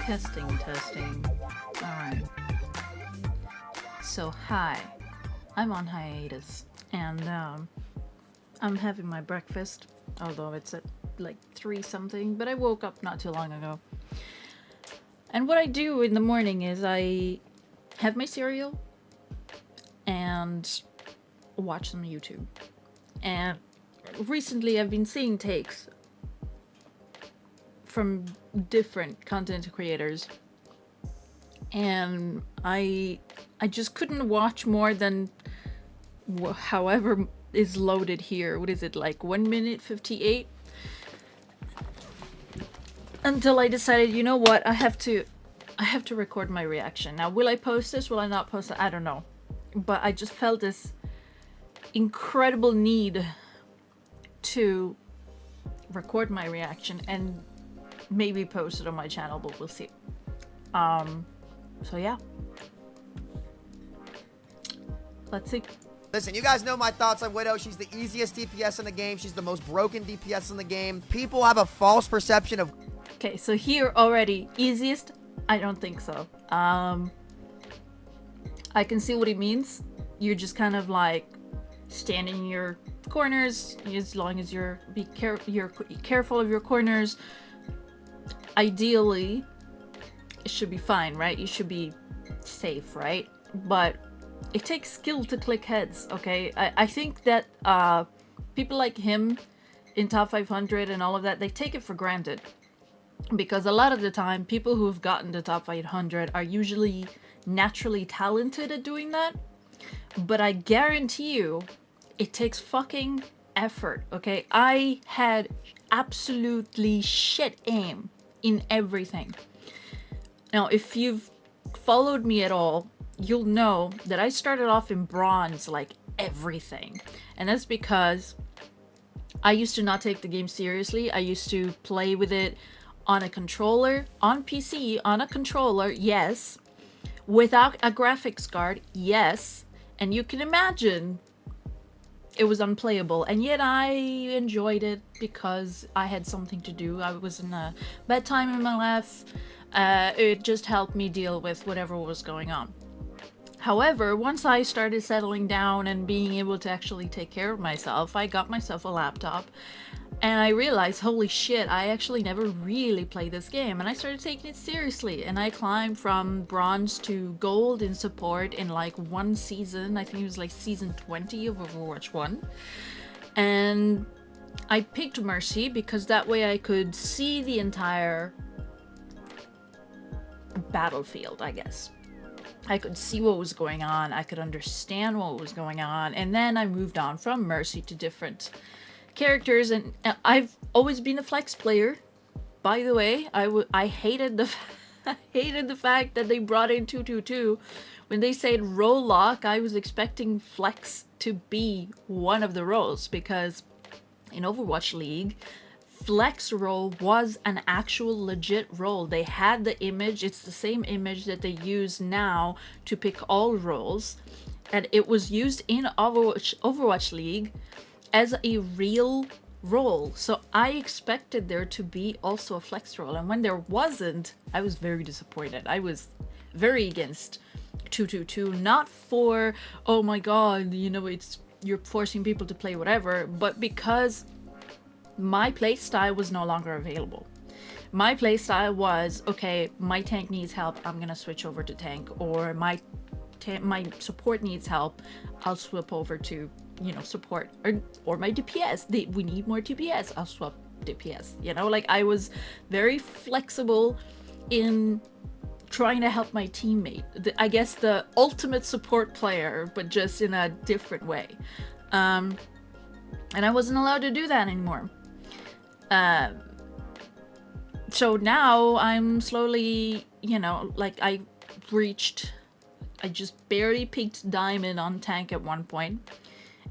Testing, testing. Alright. So, hi. I'm on hiatus. And, I'm having my breakfast. Although it's at like 3 something. But I woke up not too long ago. And what I do in the morning is I have my cereal. And watch some YouTube. And recently I've been seeing takes from different content creators, and I just couldn't watch more than however is loaded here. What is it, like 1 minute 58? Until I decided, you know what, I have to record my reaction. Now, will I post this? Will I not post it? I don't know. But I just felt this incredible need to record my reaction and maybe post it on my channel, but we'll see. So yeah. Let's see. Listen, you guys know my thoughts on Widow. She's the easiest DPS in the game. She's the most broken DPS in the game. People have a false perception of... Okay, so here already, easiest? I don't think so. I can see what it means. You're just kind of like standing in your corners, as long as you're careful of your corners. Ideally, it should be fine, right? You should be safe, right? But it takes skill to click heads, okay? I think that people like him in top 500 and all of that, they take it for granted. Because a lot of the time, people who've gotten to top 500 are usually naturally talented at doing that. But I guarantee you, it takes fucking effort, okay? I had absolutely shit aim in everything. Now, if you've followed me at all, you'll know that I started off in bronze, like everything. And that's because I used to not take the game seriously. I used to play with it on a controller, on PC, on a controller, yes. Without a graphics card, yes. And you can imagine it was unplayable, and yet I enjoyed it because I had something to do. I was in a bad time in my life. It just helped me deal with whatever was going on. However, once I started settling down and being able to actually take care of myself, I got myself a laptop, and I realized, holy shit, I actually never really played this game, and I started taking it seriously, and I climbed from bronze to gold in support in like 1 season. I think it was like season 20 of Overwatch 1. And I picked Mercy because that way I could see the entire battlefield, I guess. I could see what was going on, I could understand what was going on, and then I moved on from Mercy to different characters. And I've always been a flex player, by the way. I hated the I hated the fact that they brought in 222. When they said role lock, I was expecting flex to be one of the roles, because in Overwatch League, flex role was an actual legit role. They had the image, it's the same image that they use now to pick all roles, and it was used in Overwatch League as a real role. So I expected there to be also a flex role, and when there wasn't, I was very disappointed. I was very against 222, not for, oh my god, you know, you're forcing people to play whatever, but because my playstyle was no longer available. My playstyle was, okay, my tank needs help, I'm gonna switch over to tank, or my support needs help, I'll swap over to, you know, support, or my DPS, we need more DPS, I'll swap DPS, you know, like I was very flexible in trying to help my teammate. I guess the ultimate support player, but just in a different way. And I wasn't allowed to do that anymore. So now I'm slowly, you know, like I just barely peaked diamond on tank at one point,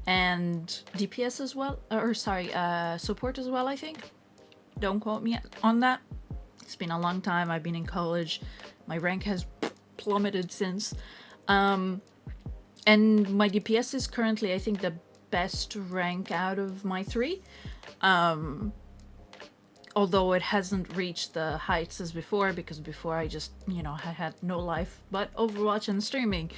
and DPS as well, or sorry, support as well, I think. Don't quote me on that. It's been a long time. I've been in college. My rank has plummeted since. And my DPS is currently, I think, the best rank out of my 3. although it hasn't reached the heights as before, because before I just, you know, I had no life but Overwatch and streaming.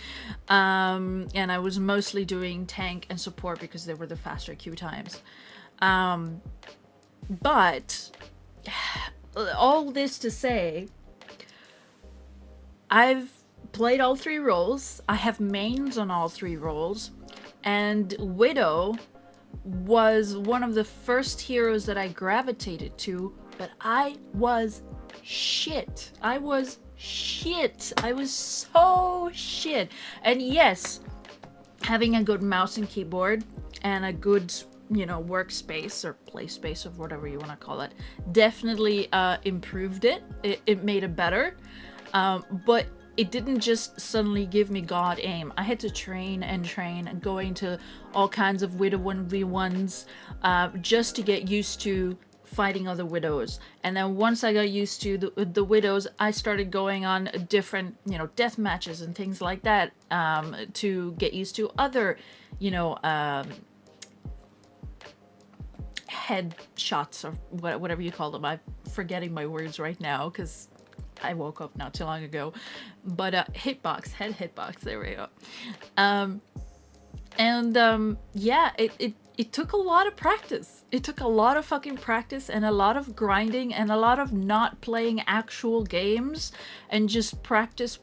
And I was mostly doing tank and support because they were the faster queue times. But all this to say, I've played all 3 roles. I have mains on all 3 roles. And Widow was one of the first heroes that I gravitated to, but I was shit. I was shit. I was so shit. And yes, having a good mouse and keyboard and a good, you know, workspace or play space or whatever you want to call it, definitely improved it. It made it better. But it didn't just suddenly give me god aim. I had to train and go into all kinds of Widow 1v1s just to get used to fighting other Widows. And then once I got used to the Widows, I started going on different, you know, death matches and things like that to get used to other, you know, head shots or whatever you call them. I'm forgetting my words right now because I woke up not too long ago, but hitbox, head hitbox, there we go. Yeah, it took a lot of practice. It took a lot of fucking practice and a lot of grinding and a lot of not playing actual games and just practice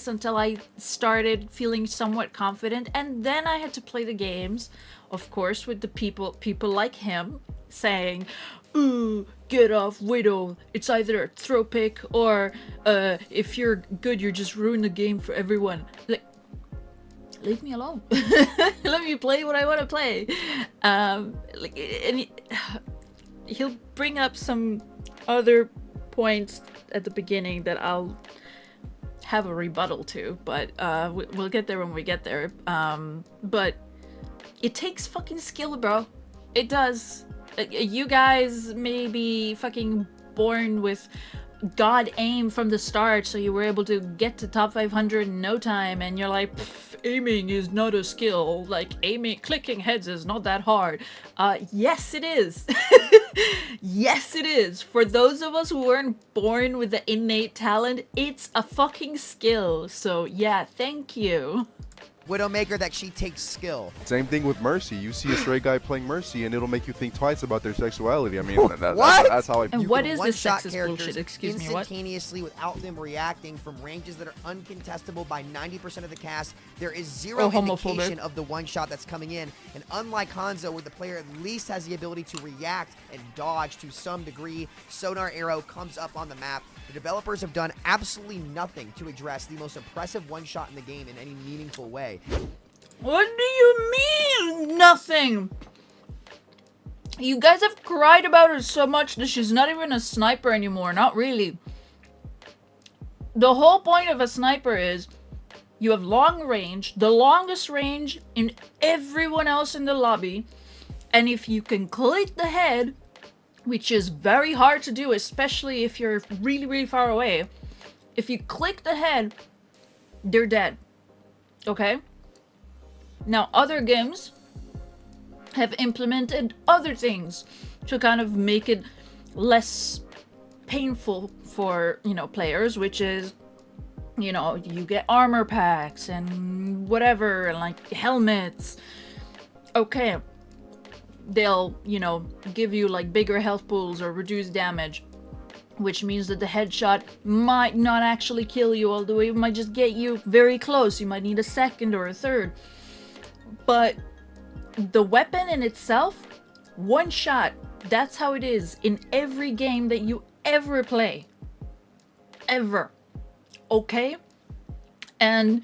until I started feeling somewhat confident. And then I had to play the games, of course, with the people like him saying, ooh, get off Widow. It's either a throw pick or if you're good, you're just ruin the game for everyone. Like, leave me alone. Let me play what I want to play. Like, and he'll bring up some other points at the beginning that I'll have a rebuttal to, but we'll get there when we get there. But it takes fucking skill, bro. It does. You guys may be fucking born with god aim from the start, so you were able to get to top 500 in no time, and you're like, aiming is not a skill. Like, clicking heads is not that hard. Yes, it is. Yes, it is. For those of us who weren't born with the innate talent, it's a fucking skill. So yeah, thank you. Widowmaker, that she takes skill. Same thing with Mercy. You see a straight guy playing Mercy, and it'll make you think twice about their sexuality. I mean, that's how I feel. And what is this one-shot sexist characters bullshit? Excuse me, what? instantaneously without them reacting from ranges that are uncontestable by 90% of the cast. There is zero indication of the one-shot that's coming in. And unlike Hanzo, where the player at least has the ability to react and dodge to some degree, Sonar Arrow comes up on the map. The developers have done absolutely nothing to address the most impressive one-shot in the game in any meaningful way. What do you mean, nothing? You guys have cried about her so much that she's not even a sniper anymore. Not really. The whole point of a sniper is you have long range, the longest range in everyone else in the lobby, and if you can click the head, which is very hard to do, especially if you're really, really far away. If you click the head, they're dead. Okay? Now, other games have implemented other things to kind of make it less painful for, you know, players, which is, you know, you get armor packs and whatever, and like helmets. Okay. They'll, you know, give you like bigger health pools or reduced damage, which means that the headshot might not actually kill you, although it might just get you very close. You might need a second or a third. But the weapon in itself, one shot, that's how it is in every game that you ever play. Ever. Okay? And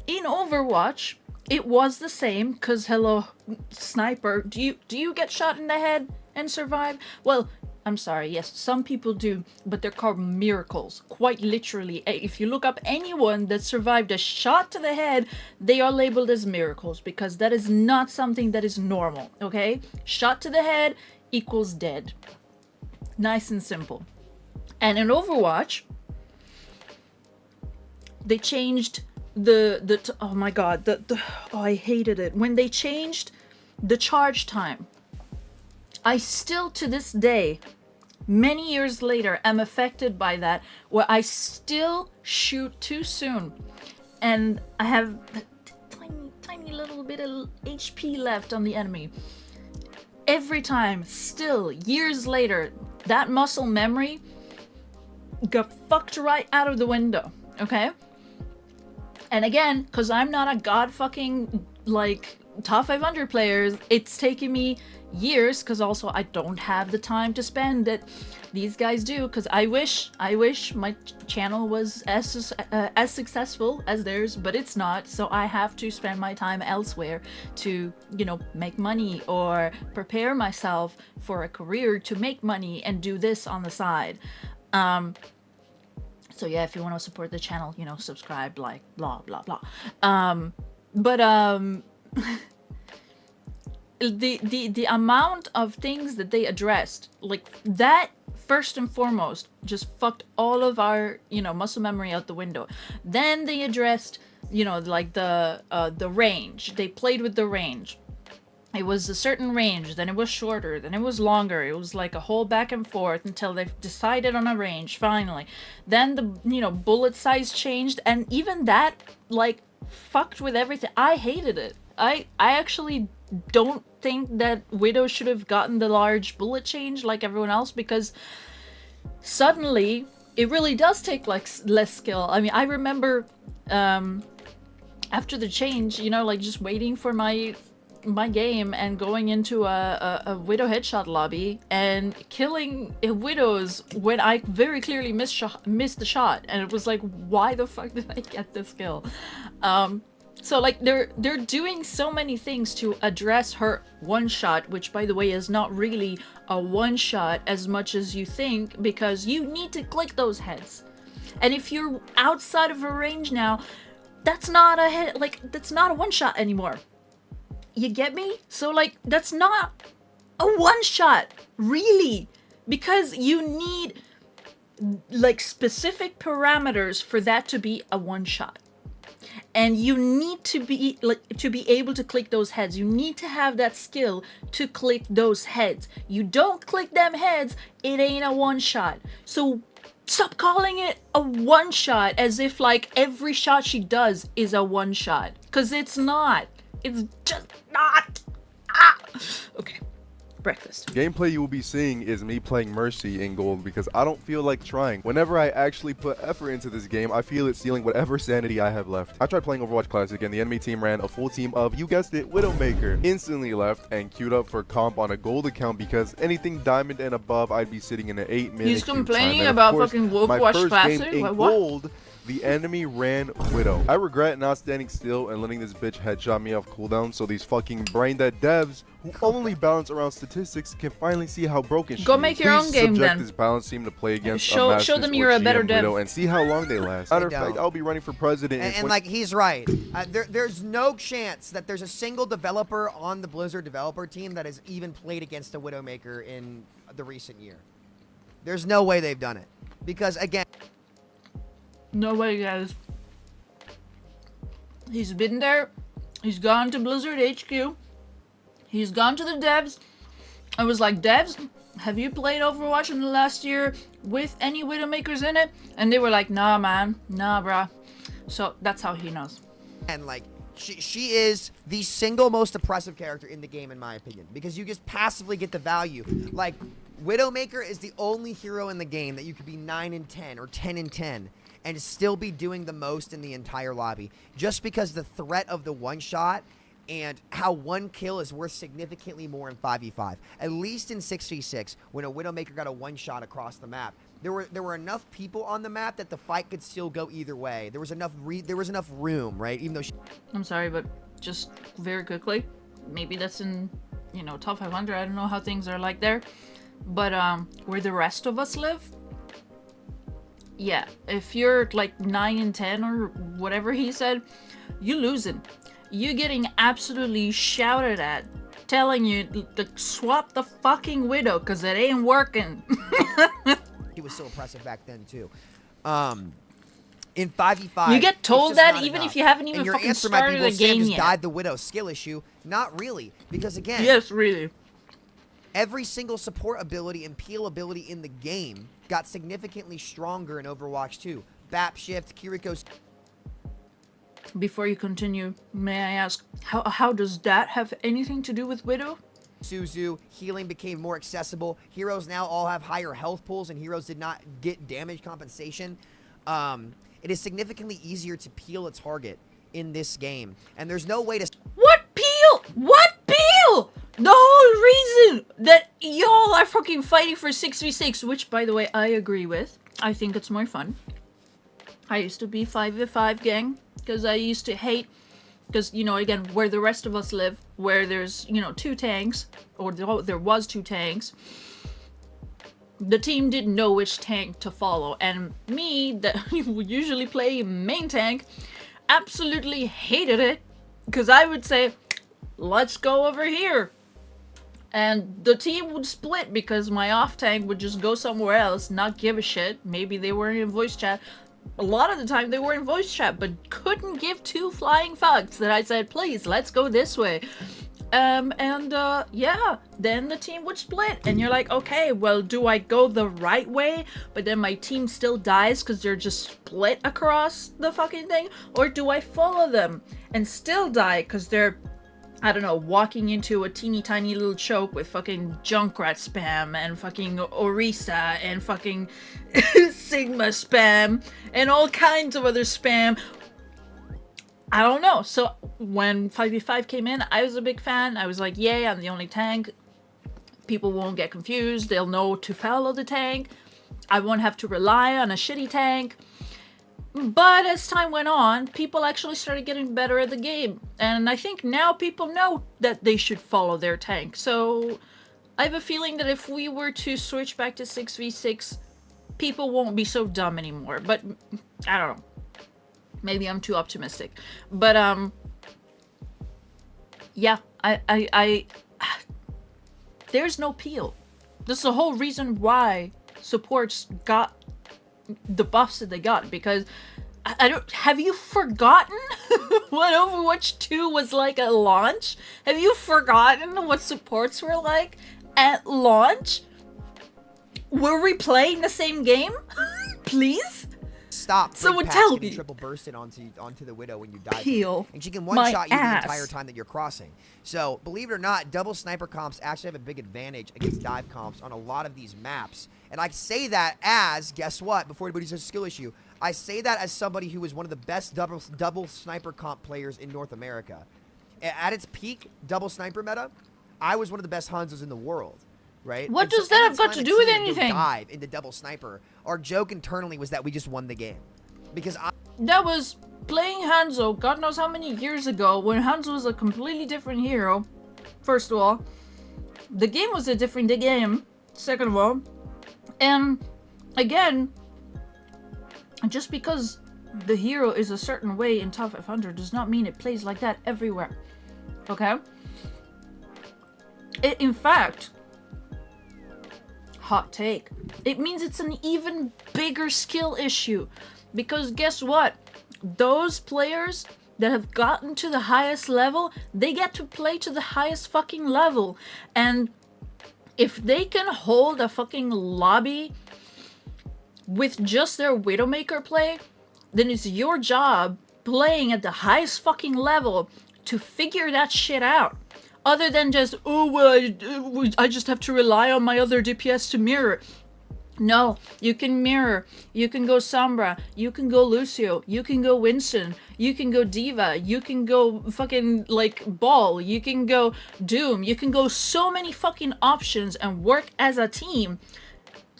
in Overwatch, it was the same, because hello, sniper, do you get shot in the head and survive? Well, I'm sorry, yes, some people do, but they're called miracles, quite literally. If you look up anyone that survived a shot to the head, they are labeled as miracles, because that is not something that is normal, okay? Shot to the head equals dead. Nice and simple. And in Overwatch, they changed oh my god, I hated it when they changed the charge time. I still to this day many years later, am affected by that, where I still shoot too soon, and I have a tiny little bit of HP left on the enemy. Every time, still, years later, that muscle memory got fucked right out of the window, okay? And again, because I'm not a god fucking, like, top 500 player, it's taken me years, because also I don't have the time to spend that these guys do, because I wish my channel was as successful as theirs, but it's not, so I have to spend my time elsewhere to, you know, make money or prepare myself for a career to make money and do this on the side. So yeah, if you want to support the channel, you know, subscribe, like, blah, blah, blah. The amount of things that they addressed, like, that first and foremost just fucked all of our, you know, muscle memory out the window. Then they addressed, you know, like the range. They played with the range. It was a certain range, then it was shorter, then it was longer. It was like a whole back and forth until they decided on a range, finally. Then the, you know, bullet size changed, and even that, like, fucked with everything. I hated it. I actually don't think that Widow should have gotten the large bullet change like everyone else, because suddenly it really does take, like, less skill. I mean, I remember after the change, you know, like, just waiting for my game and going into a Widow headshot lobby and killing Widows when I very clearly missed the shot, and it was like, why the fuck did I get this kill? So, like, they're doing so many things to address her one shot, which, by the way, is not really a one shot as much as you think, because you need to click those heads, and if you're outside of a range now, that's not a hit, like, that's not a one shot anymore. You get me? So, like, that's not a one shot, really, because you need, like, specific parameters for that to be a one shot. And you need to be, like, to be able to click those heads. You need to have that skill to click those heads. You don't click them heads, it ain't a one shot. So stop calling it a one shot as if, like, every shot she does is a one shot, because it's not. It's just not. Okay. Breakfast. Gameplay you will be seeing is me playing Mercy in gold because I don't feel like trying. Whenever I actually put effort into this game, I feel it's stealing whatever sanity I have left. I tried playing Overwatch Classic and the enemy team ran a full team of, you guessed it, Widowmaker. Instantly left and queued up for comp on a gold account because anything diamond and above, I'd be sitting in an 8-minute He's complaining about fucking Overwatch Classic? Game in gold, the enemy ran Widow. I regret not standing still and letting this bitch headshot me off cooldown so these fucking brain-dead devs who only balance around statistics can finally see how broken she is. Go make your own game then. This balance team to play against show them you're a better dev and see how long they last. Matter of fact, I'll be running for president. And like, he's right. There's no chance that there's a single developer on the Blizzard developer team that has even played against a Widowmaker in the recent year. There's no way they've done it. Because, again... No way, guys. He's been there. He's gone to Blizzard HQ. He's gone to the devs. I was like, devs, have you played Overwatch in the last year with any Widowmakers in it? And they were like, nah, man. Nah, bruh. So that's how he knows. And, like, she is the single most oppressive character in the game, in my opinion. Because you just passively get the value. Like, Widowmaker is the only hero in the game that you could be 9 and 10 or 10 and 10. And still be doing the most in the entire lobby. Just because the threat of the one shot and how one kill is worth significantly more in 5v5. At least in 6v6, when a Widowmaker got a one shot across the map, there were enough people on the map that the fight could still go either way. There was enough room, right? Even though I'm sorry, but just very quickly, maybe that's in, you know, top 500. I don't know how things are like there, but where the rest of us live, yeah, if you're like 9 and 10 or whatever he said, you losing. You getting absolutely shouted at, telling you to swap the fucking Widow because it ain't working. He was so oppressive back then too. In 5v5, you get told that even if you haven't even fucking started the game yet. Just died the Widow skill issue. Not really, because again. Yes, really. Every single support ability and peel ability in the game got significantly stronger in Overwatch 2. BAP shift, Kiriko's... Before you continue, may I ask, how does that have anything to do with Widow? Suzu, healing became more accessible. Heroes now all have higher health pools, and heroes did not get damage compensation. It is significantly easier to peel a target in this game, and there's no way to... What peel? What peel? The whole reason that y'all are fucking fighting for 6v6, which, by the way, I agree with. I think it's more fun. I used to be 5v5 gang, because I used to hate... Because, you know, again, where the rest of us live, where there's, you know, 2 tanks, or there was 2 tanks, the team didn't know which tank to follow. And me, that would usually play main tank, absolutely hated it, because I would say, let's go over here. And the team would split because my off tank would just go somewhere else, not give a shit. Maybe they were in voice chat. A lot of the time they were in voice chat, but couldn't give 2 flying fucks that I said, please, let's go this way. Yeah, then the team would split, and you're like, okay, well, do I go the right way, but then my team still dies because they're just split across the fucking thing, or do I follow them and still die because they're, I don't know, walking into a teeny tiny little choke with fucking Junkrat spam and fucking Orisa and fucking Sigma spam and all kinds of other spam. I don't know. So when 5v5 came in, I was a big fan. I was like, yay, I'm the only tank. People won't get confused. They'll know to follow the tank. I won't have to rely on a shitty tank. But as time went on, people actually started getting better at the game. And I think now people know that they should follow their tank. So I have a feeling that if we were to switch back to 6v6, people won't be so dumb anymore. But I don't know. Maybe I'm too optimistic. But yeah, I there's no peel. This is the whole reason why supports got the buffs that they got, because I don't... Have you forgotten what Overwatch 2 was like at launch? Have you forgotten what supports were like at launch? Were we playing the same game? Please? Stop. Someone tell me. Triple bursted onto the Widow when you die. Peel and she can one-shot you the ass. entire time that you're crossing. So, believe it or not, double sniper comps actually have a big advantage against dive comps on a lot of these maps. And I say that as, guess what, before anybody says a skill issue, I say that as somebody who is one of the best double sniper comp players in North America. At its peak double sniper meta, I was one of the best Hanzos in the world. Right? What does that have got to do with anything? Dive into double sniper. Our joke internally was that we just won the game. Because that was playing Hanzo God knows how many years ago, when Hanzo was a completely different hero. First of all, the game was a different game. Second of all, and again, just because the hero is a certain way in top 500 does not mean it plays like that everywhere. Okay? In fact, hot take, it means it's an even bigger skill issue, because guess what, those players that have gotten to the highest level, they get to play to the highest fucking level, and if they can hold a fucking lobby with just their Widowmaker play, then it's your job playing at the highest fucking level to figure that shit out. Other than just, oh, well, I just have to rely on my other DPS to mirror. No, you can mirror. You can go Sombra. You can go Lucio. You can go Winston. You can go Diva. You can go fucking, like, Ball. You can go Doom. You can go so many fucking options and work as a team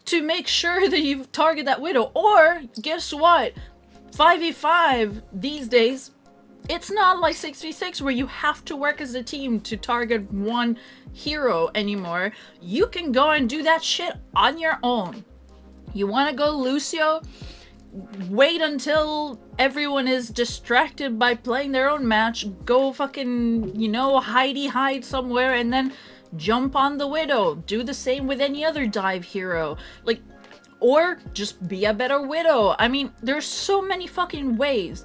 to make sure that you target that Widow. Or, guess what? 5v5 these days, it's not like 6v6 where you have to work as a team to target one hero anymore. You can go and do that shit on your own. You want to go Lucio? Wait until everyone is distracted by playing their own match. Go fucking, you know, hide somewhere and then jump on the Widow. Do the same with any other dive hero. Like, or just be a better Widow. I mean, there's so many fucking ways.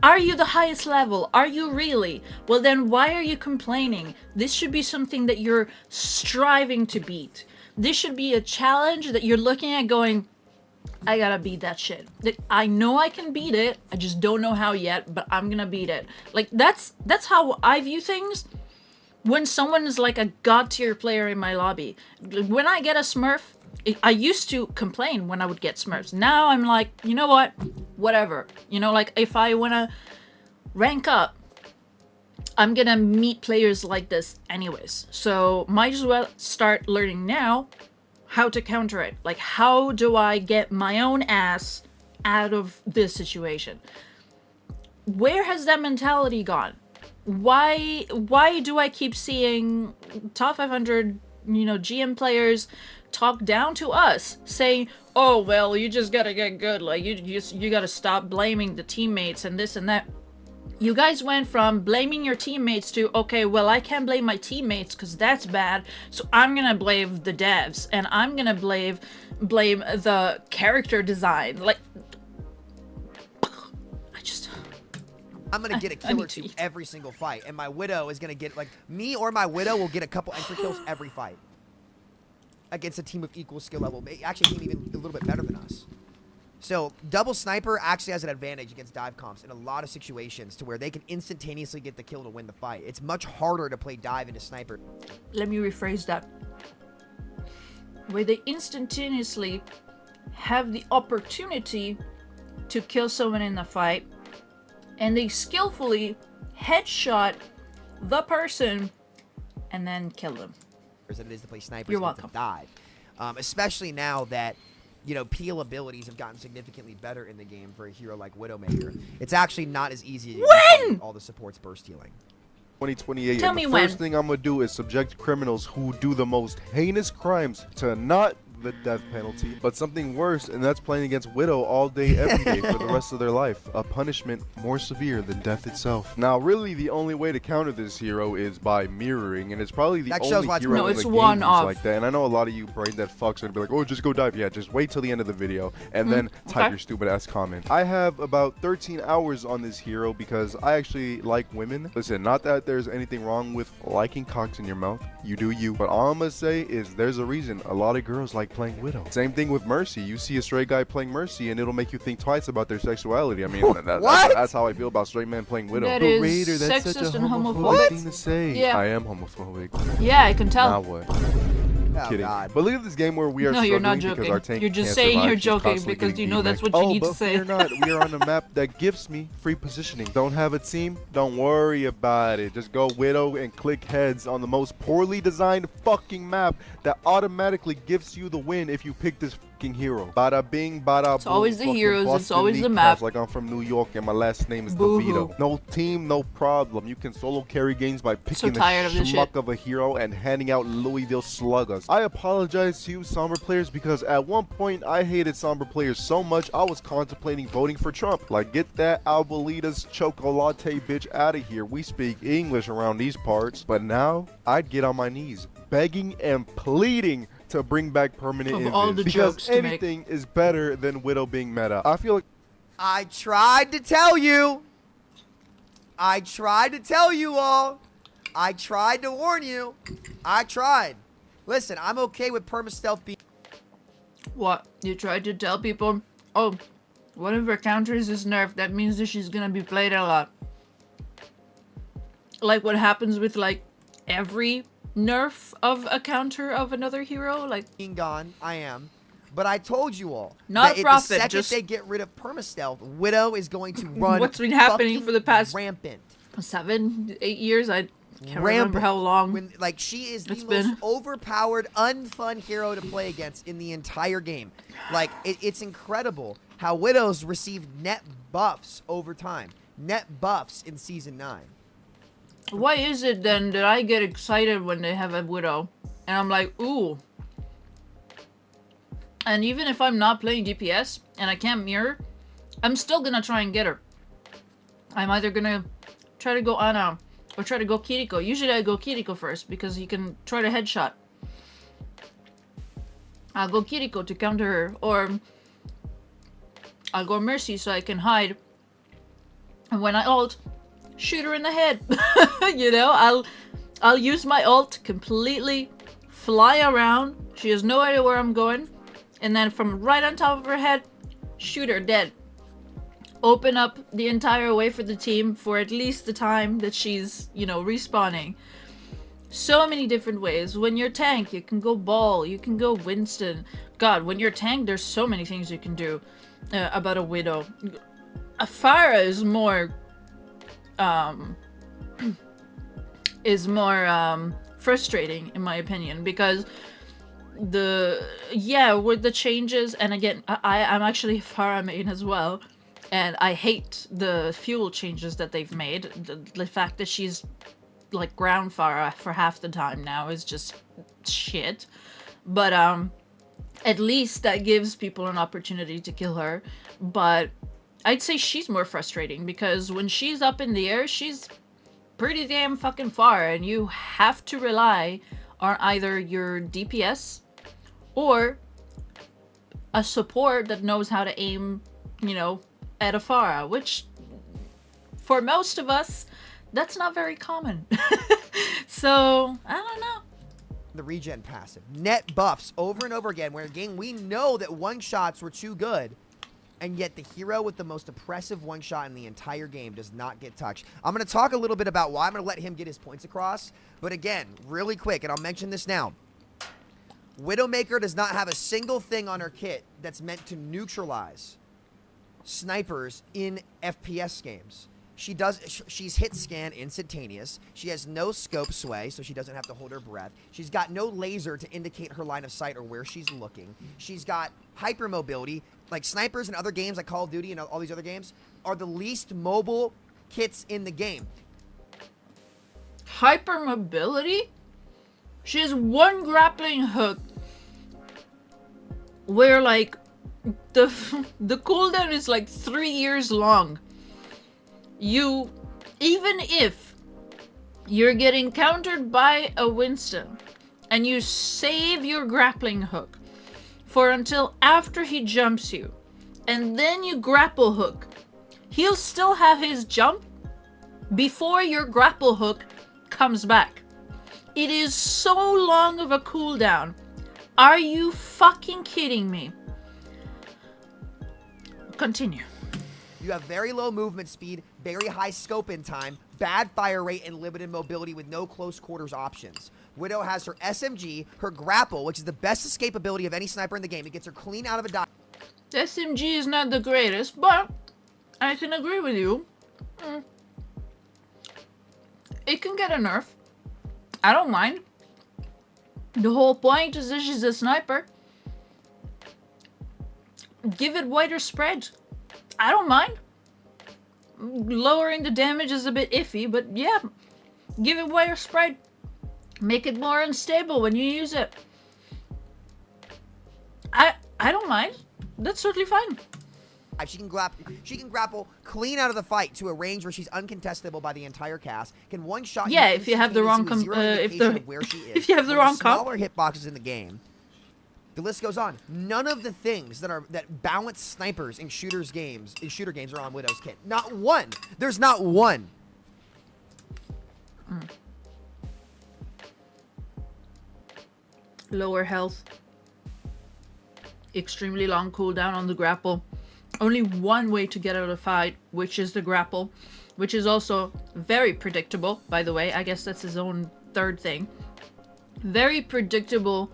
Are you the highest level? Are you really? Well, then why are you complaining? This should be something that you're striving to beat. This should be a challenge that you're looking at going, I gotta beat that shit. I know I can beat it. I just don't know how yet, but I'm gonna beat it. Like, that's how I view things. When someone is like a god tier player in my lobby, when I get a Smurf, I used to complain when I would get Smurfs. Now I'm like, you know what? Whatever. You know, like if I wanna rank up, I'm gonna meet players like this anyways. So might as well start learning now how to counter it. Like, how do I get my own ass out of this situation? Where has that mentality gone? Why do I keep seeing top 500, you know, GM players talk down to us, saying, oh, well, you just gotta get good. Like, you gotta stop blaming the teammates and this and that. You guys went from blaming your teammates to, okay, well, I can't blame my teammates because that's bad, so I'm gonna blame the devs, and I'm gonna blame the character design. Like, I'm gonna get a kill or two every single fight, and my Widow is gonna get, like, me or my Widow will get a couple entry kills every fight against a team of equal skill level. Actually, a team even a little bit better than us. So, double sniper actually has an advantage against dive comps in a lot of situations to where they can instantaneously get the kill to win the fight. It's much harder to play dive into sniper. Let me rephrase that. Where they instantaneously have the opportunity to kill someone in the fight, and they skillfully headshot the person and then kill them. Than it is to play snipers. You're welcome. Dive. Especially now that, you know, peel abilities have gotten significantly better in the game for a hero like Widowmaker. It's actually not as easy as all the supports burst healing. 2028. Tell and me the when. first thing I'm gonna do is subject criminals who do the most heinous crimes to not the death penalty, but something worse, and that's playing against Widow all day, every day for the rest of their life. A punishment more severe than death itself. Now, really, the only way to counter this hero is by mirroring, and it's probably the only hero in the game who's like that. And I know a lot of you brain dead fucks are gonna be like, oh, just go dive. Yeah, just wait till the end of the video and then type your stupid ass comment. I have about 13 hours on this hero because I actually like women. Listen, not that there's anything wrong with liking cocks in your mouth. You do you. But all I'm gonna say is there's a reason a lot of girls like playing Widow. Same thing with Mercy. You see a straight guy playing Mercy and it'll make you think twice about their sexuality. I mean, that's how I feel about straight men playing Widow. That is sexist and homophobic thing to say. Yeah. I am homophobic. Yeah, I can tell. Now what? Oh, Kidding. God. But look at this game where we are No, you're not struggling because our joking. tank You're just can't saying survive. you're She's joking constantly because you getting know that's DMA'd. what you need to say. We're not. We are on a map that gives me free positioning. Don't have a team? Don't worry about it. Just go Widow and click heads on the most poorly designed fucking map that automatically gives you the win if you pick this fucking hero. Bada bing, bada boom. It's always the fucking heroes. It's Boston always the kneecaps map. Like I'm from New York and my last name is Boo-hoo. DeVito. No team, no problem. You can solo carry games by picking the schmuck of a hero and handing out Louisville sluggers. I apologize to you Somber players because at one point I hated Somber players so much I was contemplating voting for Trump. Like, get that Albolitas chocolate bitch out of here. We speak English around these parts. But now I'd get on my knees begging and pleading to bring back permanent invis because anything is better than Widow being meta. I feel like I tried to tell you. I tried to tell you all. I tried to warn you. I tried. Listen, I'm okay with perma-stealth being... What? You tried to tell people, oh, one of her counters is nerfed. That means that she's gonna be played a lot. Like what happens with, like, every nerf of a counter of another hero? Like, being gone, I am. But I told you all. Not that profit, the second just... they get rid of perma-stealth, Widow is going to run What's been happening for the past... rampant. 7, 8 years? I can't remember how long. When, like, she is the most overpowered, unfun hero to play against in the entire game. Like, it's incredible how Widows received net buffs over time. Net buffs in Season 9. Why is it then that I get excited when they have a Widow? And I'm like, ooh. And even if I'm not playing DPS and I can't mirror, I'm still gonna try and get her. I'm either gonna try to go Ana or try to go Kiriko. Usually I go Kiriko first because you can try to headshot. I'll go Kiriko to counter her, or I'll go Mercy so I can hide And when I ult, shoot her in the head. You know, I'll use my ult completely, fly around. She has no idea where I'm going. And then from right on top of her head, shoot her dead. Open up the entire way for the team for at least the time that she's, you know, respawning. So many different ways. When you're tank, you can go Ball, you can go Winston. God, when you're tank, there's so many things you can do about a Widow. A Pharah is more frustrating in my opinion, because with the changes, and again, I'm actually a Pharah main as well, and I hate the fuel changes that they've made. The fact that she's like ground Pharah for half the time now is just shit. But at least that gives people an opportunity to kill her. But I'd say she's more frustrating, because when she's up in the air, she's pretty damn fucking far, and you have to rely on either your DPS or a support that knows how to aim, you know, at a Pharah, which for most of us, that's not very common. So, I don't know. The regen passive. Net buffs over and over again, where again, we know that one-shots were too good, and yet the hero with the most oppressive one-shot in the entire game does not get touched. I'm going to talk a little bit about why. I'm going to let him get his points across. But again, really quick, and I'll mention this now. Widowmaker does not have a single thing on her kit that's meant to neutralize snipers in FPS games. She's hit scan instantaneous. She has no scope sway, so she doesn't have to hold her breath. She's got no laser to indicate her line of sight or where she's looking. She's got hypermobility. Like snipers in other games like Call of Duty and all these other games are the least mobile kits in the game. Hypermobility? She has one grappling hook where like the cooldown is like 3 years long. You, even if you're getting countered by a Winston and you save your grappling hook for until after he jumps you, and then you grapple hook, he'll still have his jump before your grapple hook comes back. It is so long of a cooldown. Are you fucking kidding me? Continue. You have very low movement speed, very high scope in time, bad fire rate, and limited mobility with no close quarters options. Widow has her SMG, her grapple, which is the best escapability of any sniper in the game. It gets her clean out of a dive. SMG is not the greatest, but I can agree with you. It can get a nerf. I don't mind. The whole point is that she's a sniper. Give it wider spread. I don't mind. Lowering the damage is a bit iffy, but yeah. Give it wider spread. Make it more unstable when you use it. I don't mind. That's totally fine. She can grapple clean out of the fight to a range where she's uncontestable by the entire cast. Can one shot? Yeah, if you have the wrong if you have the wrong comp. Smaller hitboxes in the game. The list goes on. None of the things that balance snipers in shooter games are on Widow's kit. Not one. There's not one. Lower health. Extremely long cooldown on the grapple. Only one way to get out of the fight, which is the grapple, which is also very predictable, by the way. I guess that's his own third thing. Very predictable,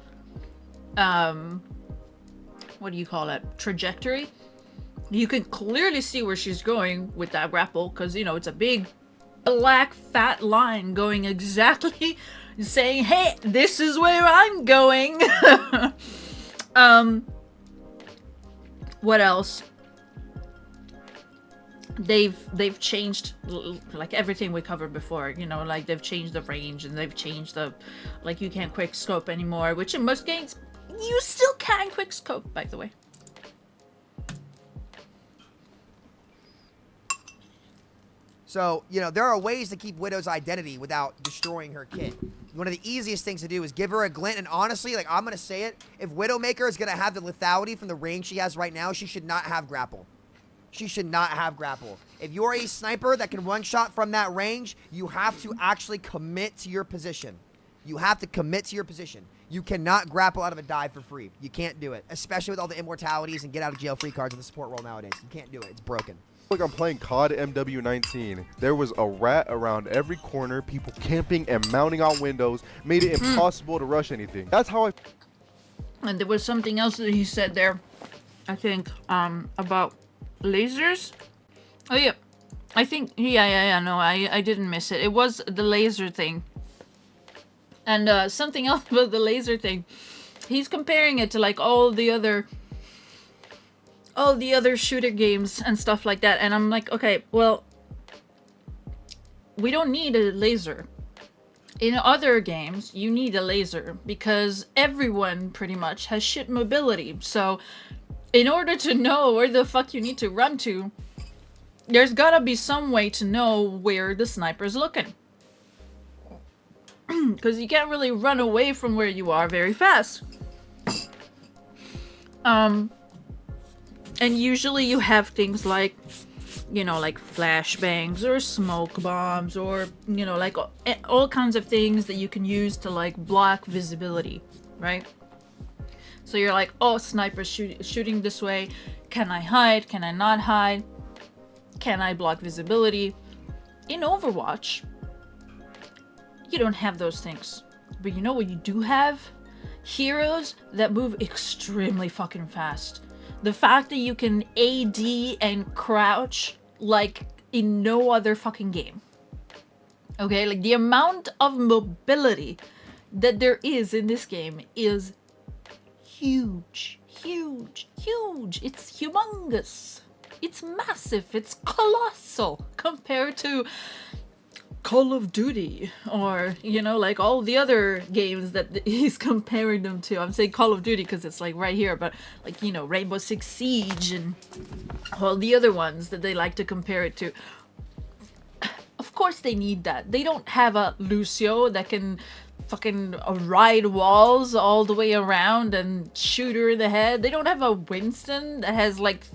what do you call it? Trajectory. You can clearly see where she's going with that grapple, because, you know, it's a big, black, fat line going exactly, saying, hey, this is where I'm going. What else? They've changed like everything we covered before, you know, like they've changed the range and they've changed the, like you can't quick scope anymore, which in most games you still can quick scope, by the way. So, you know, there are ways to keep Widow's identity without destroying her kit. One of the easiest things to do is give her a glint, and honestly, like, I'm going to say it, if Widowmaker is going to have the lethality from the range she has right now, she should not have grapple. She should not have grapple. If you're a sniper that can one-shot from that range, you have to actually commit to your position. You have to commit to your position. You cannot grapple out of a dive for free. You can't do it, especially with all the immortalities and get-out-of-jail-free cards in the support role nowadays. You can't do it. It's broken. Like I'm playing COD MW19. There was a rat around every corner, people camping and mounting on windows, made it impossible to rush anything. That's how I... And there was something else that he said there, I think, about lasers. Oh yeah, I think, yeah, no, I didn't miss it. It was the laser thing. And something else about the laser thing. He's comparing it to like all the other shooter games and stuff like that. And I'm like, okay, well, we don't need a laser. In other games, you need a laser because everyone pretty much has shit mobility. So in order to know where the fuck you need to run to, there's gotta be some way to know where the sniper's looking. Because you can't really run away from where you are very fast. And usually you have things like, you know, like flashbangs or smoke bombs or, you know, like all kinds of things that you can use to like block visibility, right? So you're like, oh, sniper's shooting this way. Can I hide? Can I not hide? Can I block visibility? In Overwatch, you don't have those things. But you know what you do have? Heroes that move extremely fucking fast. The fact that you can AD and crouch like in no other fucking game. Okay, like the amount of mobility that there is in this game is huge, huge, huge. It's humongous. It's massive. It's colossal compared to Call of Duty or, you know, like all the other games that he's comparing them to. I'm saying Call of Duty because it's like right here, but like, you know, Rainbow Six Siege and all the other ones that they like to compare it to. Of course they need that. They don't have a Lucio that can fucking ride walls all the way around and shoot her in the head. They don't have a Winston that has like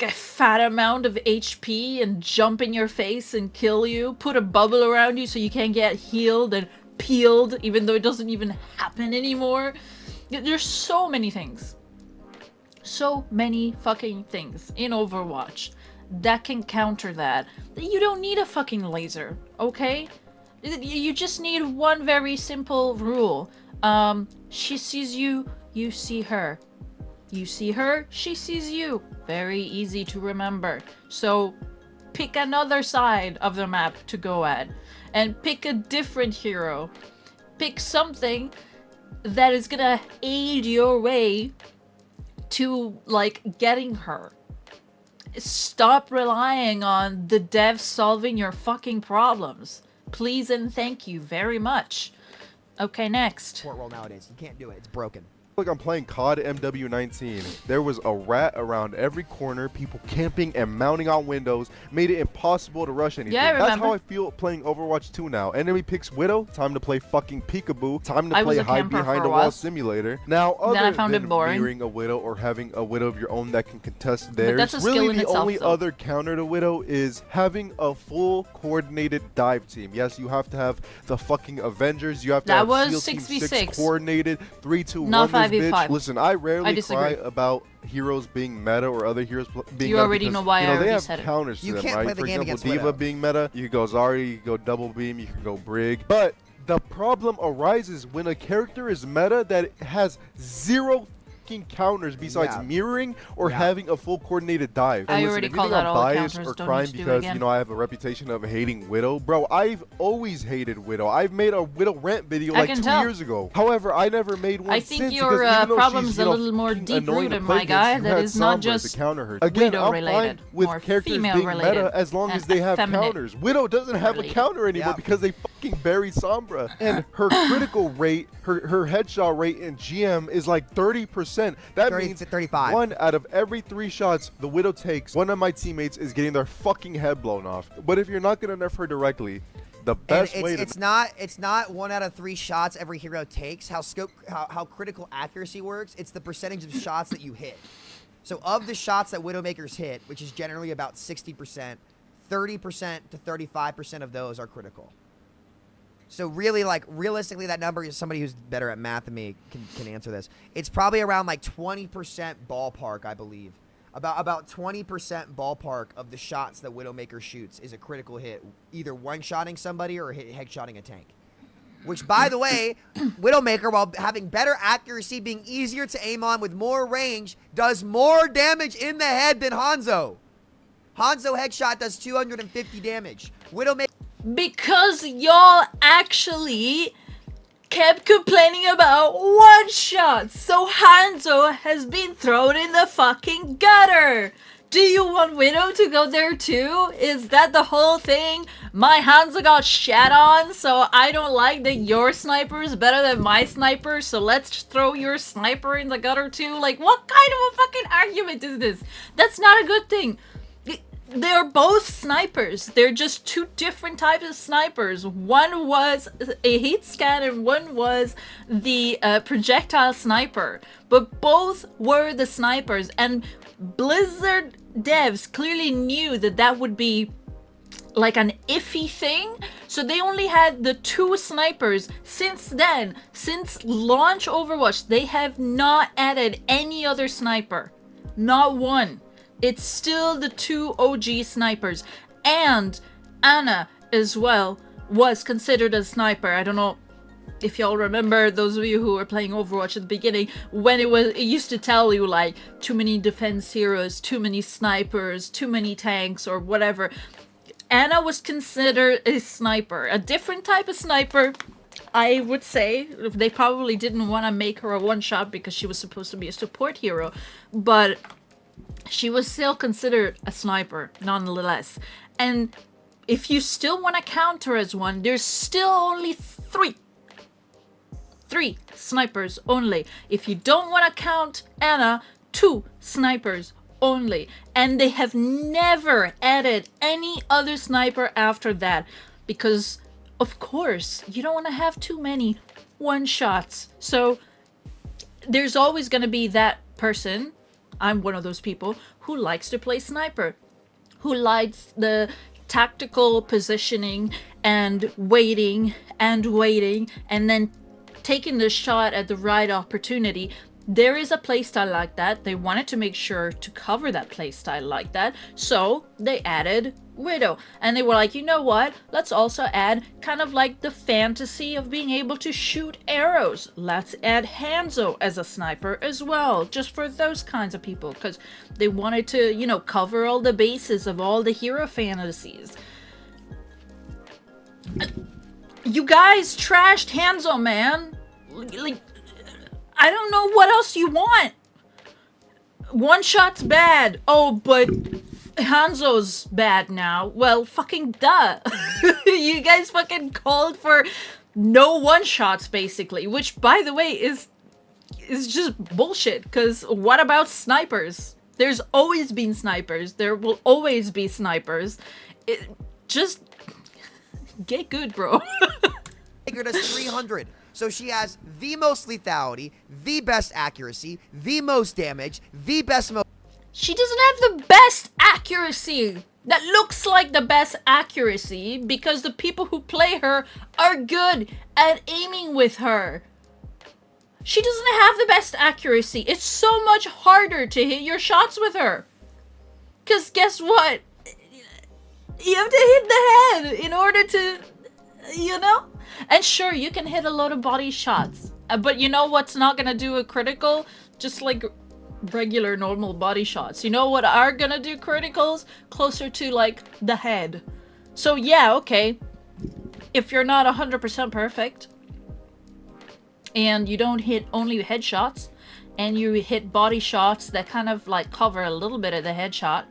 a fat amount of HP and jump in your face and kill you, put a bubble around you so you can't get healed and peeled even though it doesn't even happen anymore. There's so many things. So many fucking things in Overwatch that can counter that. You don't need a fucking laser, okay? You just need one very simple rule. She sees you, you see her. You see her, she sees you. Very easy to remember. So pick another side of the map to go at. And pick a different hero. Pick something that is gonna aid your way to, like, getting her. Stop relying on the devs solving your fucking problems. Please and thank you very much. Okay, next. Support role nowadays. You can't do it. It's broken. Like I'm playing COD MW19. There was a rat around every corner, people camping and mounting on windows, made it impossible to rush anything. Yeah, I remember. That's how I feel playing Overwatch 2 now. Enemy picks Widow, time to play fucking peekaboo, time to play hide behind a wall simulator. Now, other than mirroring a Widow or having a Widow of your own that can contest theirs, really the only other counter to Widow is having a full coordinated dive team. Yes, you have to have the fucking Avengers, you have to have SEAL Team 6 coordinated, 3-2-1 bitch. Listen, I rarely cry about heroes being meta or other heroes being meta. You already know why I already said it. They have counters to them, right? For example, Diva Widow being meta, you can go Zahyra, you can go Double Beam, you can go Brig. But the problem arises when a character is meta that has zero counters besides mirroring or having a full coordinated dive. I already called out all the counters. Or crying because, you know, I have a reputation of hating Widow. Bro, I've always hated Widow. I've made a Widow rant video like 2 years ago. However, I never made one since. I think your problem's a little more deep-rooted, my guy. That is not just Widow-related, more female-related, as long as they have counters. Widow doesn't have a counter anymore because they fucking buried Sombra. And her critical rate, her headshot rate in GM is like 30%. That means 35. 1 out of every 3 shots the Widow takes, one of my teammates is getting their fucking head blown off. But if you're not gonna nerf her directly, the best way to... It's not 1 out of 3 shots every hero takes. How critical accuracy works, it's the percentage of shots that you hit. So of the shots that Widowmakers hit, which is generally about 60%, 30% to 35% of those are critical. So really, like, realistically, that number is somebody who's better at math than me can answer this. It's probably around like 20% ballpark, I believe. About 20% ballpark of the shots that Widowmaker shoots is a critical hit, either one-shotting somebody or headshotting a tank. Which, by the way, Widowmaker, while having better accuracy, being easier to aim on with more range, does more damage in the head than Hanzo. Hanzo headshot does 250 damage. Widowmaker... Because y'all actually kept complaining about one-shots, so Hanzo has been thrown in the fucking gutter. Do you want Widow to go there too? Is that the whole thing? My Hanzo got shat on, so I don't like that your sniper is better than my sniper, so let's throw your sniper in the gutter too? Like, what kind of a fucking argument is this? That's not a good thing. They're both snipers. They're just two different types of snipers. One was a heat scan and one was the projectile sniper. But both were the snipers. And Blizzard devs clearly knew that that would be like an iffy thing. So they only had the two snipers. Since then, since launch Overwatch, they have not added any other sniper. Not one. It's still the two OG snipers. And Anna as well was considered a sniper. I don't know if y'all remember, those of you who were playing Overwatch at the beginning, when it used to tell you like too many defense heroes, too many snipers, too many tanks or whatever. Anna was considered a sniper, a different type of sniper. I would say they probably didn't want to make her a one-shot because she was supposed to be a support hero, but she was still considered a sniper, nonetheless. And if you still want to count her as one, there's still only three snipers only. If you don't want to count Anna, 2 snipers only. And they have never added any other sniper after that. Because, of course, you don't want to have too many one-shots. So, there's always going to be that person, I'm one of those people, who likes to play sniper. Who likes the tactical positioning and waiting, and then taking the shot at the right opportunity. There is a playstyle like that. They wanted to make sure to cover that playstyle like that, so they added Widow. And they were like, you know what? Let's also add kind of like the fantasy of being able to shoot arrows. Let's add Hanzo as a sniper as well, just for those kinds of people, because they wanted to, you know, cover all the bases of all the hero fantasies. You guys trashed Hanzo, man. Like, I don't know what else you want. One shot's bad. Oh, but Hanzo's bad now. Well, fucking duh. You guys fucking called for no one shots, basically. Which, by the way, is just bullshit. Because what about snipers? There's always been snipers. There will always be snipers. Just get good, bro. Her does 300. So she has the most lethality, the best accuracy, the most damage, the best She doesn't have the best accuracy. That looks like the best accuracy because the people who play her are good at aiming with her. She doesn't have the best accuracy. It's so much harder to hit your shots with her. Because guess what? You have to hit the head in order to, you know? And sure, you can hit a lot of body shots. But you know what's not gonna do a critical? Just like regular normal body shots. You know what are gonna do criticals? Closer to like the head. So yeah, okay. If you're not 100% perfect and you don't hit only headshots and you hit body shots that kind of like cover a little bit of the headshot,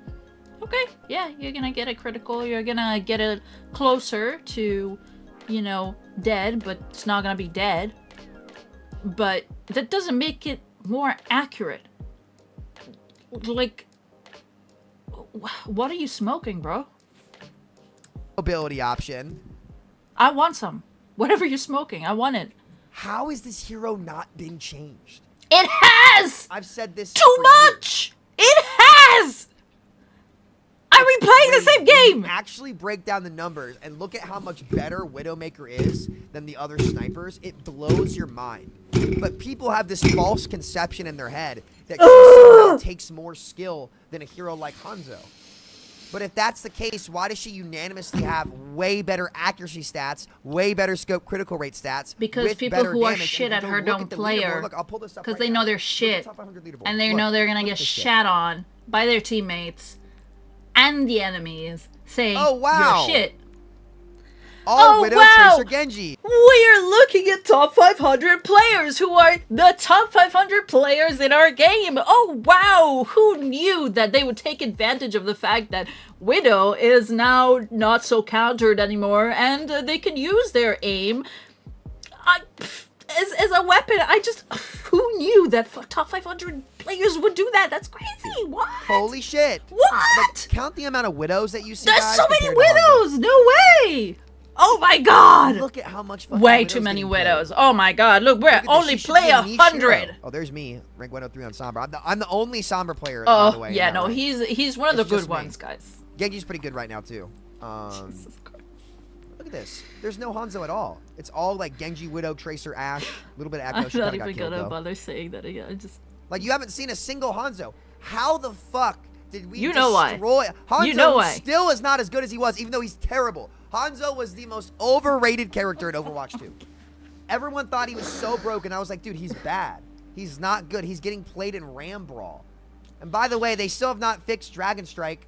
okay, yeah, you're gonna get a critical. You're gonna get it closer to, you know, dead, but it's not gonna be dead. But that doesn't make it more accurate. Like, what are you smoking, bro? mobility option. I want some. Whatever you're smoking, I want it. How has this hero not been changed? It has! I've said this too much! Years. Yes! Are we playing the same game? Actually break down the numbers and look at how much better Widowmaker is than the other snipers. It blows your mind. But people have this false conception in their head that she somehow takes more skill than a hero like Hanzo. But if that's the case, why does she unanimously have way better accuracy stats, way better scope critical rate stats? Because people who are shit at her don't play her. Look, I'll pull this up because right they now. know they're shit. And they Look, know they're going to get shat on by their teammates and the enemies saying, oh, wow. you're shit. All Widow, Tracer, Genji. We are looking at top 500 players who are the top 500 players in our game. Oh, wow. Who knew that they would take advantage of the fact that Widow is now not so countered anymore and they can use their aim as a weapon? Who knew that top 500 players would do that? That's crazy. What? Holy shit. What? Like, count the amount of Widows that you see, There's guys, so many compared to Hanzo. Widows. No way. Oh my god! Look at how much fucking way Widows too many getting played. Widows. Oh my god! Look, we're Look at this. only She should play be a niche 100. hero. Oh, there's me, rank 103 on Sombra. I'm the only Sombra player. By the way, yeah, in that no, rank. he's one of the It's good just me. ones, guys. Genji's pretty good right now too. Look at this. There's no Hanzo at all. It's all like Genji, Widow, Tracer, Ashe, a little bit of Echo. I'm She not kinda got even killed, gonna though. bother saying that again. I just Like, you haven't seen a single Hanzo. How the fuck did we You know why. destroy Hanzo? You know why. Still is not as good as he was, even though he's terrible. Hanzo was the most overrated character in Overwatch 2. Everyone thought he was so broken. I was like, dude, he's bad. He's not good. He's getting played in Ram Brawl. And by the way, they still have not fixed Dragon Strike.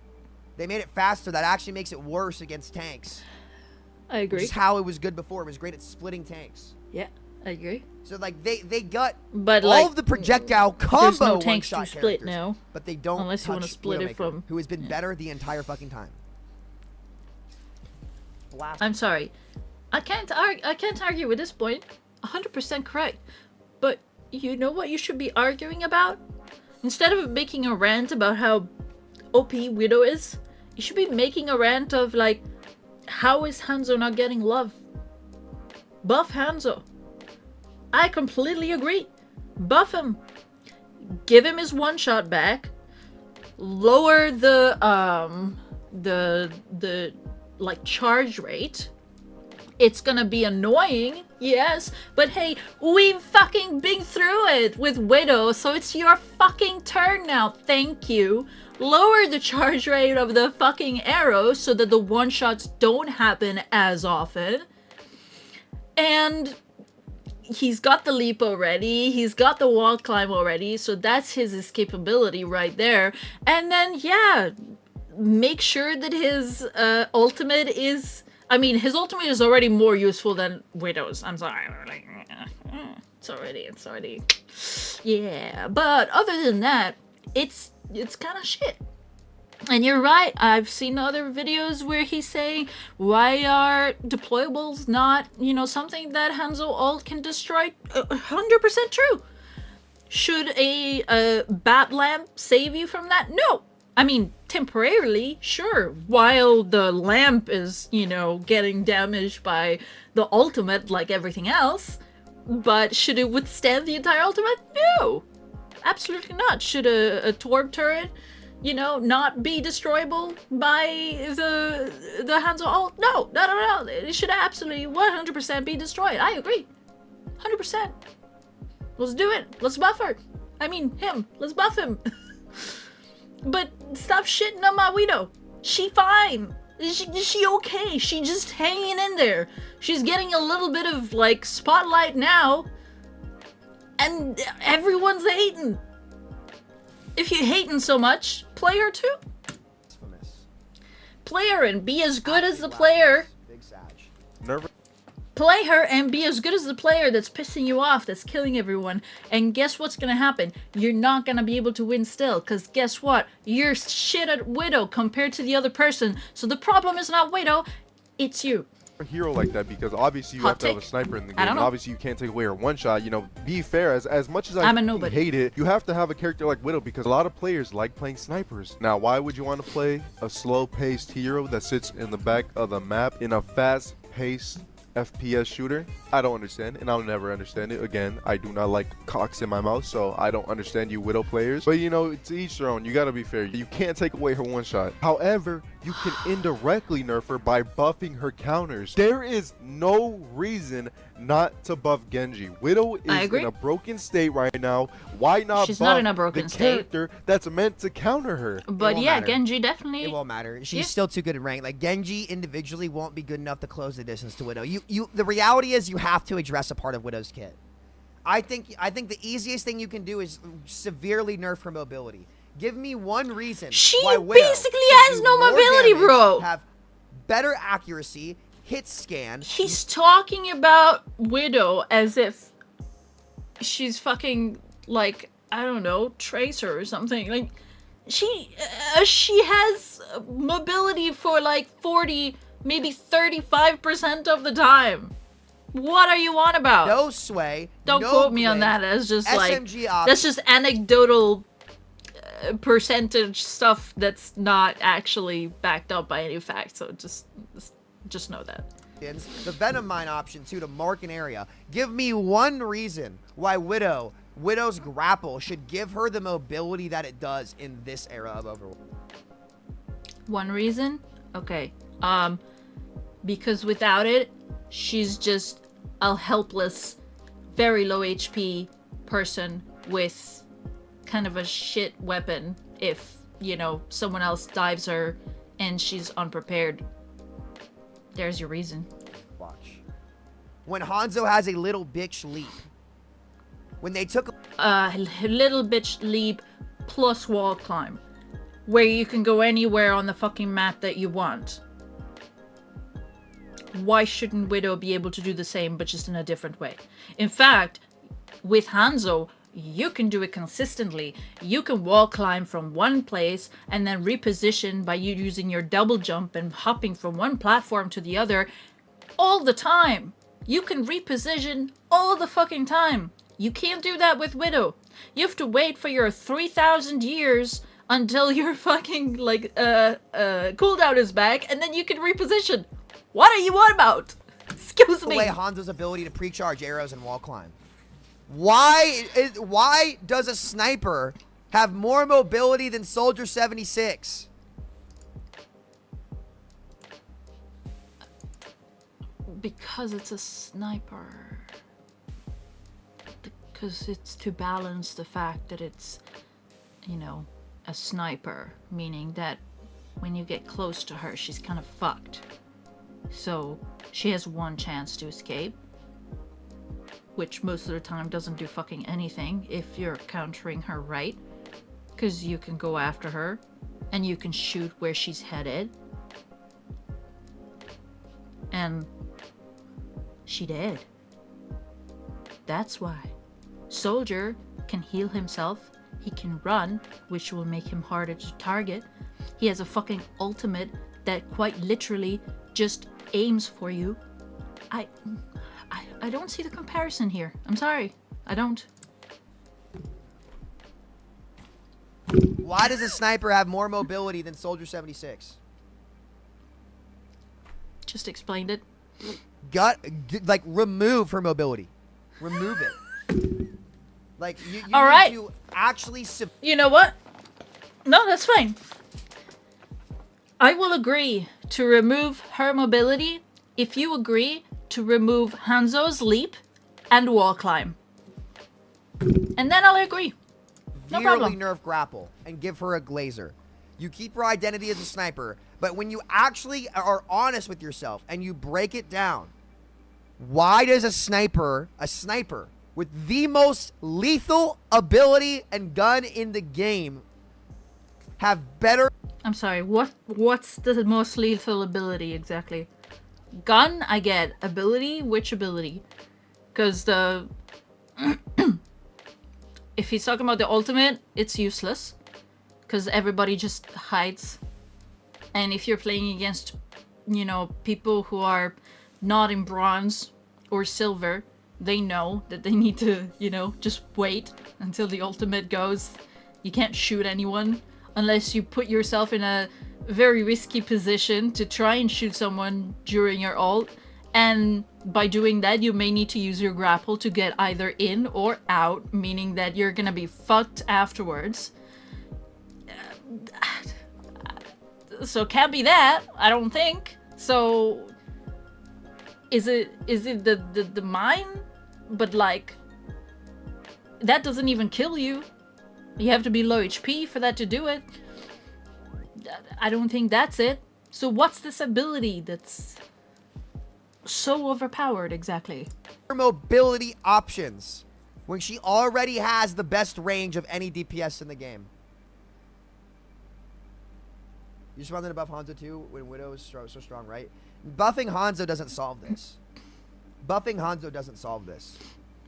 They made it faster. That actually makes it worse against tanks. I agree. Which is how it was good before. It was great at splitting tanks. Yeah, I agree. So like they got But all like, of the projectile combo there's no tanks to one-shot split characters, now, but they don't unless you want to touch split it Widowmaker, from. who has been better the entire fucking time. Blast. I'm sorry, I can't argue with this point. 100% correct. But you know what you should be arguing about? Instead of making a rant about how OP Widow is, you should be making a rant of like, how is Hanzo not getting love? Buff Hanzo. I completely agree. Buff him. Give him his one shot back. Lower the like charge rate. It's gonna be annoying, yes, but hey, we've fucking been through it with Widow, so it's your fucking turn now. Thank you. Lower the charge rate of the fucking arrows so that the one shots don't happen as often. And he's got the leap already, he's got the wall climb already, so that's his escapability right there. And then, yeah, make sure that his ultimate is... I mean, his ultimate is already more useful than Widow's. I'm sorry. Like, it's already... Yeah, but other than that, it's kind of shit. And you're right, I've seen other videos where he's saying, why are deployables not, you know, something that Hanzo ult can destroy? 100% true. Should a bat lamp save you from that? No. I mean, temporarily, sure, while the lamp is, you know, getting damaged by the ultimate like everything else. But should it withstand the entire ultimate? No. Absolutely not. Should a Torb turret, you know, not be destroyable by the Hanzo ult? No. It should absolutely 100% be destroyed. I agree. 100%. Let's do it. Let's buff her. I mean, him. Let's buff him. But stop shitting on my Widow. She fine. She okay. She just hanging in there. She's getting a little bit of, like, spotlight now. And everyone's hating. If you're hating so much, play her too. Play her and be as good as the player. Play her and be as good as the player that's pissing you off, that's killing everyone. And guess what's gonna happen? You're not gonna be able to win still. Because guess what? You're shit at Widow compared to the other person. So the problem is not Widow, it's you. A hero like that, because obviously you have to have a sniper in the game. Obviously you can't take away her one shot. You know, be fair. As much as I hate it, you have to have a character like Widow, because a lot of players like playing snipers. Now, why would you want to play a slow-paced hero that sits in the back of the map in a fast-paced FPS shooter. I don't understand, and I'll never understand it. Again, I do not like cocks in my mouth, so I don't understand you Widow players. But you know, to each their own. You gotta be fair. You can't take away her one shot. However, you can indirectly nerf her by buffing her counters. There is no reason not to buff Genji. Widow is in a broken state right now. Why not She's buff not in a broken the state. character that's meant to counter her? But yeah, matter. Genji definitely. It won't matter. She's still too good at rank. Like, Genji individually won't be good enough to close the distance to Widow. The reality is you have to address a part of Widow's kit. I think the easiest thing you can do is severely nerf her mobility. Give me one reason She why Widow basically has no mobility, bro. Have better accuracy, hit scan. He's talking about Widow as if she's fucking, like, I don't know, Tracer or something. Like, she has mobility for like 40, maybe 35% of the time. What are you on about? No sway. Don't no quote me blink, on that. That's just SMG like that's just anecdotal percentage stuff that's not actually backed up by any facts. So just know that. The Venom Mine option too to mark an area. Give me one reason why Widow's grapple should give her the mobility that it does in this era of Overwatch. One reason? Okay. Because without it, she's just a helpless, very low HP person with kind of a shit weapon if, you know, someone else dives her and she's unprepared. There's your reason. Watch. When Hanzo has a little bitch leap. When they took a little bitch leap plus wall climb, where you can go anywhere on the fucking map that you want. Why shouldn't Widow be able to do the same, but just in a different way? In fact, with Hanzo, you can do it consistently. You can wall climb from one place and then reposition by you using your double jump and hopping from one platform to the other all the time. You can reposition all the fucking time. You can't do that with Widow. You have to wait for your 3,000 years until your fucking, like, cooldown is back, and then you can reposition. What are you on about? Excuse me. away Hanzo's ability to pre-charge arrows and wall climb. Why does a sniper have more mobility than Soldier 76? Because it's a sniper. Because it's to balance the fact that it's, you know, a sniper. Meaning that when you get close to her, she's kind of fucked. So she has one chance to escape. Which most of the time doesn't do fucking anything if you're countering her right. Because you can go after her and you can shoot where she's headed. And she dead. That's why. Soldier can heal himself. He can run, which will make him harder to target. He has a fucking ultimate that quite literally just aims for you. I don't see the comparison here. I'm sorry. I don't. Why does a sniper have more mobility than Soldier 76? Just explained it. Like, remove her mobility. Remove it. Like, you all need right. to actually... You know what? No, that's fine. I will agree to remove her mobility if you agree to remove Hanzo's leap and wall climb. And then I'll agree. No problem. Nerf grapple and give her a glazer. You keep her identity as a sniper, but when you actually are honest with yourself and you break it down, why does a sniper with the most lethal ability and gun in the game have better... I'm sorry, what's the most lethal ability exactly? Gun, I get. Ability? Which ability? Because the... if he's talking about the ultimate, it's useless. Because everybody just hides. And if you're playing against, you know, people who are not in bronze or silver, they know that they need to, you know, just wait until the ultimate goes. You can't shoot anyone unless you put yourself in a very risky position to try and shoot someone during your ult, And by doing that, you may need to use your grapple to get either in or out, meaning that you're gonna be fucked afterwards. So can't be that, I don't think. So is it the mine? But like, that doesn't even kill you. You have to be low HP for that to do it. I don't think that's it. So what's this ability that's so overpowered exactly? Her mobility options when she already has the best range of any DPS in the game. You just wanted to buff Hanzo too when Widow is so strong, right? Buffing Hanzo doesn't solve this. Buffing Hanzo doesn't solve this.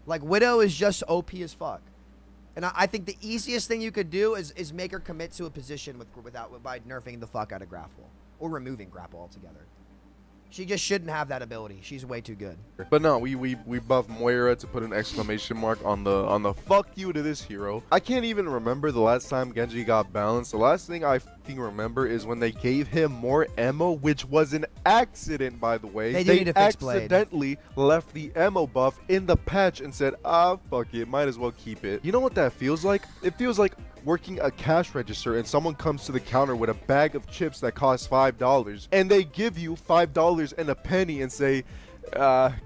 Like, Widow is just OP as fuck. And I think the easiest thing you could do is make her commit to a position by nerfing the fuck out of grapple. Or removing grapple altogether. She just shouldn't have that ability. She's way too good. But no, we buffed Moira to put an exclamation mark on the fuck you to this hero. I can't even remember the last time Genji got balanced. The last thing I fucking remember is when they gave him more ammo, which was an accident, by the way. They accidentally left the ammo buff in the patch and said, ah, fuck it, might as well keep it. You know what that feels like? It feels like working a cash register and someone comes to the counter with a bag of chips that cost $5 and they give you $5 and a penny and say,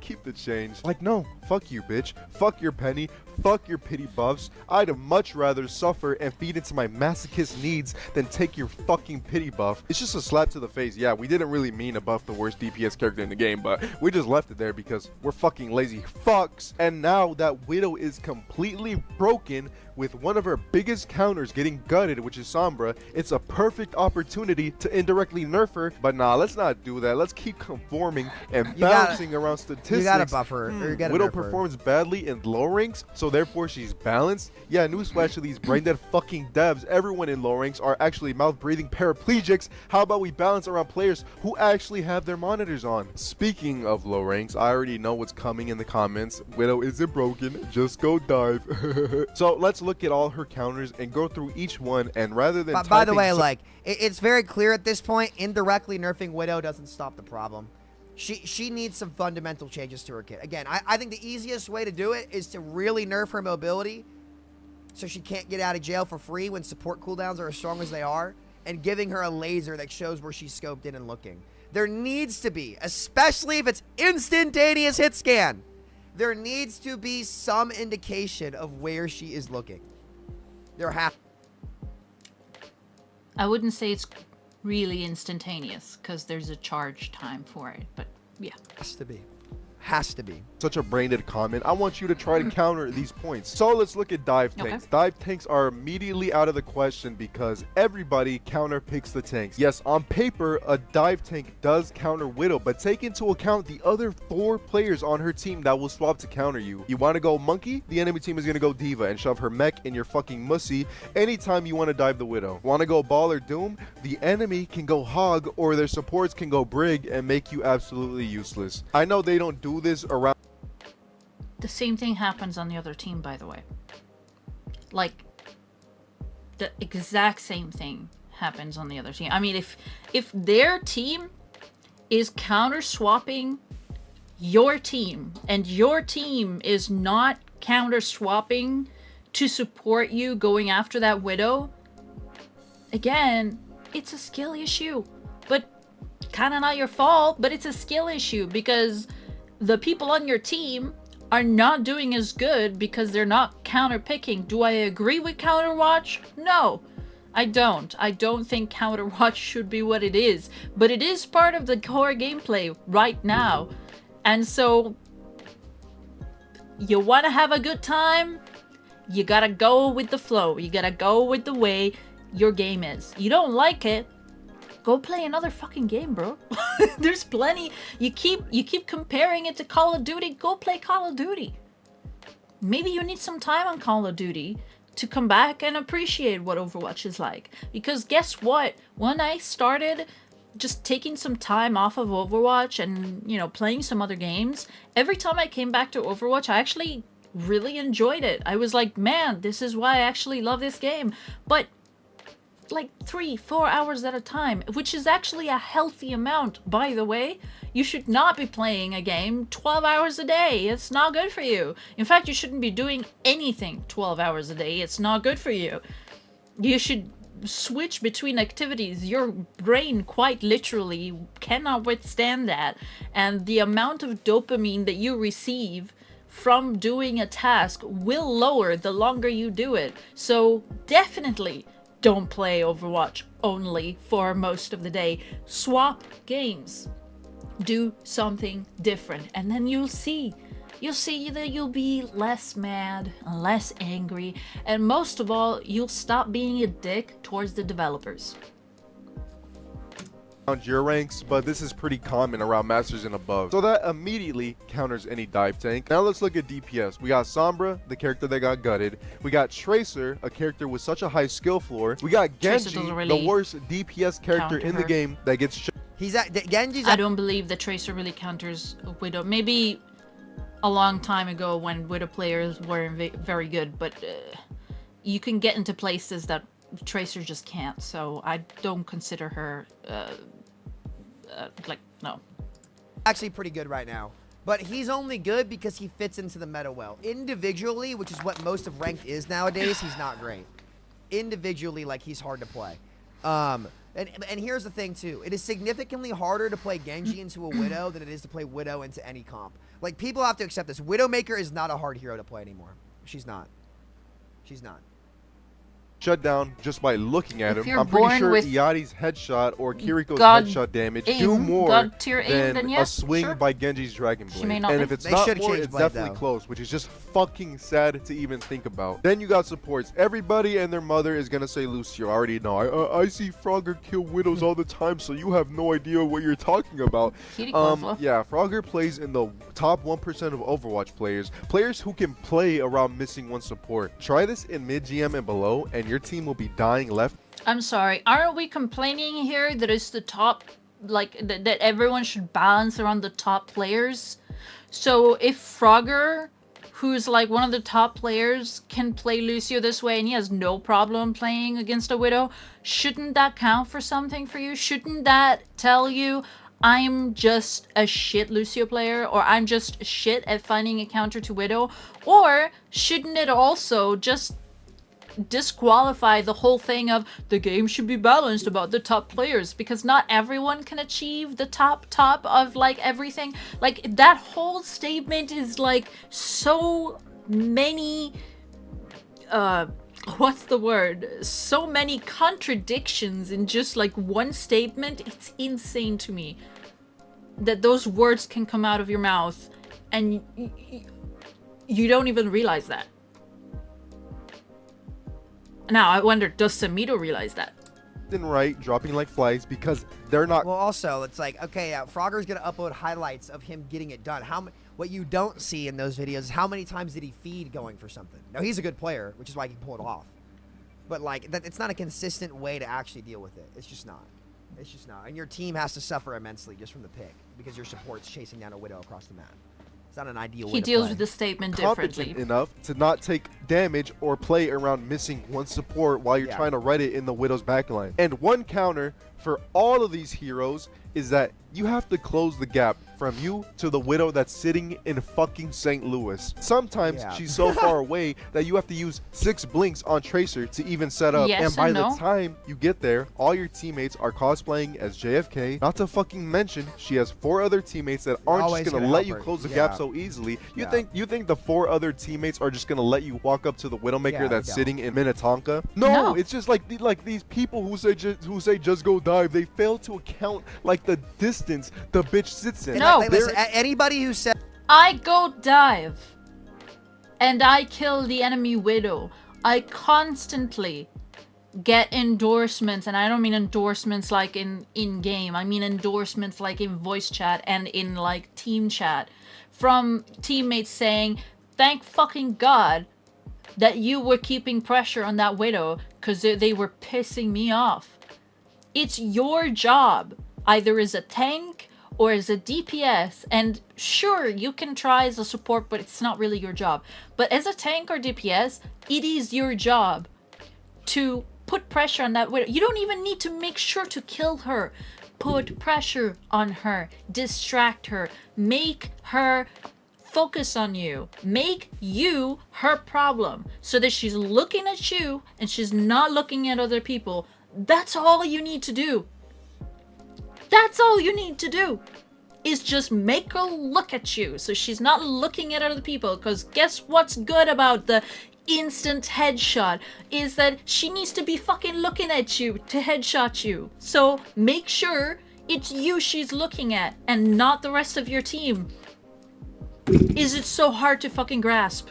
keep the change. Like, no, fuck you, bitch. Fuck your penny. Fuck your pity buffs. I'd much rather suffer and feed into my masochist needs than take your fucking pity buff. It's just a slap to the face. Yeah, we didn't really mean to buff the worst DPS character in the game, but we just left it there because we're fucking lazy fucks. And now that Widow is completely broken with one of her biggest counters getting gutted, which is Sombra, it's a perfect opportunity to indirectly nerf her. But nah, let's not do that. Let's keep conforming and bouncing around statistics. You gotta buff her. Or you gotta Widow nerf her. performs badly in low ranks, so therefore she's balanced. Yeah, newsflash to these brain dead fucking devs. Everyone in low ranks are actually mouth breathing paraplegics. How about we balance around players who actually have their monitors on? Speaking of low ranks, I already know what's coming in the comments. Widow isn't broken, just go dive. So let's look at all her counters and go through each one, and rather than by the way, like, it's very clear at this point, indirectly nerfing Widow doesn't stop the problem. She needs some fundamental changes to her kit. Again, I think the easiest way to do it is to really nerf her mobility so she can't get out of jail for free when support cooldowns are as strong as they are, and giving her a laser that shows where she's scoped in and looking. There needs to be, especially if it's instantaneous hit scan, there needs to be some indication of where she is looking. There I wouldn't say it's really instantaneous because there's a charge time for it, but yeah. Has to be. Has to be. Such a brain-dead comment. I want you to try to counter these points. So let's look at dive tanks. Okay. Dive tanks are immediately out of the question because everybody counter picks the tanks. Yes, on paper, a dive tank does counter Widow, but take into account the other 4 players on her team that will swap to counter you. You want to go monkey? The enemy team is going to go diva and shove her mech in your fucking mussy anytime you want to dive the Widow. Want to go ball or doom? The enemy can go hog, or their supports can go brig and make you absolutely useless. I know they don't do this around. The same thing happens on the other team, by the way. Like, the exact same thing happens on the other team. I mean, if their team is counter swapping your team and your team is not counter swapping to support you going after that Widow, again, it's a skill issue. But kind of not your fault, but it's a skill issue because the people on your team are not doing as good because they're not counter picking. Do I agree with counter watch? No, I don't. I don't think counter watch should be what it is, but it is part of the core gameplay right now. And so you want to have a good time, you gotta go with the flow. You gotta go with the way your game is. You don't like it, go play another fucking game, bro. There's plenty. You keep comparing it to Call of Duty. Go play Call of Duty. Maybe you need some time on Call of Duty to come back and appreciate what Overwatch is like. Because guess what? When I started just taking some time off of Overwatch and, you know, playing some other games, every time I came back to Overwatch, I actually really enjoyed it. I was like, man, this is why I actually love this game. But like 3-4 hours at a time, which is actually a healthy amount, by the way. You should not be playing a game 12 hours a day. It's not good for you. In fact, you shouldn't be doing anything 12 hours a day. It's not good for you. You should switch between activities. Your brain quite literally cannot withstand that. And the amount of dopamine that you receive from doing a task will lower the longer you do it. So definitely don't play Overwatch only for most of the day. Swap games. Do something different, and then you'll see that you'll be less mad, less angry, and most of all, you'll stop being a dick towards the developers. Your ranks, but this is pretty common around Masters and above, so that immediately counters any dive tank. Now let's look at DPS. We got Sombra, the character that got gutted. We got Tracer, a character with such a high skill floor. We got Genji, the worst DPS character in the game that gets I don't believe the Tracer really counters Widow. Maybe a long time ago when Widow players weren't very good, but you can get into places that Tracer just can't, so I don't consider her no. Actually pretty good right now, but he's only good because he fits into the meta well. Individually, which is what most of ranked is nowadays, he's not great. Individually, like, he's hard to play. And here's the thing too, it is significantly harder to play Genji into a Widow than it is to play Widow into any comp. Like, people have to accept this. Widowmaker is not a hard hero to play anymore. She's not. Shut down just by looking at him. I'm pretty sure Yachty's headshot or Kiriko's headshot damage do more than a swing by Genji's Dragon Blade. And if it's not more, it's definitely close, which is just fucking sad to even think about. Then you got supports. Everybody and their mother is gonna say Lucio. I already know. I see Frogger kill Widows all the time, so you have no idea what you're talking about. Yeah, Frogger plays in the top 1% of Overwatch players who can play around missing one support. Try this in mid GM and below, and your team will be dying left. I'm sorry, aren't we complaining here that it's the top, like, that everyone should balance around the top players? So if Frogger, who's like one of the top players, can play Lucio this way and he has no problem playing against a Widow, shouldn't that count for something for you? Shouldn't that tell you, I'm just a shit Lucio player, or I'm just shit at finding a counter to Widow? Or shouldn't it also just disqualify the whole thing of the game should be balanced about the top players, because not everyone can achieve the top of like everything? Like, that whole statement is like so many what's the word, so many contradictions in just like one statement. It's insane to me that those words can come out of your mouth and you don't even realize that. Now, I wonder, does Samito realize that? And right, dropping like flies because they're not. Well, also, it's like, okay, Frogger's gonna upload highlights of him getting it done. What you don't see in those videos is how many times did he feed going for something. Now, he's a good player, which is why he can pull it off. But like, it's not a consistent way to actually deal with it. It's just not. It's just not. And your team has to suffer immensely just from the pick because your support's chasing down a Widow across the map. It's not an ideal way to play. He deals with the statement differently. Enough to not take damage or play around missing one support while you're trying to read it in the Widow's backline. And one counter for all of these heroes is that you have to close the gap from you to the Widow that's sitting in fucking St. Louis. Sometimes she's so far away that you have to use 6 blinks on Tracer to even set up. And by the time you get there, all your teammates are cosplaying as JFK. Not to fucking mention, she has 4 other teammates that aren't just gonna let you close the gap so easily. You think the 4 other teammates are just gonna let you walk up to the Widowmaker that's sitting in Minnetonka? No, it's just like these people who say just go dive. They fail to account like the distance the bitch sits in. No, listen, anybody who said I go dive and I kill the enemy Widow, I constantly get endorsements, and I don't mean endorsements like in game. I mean endorsements like in voice chat and in like team chat from teammates saying, "Thank fucking God that you were keeping pressure on that Widow because they were pissing me off." It's your job, either as a tank or as a DPS, and sure, you can try as a support, but it's not really your job. But as a tank or DPS, it is your job to put pressure on that Widow. You don't even need to make sure to kill her. put pressure on her, distract her, make her focus on you, make you her problem so that she's looking at you and she's not looking at other people. That's all you need to do. That's all you need to do is just make her look at you so she's not looking at other people. Because guess what's good about the instant headshot is that she needs to be fucking looking at you to headshot you. So make sure it's you she's looking at and not the rest of your team. Is it so hard to fucking grasp?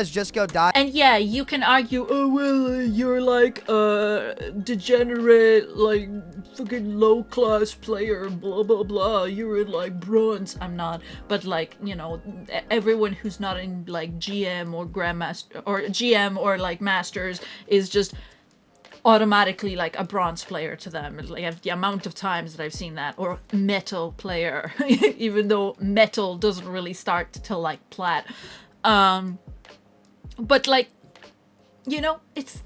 Just go die. And yeah, you can argue, oh well, you're like a degenerate, like fucking low class player, blah blah blah. You're in like bronze. I'm not, but like, you know, everyone who's not in like GM or Grandmaster or GM or like Masters is just automatically like a bronze player to them. Like the amount of times that I've seen that, or metal player, even though metal doesn't really start till like plat. But like, you know, it's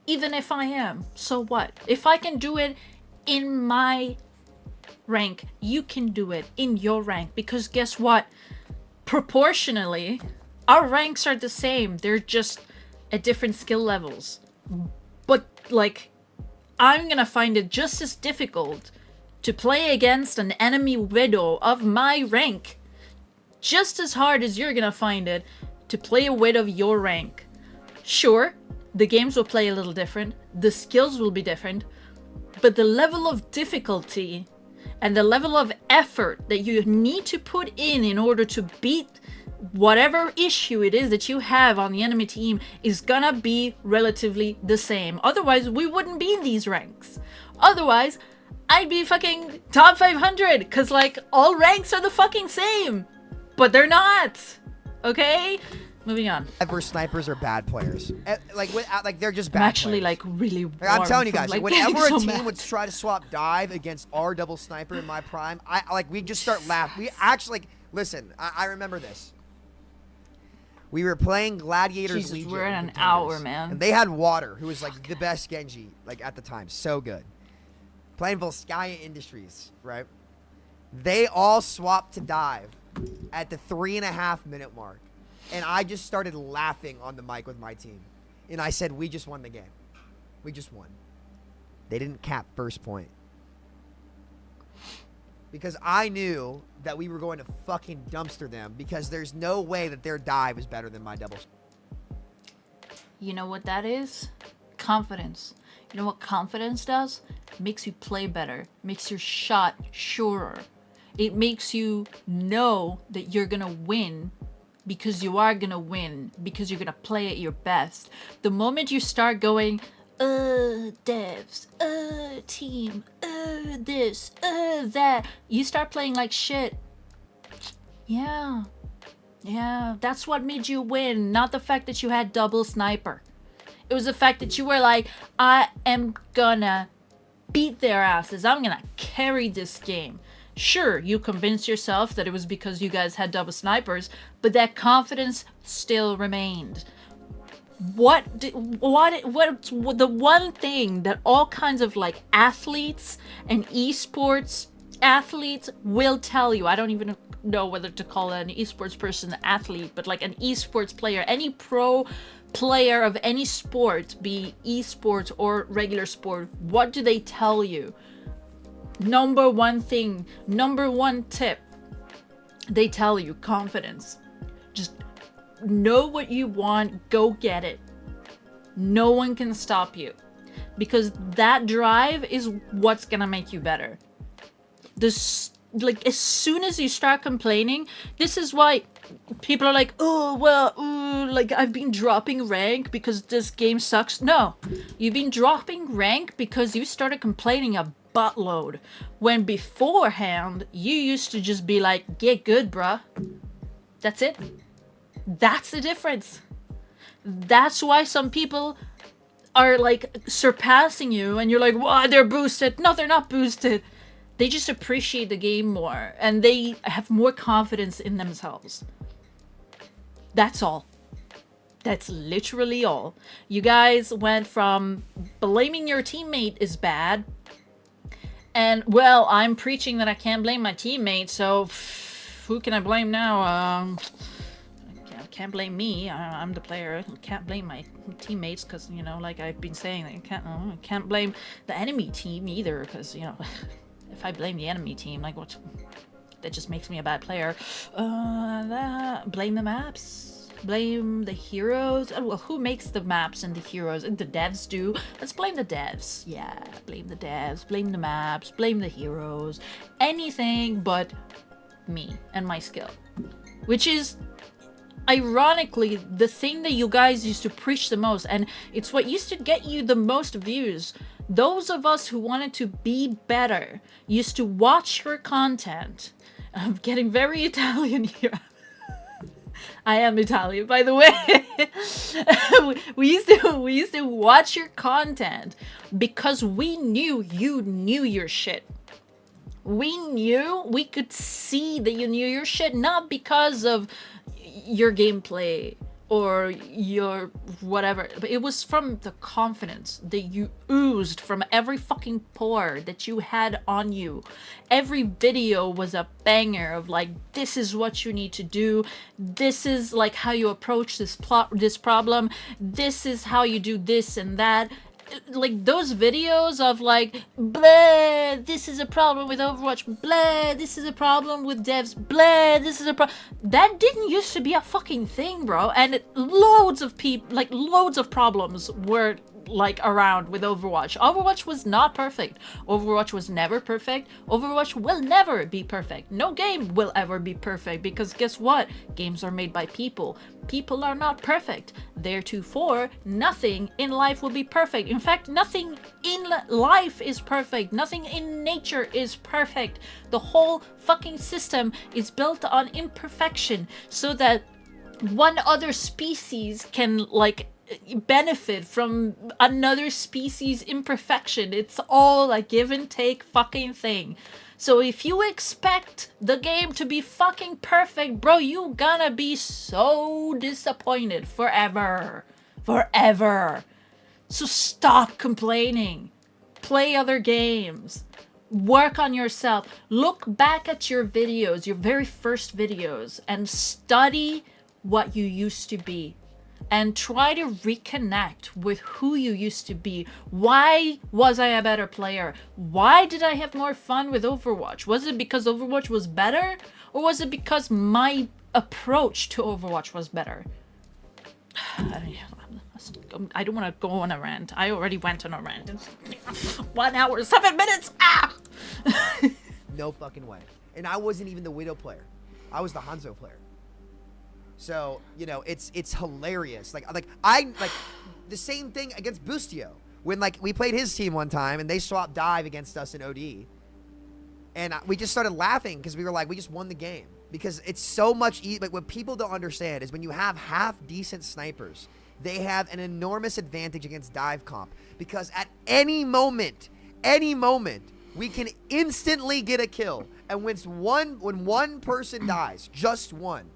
even if I am, so what? If I can do it in my rank, you can do it in your rank, because guess what? Proportionally, our ranks are the same. They're just at different skill levels. But like, I'm gonna find it just as difficult to play against an enemy widow of my rank, just as hard as you're gonna find it to play a widow of your rank. Sure, the games will play a little different, the skills will be different, but the level of difficulty and the level of effort that you need to put in order to beat whatever issue it is that you have on the enemy team is gonna be relatively the same. Otherwise, we wouldn't be in these ranks. Otherwise, I'd be fucking top 500, because like all ranks are the fucking same. But they're not. Okay? Moving on. Ever snipers are bad players. Like they're just bad. I'm actually players. like really warm. I'm telling you guys, like, whenever so a team mad. would try to swap dive against our double sniper in my prime, we just start laughing. We actually listen. I remember this. We were playing Gladiators Jesus, Legion. we're in an contenders, hour, man. And they had Water, who was like the best Genji like at the time, so good. Playing Volskaya Industries, right? They all swapped to dive at the 3.5 minute mark. And I just started laughing on the mic with my team. And I said, we just won the game. We just won. They didn't cap first point. Because I knew that we were going to fucking dumpster them, because there's no way that their dive is better than my double. You know what that is? Confidence. You know what confidence does? It makes you play better. Makes your shot surer. It makes you know that you're gonna win, because you are gonna win, because you're gonna play at your best. The moment you start going, devs, team, this, that, you start playing like shit. Yeah, that's what made you win, not the fact that you had double sniper. It was the fact that you were like, I am gonna beat their asses. I'm gonna carry this game. Sure, you convinced yourself that it was because you guys had double snipers, but that confidence still remained. What's the one thing that all kinds of like athletes and esports athletes will tell you? I don't even know whether to call an esports person an athlete, but like an esports player, any pro player of any sport, be esports or regular sport, what do they tell you? Number one thing, number one tip, they tell you confidence. Just know what you want, go get it. No one can stop you, because that drive is what's gonna make you better. This, like, as soon as you start complaining, this is why people are like, oh well, like I've been dropping rank because this game sucks. No, you've been dropping rank because you started complaining a buttload, when beforehand you used to just be like, get good, bruh. That's it. That's the difference. That's why some people are like surpassing you and you're like, wow, they're boosted. No, they're not boosted. They just appreciate the game more and they have more confidence in themselves. That's all. That's literally all. You guys went from blaming your teammate is bad, and, well, I'm preaching that I can't blame my teammate, so who can I blame now? I can't blame me. I'm the player. I can't blame my teammates because, you know, like I've been saying, I can't blame the enemy team either because, you know, if I blame the enemy team, like, what? That just makes me a bad player. Blame the maps. Blame the heroes. Well, who makes the maps and the heroes? The devs do. Let's blame the devs. Yeah, blame the devs. Blame the maps. Blame the heroes. Anything but me and my skill. Which is, ironically, the thing that you guys used to preach the most. And it's what used to get you the most views. Those of us who wanted to be better used to watch your content. I'm getting very Italian here. I am Italian, by the way. we used to watch your content because we knew you knew your shit. We could see that you knew your shit, not because of your gameplay or your whatever, but it was from the confidence that you oozed from every fucking pore that you had on you. Every video was a banger of like, this is what you need to do, this is like how you approach this problem, this is how you do this and that. Like those videos of like, blah, this is a problem with Overwatch, blah, this is a problem with devs, blah, this is a problem. That didn't used to be a fucking thing, bro. And loads of people, like loads of problems were like around with Overwatch. Overwatch was not perfect. Overwatch was never perfect. Overwatch will never be perfect. No game will ever be perfect because guess what? Games are made by people. People are not perfect. Theretofore, nothing in life will be perfect. In fact, nothing in life is perfect. Nothing in nature is perfect. The whole fucking system is built on imperfection so that one other species can like benefit from another species' imperfection. It's all a give and take fucking thing. So if you expect the game to be fucking perfect, bro, you gonna be so disappointed forever. Forever. So stop complaining. Play other games. Work on yourself. Look back at your videos, your very first videos, and study what you used to be. And try to reconnect with who you used to be. Why was I a better player? Why did I have more fun with Overwatch? Was it because Overwatch was better? Or was it because my approach to Overwatch was better? I don't want to go on a rant. I already went on a rant. It's 1 hour, 7 minutes. Ah! No fucking way. And I wasn't even the Widow player. I was the Hanzo player. So, you know, it's hilarious. Like the same thing against Boostio. When like we played his team one time and they swapped dive against us in OD. And we just started laughing because we were like, we just won the game. Because it's so much like what people don't understand is when you have half decent snipers, they have an enormous advantage against dive comp. Because at any moment, we can instantly get a kill. And when one person dies, just one,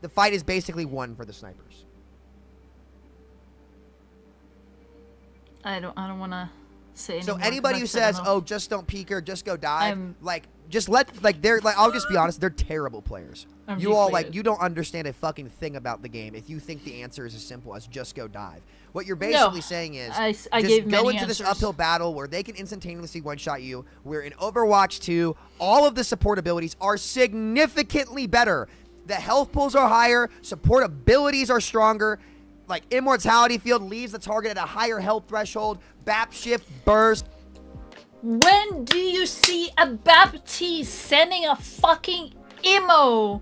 the fight is basically won for the snipers. I don't want to say So anymore, anybody who says, "Oh, just don't peek her, just go dive," I'll just be honest, they're terrible players. You all you don't understand a fucking thing about the game if you think the answer is as simple as just go dive. What you're basically saying is I just go into this uphill battle where they can instantaneously one-shot you. Where in Overwatch 2, all of the support abilities are significantly better. The health pools are higher, support abilities are stronger, like Immortality Field leaves the target at a higher health threshold, BAP shift, burst. When do you see a Baptiste sending a fucking emo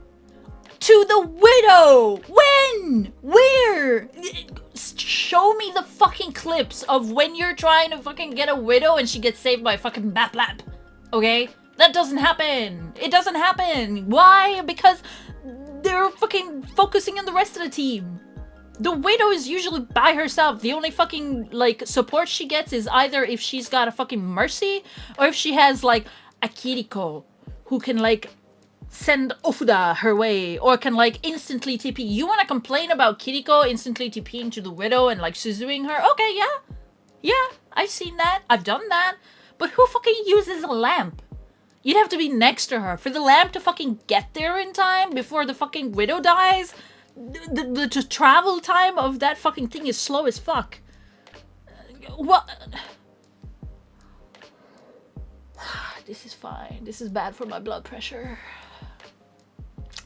to the Widow? When? Where? Show me the fucking clips of when you're trying to fucking get a Widow and she gets saved by fucking Bap Lap. Okay? That doesn't happen. It doesn't happen. Why? Because they're fucking focusing on the rest of the team. The Widow is usually by herself. The only fucking, like, support she gets is either if she's got a fucking Mercy or if she has, like, a Kiriko who can, like, send Ofuda her way, or can like instantly TP. You want to complain about Kiriko instantly TPing to the Widow and like Suzuing her? Okay, yeah, I've seen that, I've done that. But who fucking uses a lamp? You'd have to be next to her for the lamp to fucking get there in time before the fucking Widow dies. The travel time of that fucking thing is slow as fuck. What? This is fine. This is bad for my blood pressure.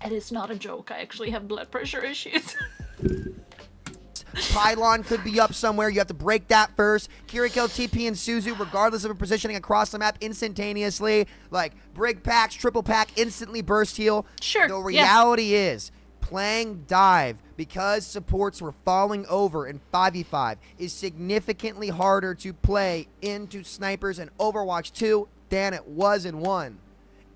And it's not a joke. I actually have blood pressure issues. Pylon could be up somewhere. You have to break that first. Kiriko, TP, and Suzu, regardless of her positioning across the map, instantaneously. Like, brig packs, triple pack, instantly burst heal. Sure. The reality is, playing dive, because supports were falling over in 5v5, is significantly harder to play into snipers in Overwatch 2 than it was in 1.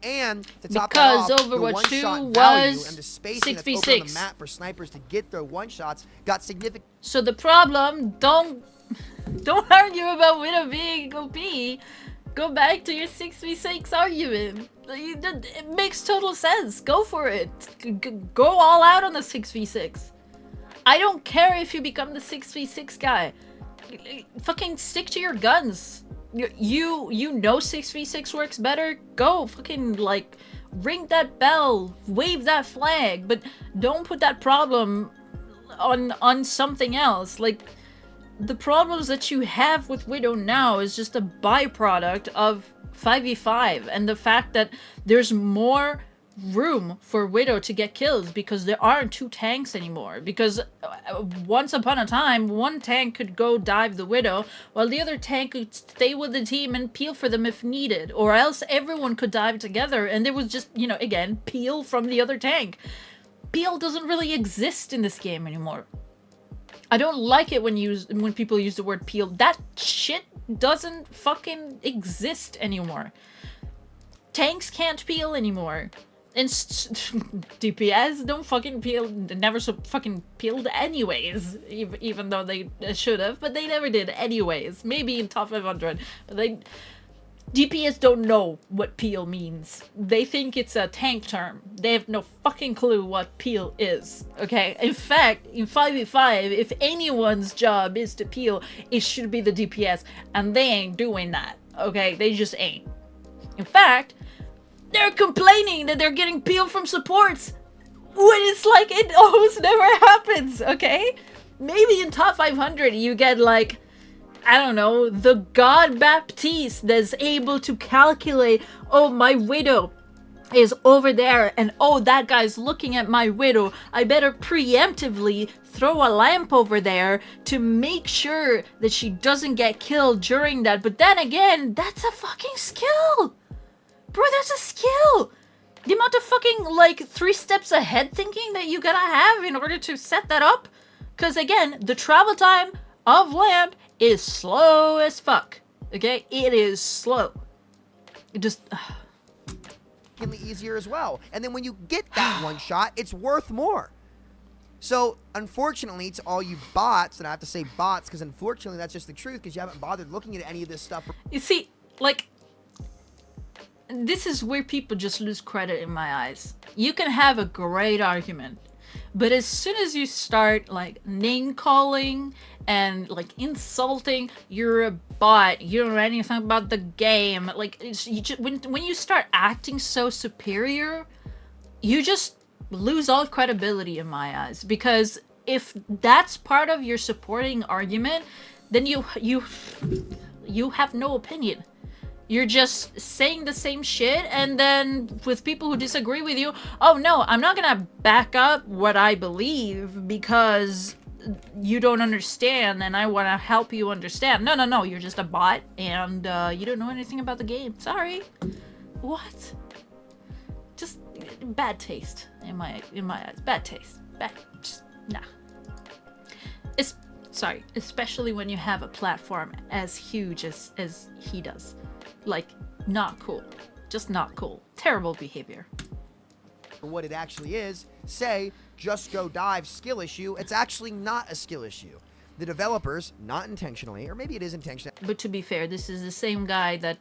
And to top because that off, Overwatch the 2 one-shot value was and the spacing that's 6v6 open on the map for snipers to get their one-shots got significant. So the problem, don't argue about Widow being OP. Go back to your 6v6 argument. It makes total sense. Go for it. Go all out on the 6v6. I don't care if you become the 6v6 guy. Fucking stick to your guns. You know 6v6 works better? Go fucking like ring that bell, wave that flag, but don't put that problem on something else. Like, the problems that you have with Widow now is just a byproduct of 5v5 and the fact that there's more room for Widow to get kills because there aren't 2 tanks anymore. Because once upon a time, one tank could go dive the Widow while the other tank could stay with the team and peel for them if needed, or else everyone could dive together and there was just, you know, again, peel from the other tank. Peel doesn't really exist in this game anymore. I don't like it when people use the word peel. That shit doesn't fucking exist anymore. Tanks can't peel anymore. And DPS don't fucking peel, never fucking peeled anyways, even though they should have, but they never did anyways. Maybe in top 500, but DPS don't know what peel means. They think it's a tank term. They have no fucking clue what peel is, okay? In fact, in 5v5, if anyone's job is to peel, it should be the DPS, and they ain't doing that, okay? They just ain't. In fact, they're complaining that they're getting peel from supports when it's like it almost never happens, okay? Maybe in top 500 you get like, I don't know, the God Baptiste that's able to calculate, oh, my Widow is over there and oh, that guy's looking at my Widow. I better preemptively throw a lamp over there to make sure that she doesn't get killed during that. But then again, that's a fucking skill. Bro, that's a skill! The amount of fucking, like, 3 steps ahead thinking that you gotta have in order to set that up. Because, again, the travel time of lamp is slow as fuck. Okay? It is slow. It just... easier as well. And then when you get that one shot, it's worth more. So, unfortunately, to all you bots, and I have to say bots, because unfortunately that's just the truth, because you haven't bothered looking at any of this stuff. You see, like... This is where people just lose credit in my eyes. You can have a great argument, but as soon as you start like name calling and like insulting, you're a bot, you don't know anything about the game, like when you start acting so superior, you just lose all credibility in my eyes. Because if that's part of your supporting argument, then you have no opinion. You're just saying the same shit, and then with people who disagree with you, oh no, I'm not gonna back up what I believe because you don't understand and I wanna help you understand. No, you're just a bot and you don't know anything about the game. Sorry. What? Just bad taste in my eyes. Bad taste. Just nah. Sorry, especially when you have a platform as huge as he does. Like, not cool. Just not cool. Terrible behavior. For what it actually is, say, just go dive skill issue. It's actually not a skill issue. The developers, not intentionally, or maybe it is intentional. But to be fair, this is the same guy that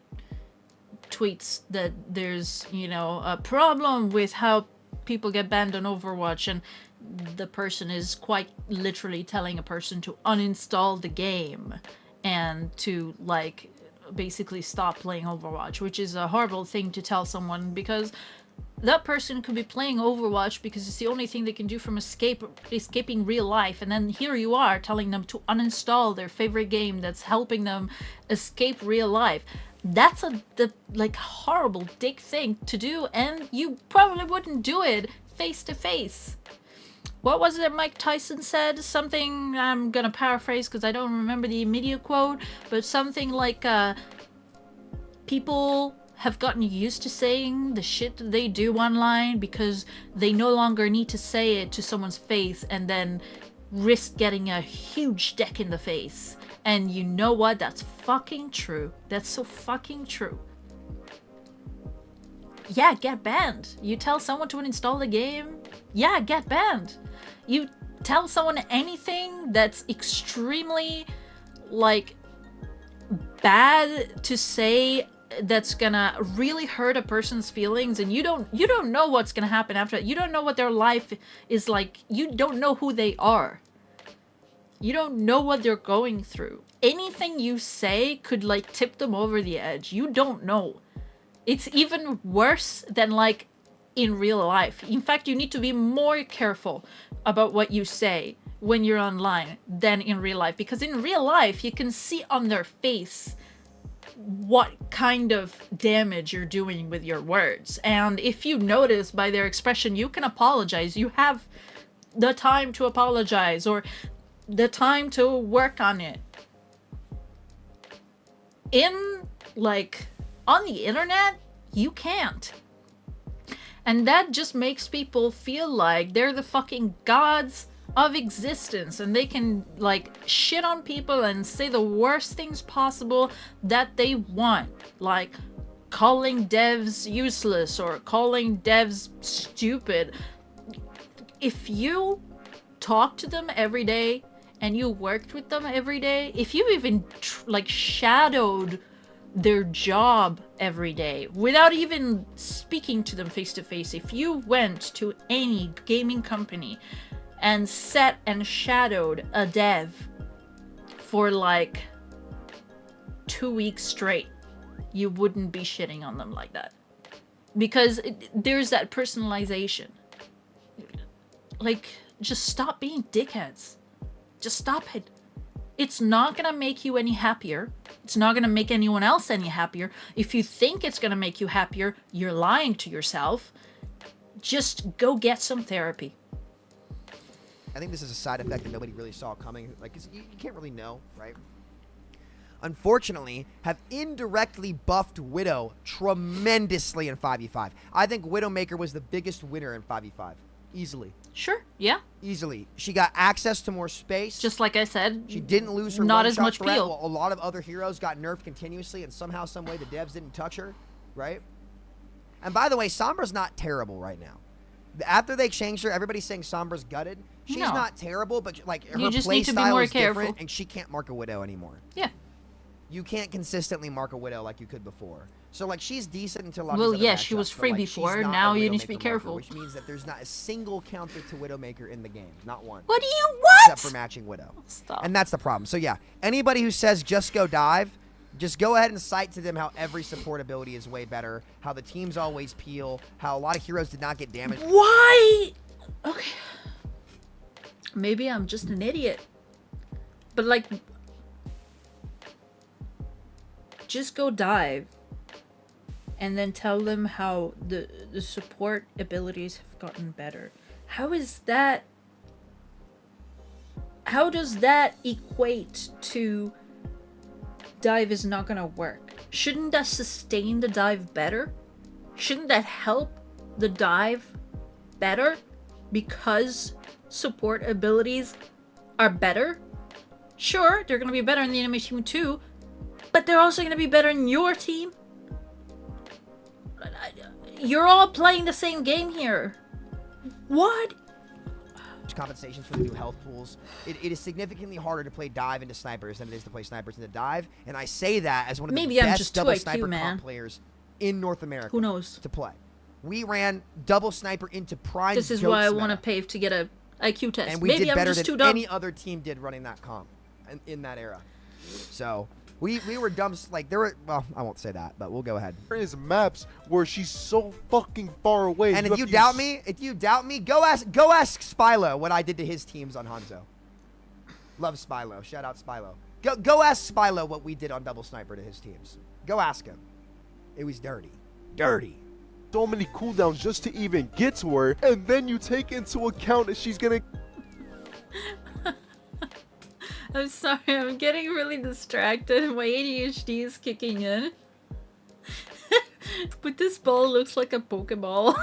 tweets that there's, you know, a problem with how people get banned on Overwatch, and the person is quite literally telling a person to uninstall the game and to, like, basically stop playing Overwatch, which is a horrible thing to tell someone, because that person could be playing Overwatch because it's the only thing they can do from escaping real life, and then here you are telling them to uninstall their favorite game that's helping them escape real life. That's the like horrible dick thing to do, and you probably wouldn't do it face to face. What was it that Mike Tyson said? Something, I'm gonna paraphrase because I don't remember the immediate quote, but something like, people have gotten used to saying the shit that they do online because they no longer need to say it to someone's face and then risk getting a huge deck in the face. And you know what? That's fucking true. That's so fucking true. Yeah, get banned. You tell someone to uninstall the game, yeah, get banned. You tell someone anything that's extremely, like, bad to say, that's gonna really hurt a person's feelings, and you don't know what's gonna happen after that. You don't know what their life is like. You don't know who they are. You don't know what they're going through. Anything you say could, like, tip them over the edge. You don't know. It's even worse than, like, in real life. In fact, you need to be more careful about what you say when you're online than in real life, because in real life you can see on their face what kind of damage you're doing with your words, and if you notice by their expression, you can apologize. You have the time to apologize or the time to work on it. In, like, on the internet, you can't. And that just makes people feel like they're the fucking gods of existence, and they can, like, shit on people and say the worst things possible that they want, like calling devs useless or calling devs stupid. If you talk to them every day and you worked with them every day, if you even like shadowed their job every day without even speaking to them face to face, if you went to any gaming company and sat and shadowed a dev for like 2 weeks straight, you wouldn't be shitting on them like that, because there's that personalization. Like, just stop being dickheads. Just stop it. It's not gonna make you any happier. It's not gonna make anyone else any happier. If you think it's gonna make you happier, you're lying to yourself. Just go get some therapy. I think this is a side effect that nobody really saw coming. Like, 'cause you can't really know, right? Unfortunately, have indirectly buffed Widow tremendously in 5v5. I think Widowmaker was the biggest winner in 5v5. Easily. Sure, yeah. Easily. She got access to more space. Just like I said, she didn't lose her not as much threat. peel. Well, a lot of other heroes got nerfed continuously, and somehow, some way, the devs didn't touch her, right? And by the way, Sombra's not terrible right now. After they changed her, everybody's saying Sombra's gutted. She's not terrible, but like her play style is different, and she can't mark a Widow anymore. Yeah. You can't consistently mark a Widow like you could before. So, like, she's decent until a lot of Well, these other yeah, she matchups, was but, free like, before. she's not Now a you need to be Widowmaker careful. marker, which means that there's not a single counter to Widowmaker in the game. Not one. What do you want? Except for matching Widow. Stop. And that's the problem. So, yeah, anybody who says just go dive, just go ahead and cite to them how every support ability is way better, how the teams always peel, how a lot of heroes did not get damaged. Why? Okay. Maybe I'm just an idiot. But, like, just go dive and then tell them how the support abilities have gotten better. How is that? How does that equate to dive is not gonna work? Shouldn't that sustain the dive better? Shouldn't that help the dive better because support abilities are better? Sure, they're gonna be better in the enemy team too, but they're also gonna be better in your team. You're all playing the same game here. What? Compensations for the new health pools. It is significantly harder to play dive into snipers than it is to play snipers into dive, and I say that as one of the best double sniper comp players in North America. Who knows? To play. We ran double sniper into prime. This is why I want to pay to get a IQ test. And we Maybe did I'm better just than too dumb. any other team did running that comp in that era. So we were dumb. Like there were. Well, I won't say that, but we'll go ahead. There is maps where she's so fucking far away. And if you doubt me, go ask Spylo what I did to his teams on Hanzo. Love Spylo. Shout out Spylo. Go ask Spylo what we did on double sniper to his teams. Go ask him. It was dirty. Dirty. So many cooldowns just to even get to her, and then you take into account that she's gonna. I'm sorry, I'm getting really distracted. My ADHD is kicking in. But this ball looks like a Pokeball.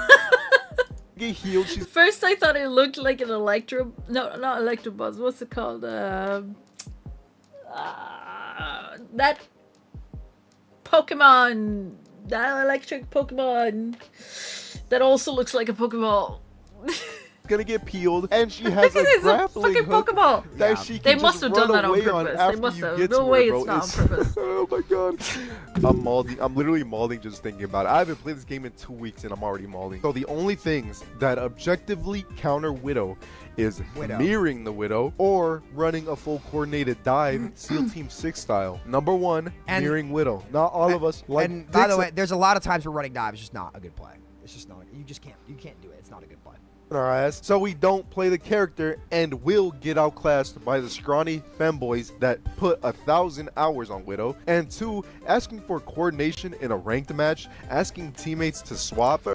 Get healed. She's First I thought it looked like an Electro... No, not Electabuzz. What's it called? That Pokemon... That electric Pokemon... That also looks like a Pokeball. gonna get peeled, and she has a It's a grappling fucking hook Pokeball. that she They can must just have run done that on away on purpose. after They must you have. get No to way her, bro. it's not on purpose. Oh my god. I'm malding. I'm literally malding just thinking about it. I haven't played this game in 2 weeks and I'm already malding. So the only things that objectively counter Widow is mirroring the Widow or running a full coordinated dive SEAL Team 6 style. Number one, mirroring Widow. Not all of us like. And by the way, there's a lot of times where running dive is just not a good play. It's just not. You can't do it. It's not a good play. Our ass, so we don't play the character and will get outclassed by the scrawny femboys that put 1,000 hours on Widow. And 2, asking for coordination in a ranked match, asking teammates to swap.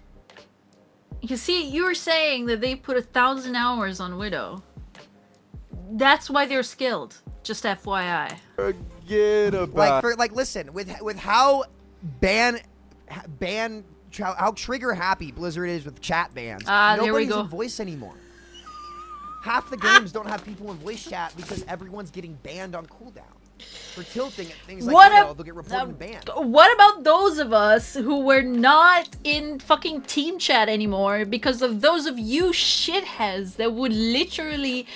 You see, you were saying that they put 1,000 hours on Widow. That's why they're skilled. Just FYI. Forget about. Listen, with how how trigger happy Blizzard is with chat bans. Nobody's in voice anymore. Half the games don't have people in voice chat because everyone's getting banned on cooldown. For tilting at things like Widow, they'll get reported and banned. What about those of us who were not in fucking team chat anymore because of those of you shitheads that would literally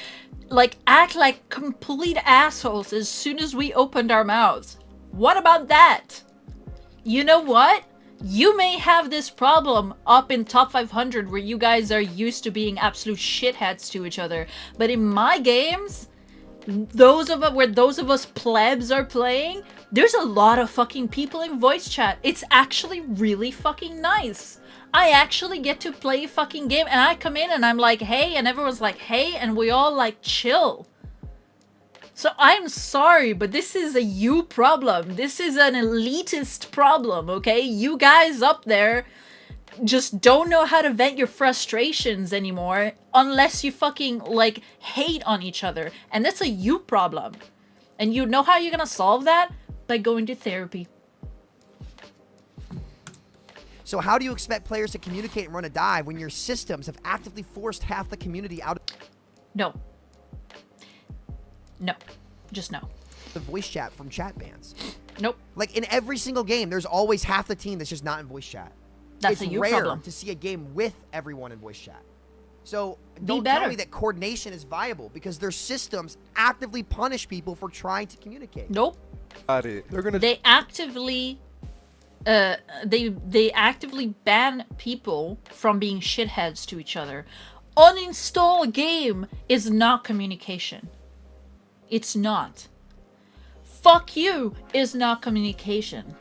like act like complete assholes as soon as we opened our mouths? What about that? You know what? You may have this problem up in top 500 where you guys are used to being absolute shitheads to each other. But in my games, those of us plebs are playing, there's a lot of fucking people in voice chat. It's actually really fucking nice. I actually get to play a fucking game and I come in and I'm like, hey, and everyone's like, hey, and we all like chill. So I'm sorry, but this is a you problem. This is an elitist problem, okay? You guys up there just don't know how to vent your frustrations anymore unless you fucking, like, hate on each other. And that's a you problem. And you know how you're gonna solve that? By going to therapy. So how do you expect players to communicate and run a dive when your systems have actively forced half the community out of... No. No. Just no. The voice chat from chat bans. Nope. Like, in every single game, there's always half the team that's just not in voice chat. That's a you problem. It's rare to see a game with everyone in voice chat. So don't tell me that coordination is viable because their systems actively punish people for trying to communicate. Nope. Got it. They're gonna. They actively... they actively ban people from being shitheads to each other. Uninstall a game is not communication. It's not. Fuck you is not communication.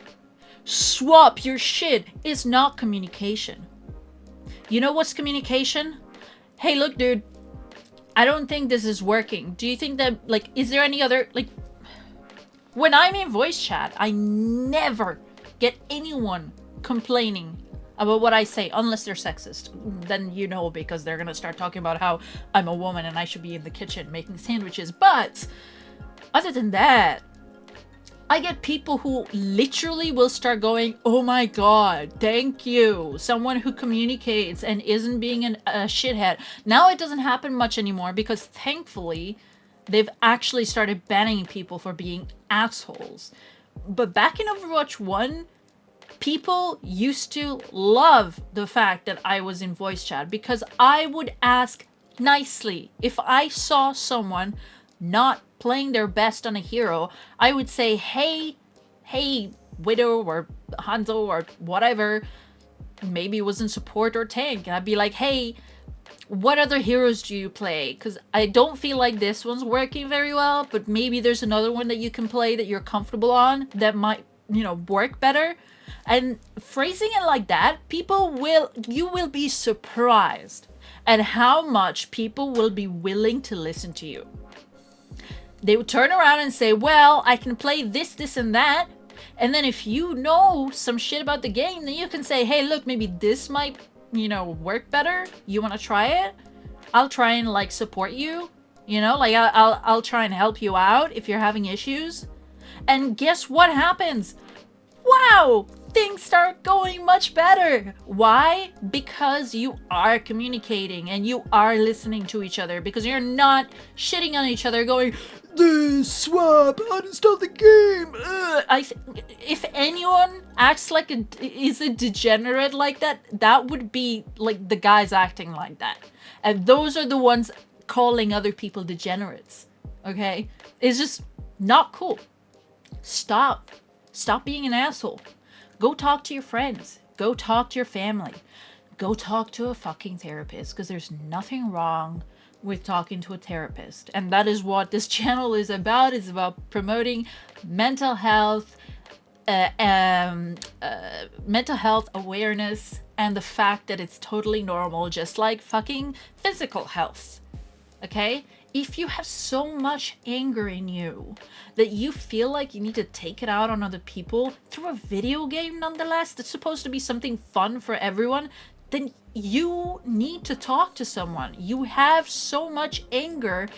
Swap your shit is not communication. You know what's communication? Hey, look, dude. I don't think this is working. Do you think that, like, is there any other, like... When I'm in voice chat, I never get anyone complaining about what I say, unless they're sexist. Then you know, because they're gonna start talking about how I'm a woman and I should be in the kitchen making sandwiches. But other than that, I get people who literally will start going, oh my god, thank you. Someone who communicates and isn't being a shithead. Now it doesn't happen much anymore because thankfully they've actually started banning people for being assholes. But back in Overwatch 1, people used to love the fact that I was in voice chat because I would ask nicely. If I saw someone not playing their best on a hero, I would say, hey, Widow or Hanzo or whatever maybe was in support or tank, and I'd be like, hey, what other heroes do you play? Because I don't feel like this one's working very well, but maybe there's another one that you can play that you're comfortable on that might, you know, work better. And phrasing it like that, you will be surprised at how much people will be willing to listen to you. They would turn around and say, well, I can play this, this, and that. And then if you know some shit about the game, then you can say, hey, look, maybe this might, you know, work better. You want to try it? I'll try and like support you. You know, like I'll try and help you out if you're having issues. And guess what happens? Wow, things start going much better. Why? Because you are communicating and you are listening to each other, because you're not shitting on each other going, this swap, uninstall the game. If anyone acts like is a degenerate like that, that would be like the guys acting like that. And those are the ones calling other people degenerates. Okay? It's just not cool. Stop being an asshole. Go talk to your friends. Go talk to your family. Go talk to a fucking therapist, because there's nothing wrong with talking to a therapist. And that is what this channel is about. It's about promoting mental health, mental health awareness, and the fact that it's totally normal, just like fucking physical health. Okay? If you have so much anger in you that you feel like you need to take it out on other people through a video game nonetheless, that's supposed to be something fun for everyone, then you need to talk to someone. You have so much anger,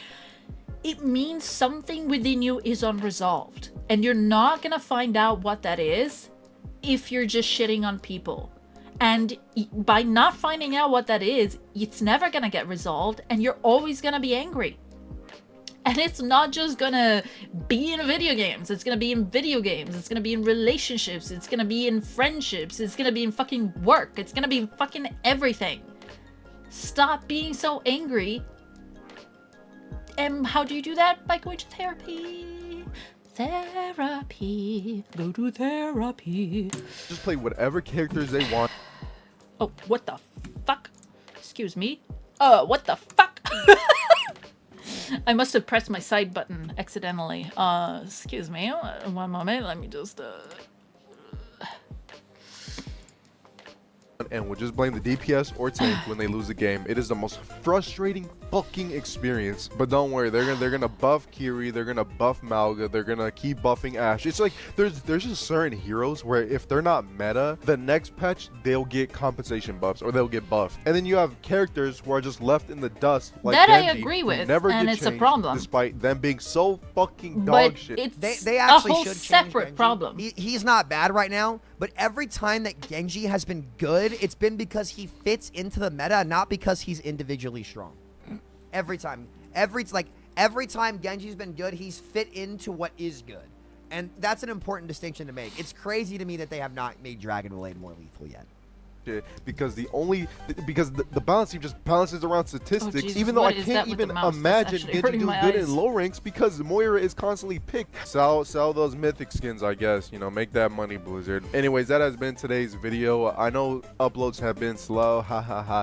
it means something within you is unresolved. And you're not gonna find out what that is if you're just shitting on people. And by not finding out what that is, it's never gonna get resolved, and you're always gonna be angry. And it's not just gonna be in video games. It's gonna be in video games. It's gonna be in relationships. It's gonna be in friendships. It's gonna be in fucking work. It's gonna be in fucking everything. Stop being so angry. And how do you do that? By going to therapy. Therapy. Go to therapy. Just play whatever characters they want. Oh, what the fuck? Excuse me. What the fuck? I must have pressed my side button accidentally. Excuse me. One moment. Let me just, And will just blame the DPS or tank when they lose the game. It is the most frustrating fucking experience. But don't worry, they're gonna buff Kiri, they're gonna buff Malga, they're gonna keep buffing Ashe. It's like there's just certain heroes where if they're not meta, the next patch they'll get compensation buffs or they'll get buffed. And then you have characters who are just left in the dust like that Genji, I agree with, never and get it's a changed problem. Despite them being so fucking dog But shit. it's They actually a whole should change separate Genji. problem. He's not bad right now, but every time that Genji has been good, it's been because he fits into the meta, not because he's individually strong. Every time. Every time Genji's been good, he's fit into what is good. And that's an important distinction to make. It's crazy to me that they have not made Dragon Blade more lethal yet. Because the balance team just balances around statistics, Jesus, even though I what is can't that with the even mouse? That's imagine actually Genji hurting doing my good eyes. in low ranks because Moira is constantly picked. Sell those mythic skins, I guess, you know, make that money, Blizzard. Anyways, that has been today's video. I know uploads have been slow,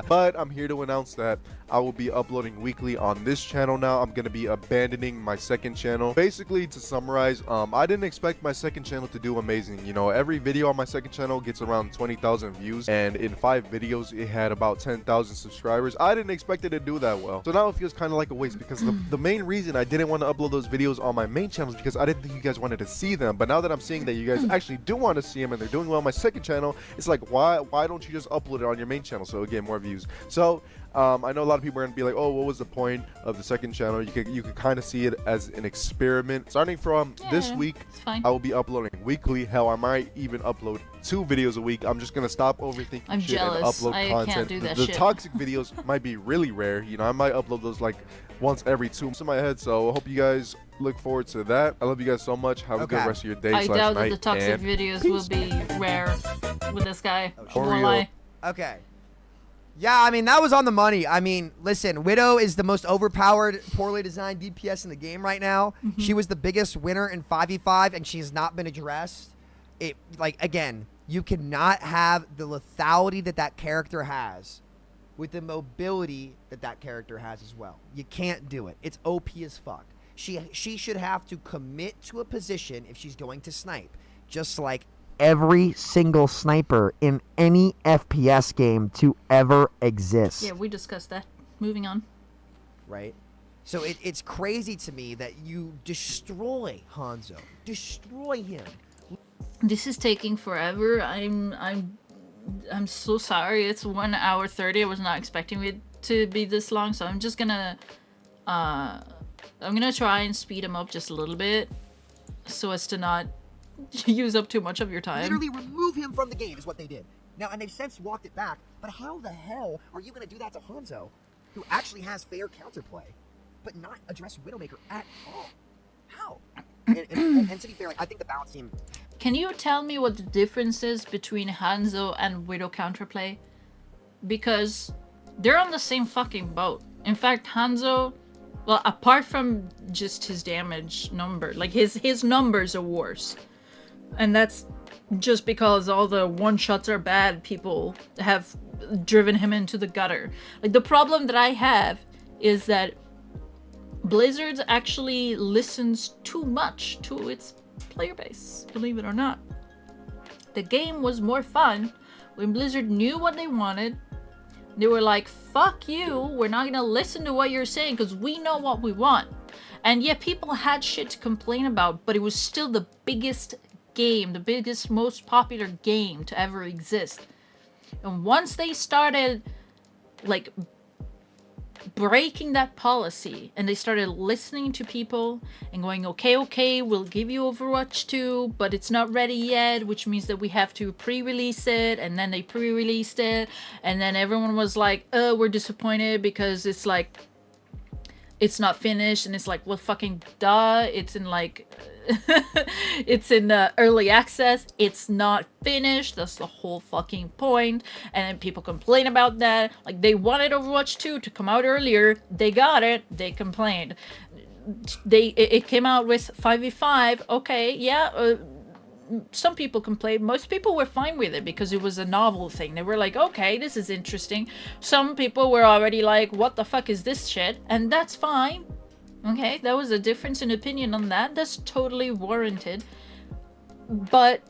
but I'm here to announce that I will be uploading weekly on this channel now. I'm going to be abandoning my second channel. Basically, to summarize, I didn't expect my second channel to do amazing. You know, every video on my second channel gets around 20,000 views, and in 5 videos it had about 10,000 subscribers. I didn't expect it to do that well. So now it feels kind of like a waste, because the main reason I didn't want to upload those videos on my main channel is because I didn't think you guys wanted to see them. But now that I'm seeing that you guys actually do want to see them and they're doing well on my second channel, it's like, why don't you just upload it on your main channel so it'll get more views? So I know a lot of people are gonna be like, oh, what was the point of the second channel? You could kind of see it as an experiment. Starting from this week, I will be uploading weekly. Hell, I might even upload 2 videos a week. I'm just gonna stop overthinking I'm shit jealous. and upload I content. can't do that the shit. toxic videos might be really rare. You know, I might upload those like once every 2 months in my head. So I hope you guys look forward to that. I love you guys so much. Have a good rest of your day. I doubt that night, the toxic and videos peace. will be rare with this guy. For Won't real. lie. Okay. Yeah, I mean, that was on the money. I mean, listen, Widow is the most overpowered, poorly designed DPS in the game right now. She was the biggest winner in 5v5, and she's not been addressed. it, like, again, you cannot have the lethality that character has with the mobility that character has as well. You can't do it. It's OP as fuck. She should have to commit to a position if she's going to snipe, just like every single sniper in any FPS game to ever exist. Yeah, we discussed that. Moving on. Right? So it's crazy to me that you destroy Hanzo. Destroy him. This is taking forever. I'm so sorry. It's 1 hour 30. I was not expecting it to be this long, so I'm just gonna I'm gonna try and speed him up just a little bit so as to not use up too much of your time. Literally remove him from the game is what they did. Now, and they've since walked it back, but how the hell are you gonna do that to Hanzo, who actually has fair counterplay, but not address Widowmaker at all? How? And to be fair, like, I think the balance team... Can you tell me what the difference is between Hanzo and Widow counterplay? Because they're on the same fucking boat. In fact, Hanzo, well, apart from just his damage number, like his numbers are worse. And that's just because all the one-shots are bad, people have driven him into the gutter. Like, the problem that I have is that Blizzard actually listens too much to its player base, believe it or not. The game was more fun when Blizzard knew what they wanted. They were like, fuck you, we're not gonna listen to what you're saying because we know what we want. And yeah, people had shit to complain about, but it was still the biggest game, the biggest, most popular game to ever exist. And once they started, like, breaking that policy and they started listening to people and going, okay, we'll give you Overwatch 2, but it's not ready yet, which means that we have to pre-release it. And then they pre-released it, and then everyone was like, we're disappointed because it's like, it's not finished. And it's like, well, fucking duh, it's in like it's in early access, it's not finished, that's the whole fucking point. And then people complain about that, like they wanted Overwatch 2 to come out earlier, they got it, they complained. It came out with 5v5, okay, yeah, some people complained. Most people were fine with it because it was a novel thing. They were like, okay, this is interesting. Some people were already like, what the fuck is this shit? And that's fine. Okay, that was a difference in opinion on that. That's totally warranted. But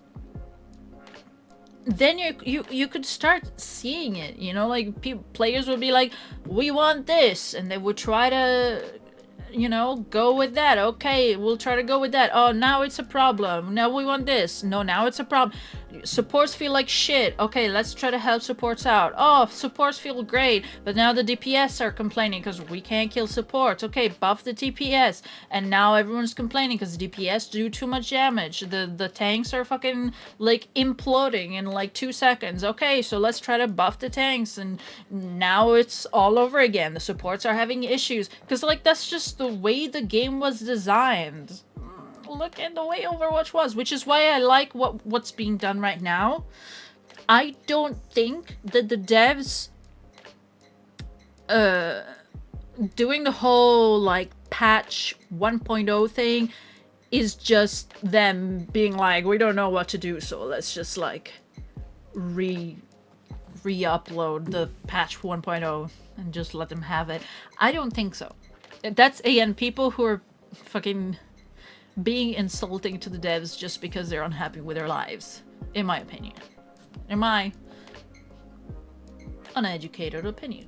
then you could start seeing it, you know, like players would be like, we want this, and they would try to, you know, go with that. Okay, we'll try to go with that. Oh, now it's a problem. Now we want this. No, now it's a problem. Supports feel like shit. Okay, let's try to help supports out. Oh, supports feel great, but now the DPS are complaining because we can't kill supports. Okay, buff the DPS. And now everyone's complaining because the DPS do too much damage. The tanks are fucking like imploding in like 2 seconds. Okay, so let's try to buff the tanks. And now it's all over again. The supports are having issues because like that's just the way the game was designed. Look at the way Overwatch was, which is why I like what's being done right now. I don't think that the devs doing the whole like patch 1.0 thing is just them being like, we don't know what to do, so let's just like re-upload the patch 1.0 and just let them have it. I don't think so. That's, again, people who are fucking being insulting to the devs just because they're unhappy with their lives, in my opinion. In my uneducated opinion.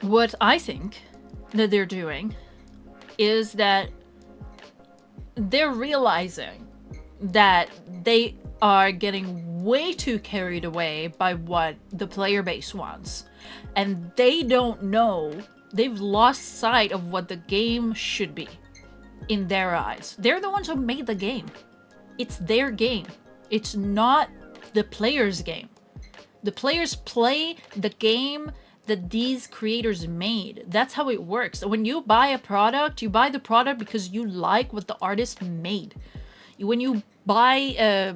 What I think that they're doing is that they're realizing that they are getting way too carried away by what the player base wants. And they don't know, they've lost sight of what the game should be in their eyes. They're the ones who made the game. It's their game. It's not the players' game. The players play the game that these creators made. That's how it works. When you buy a product, you buy the product because you like what the artist made. When you buy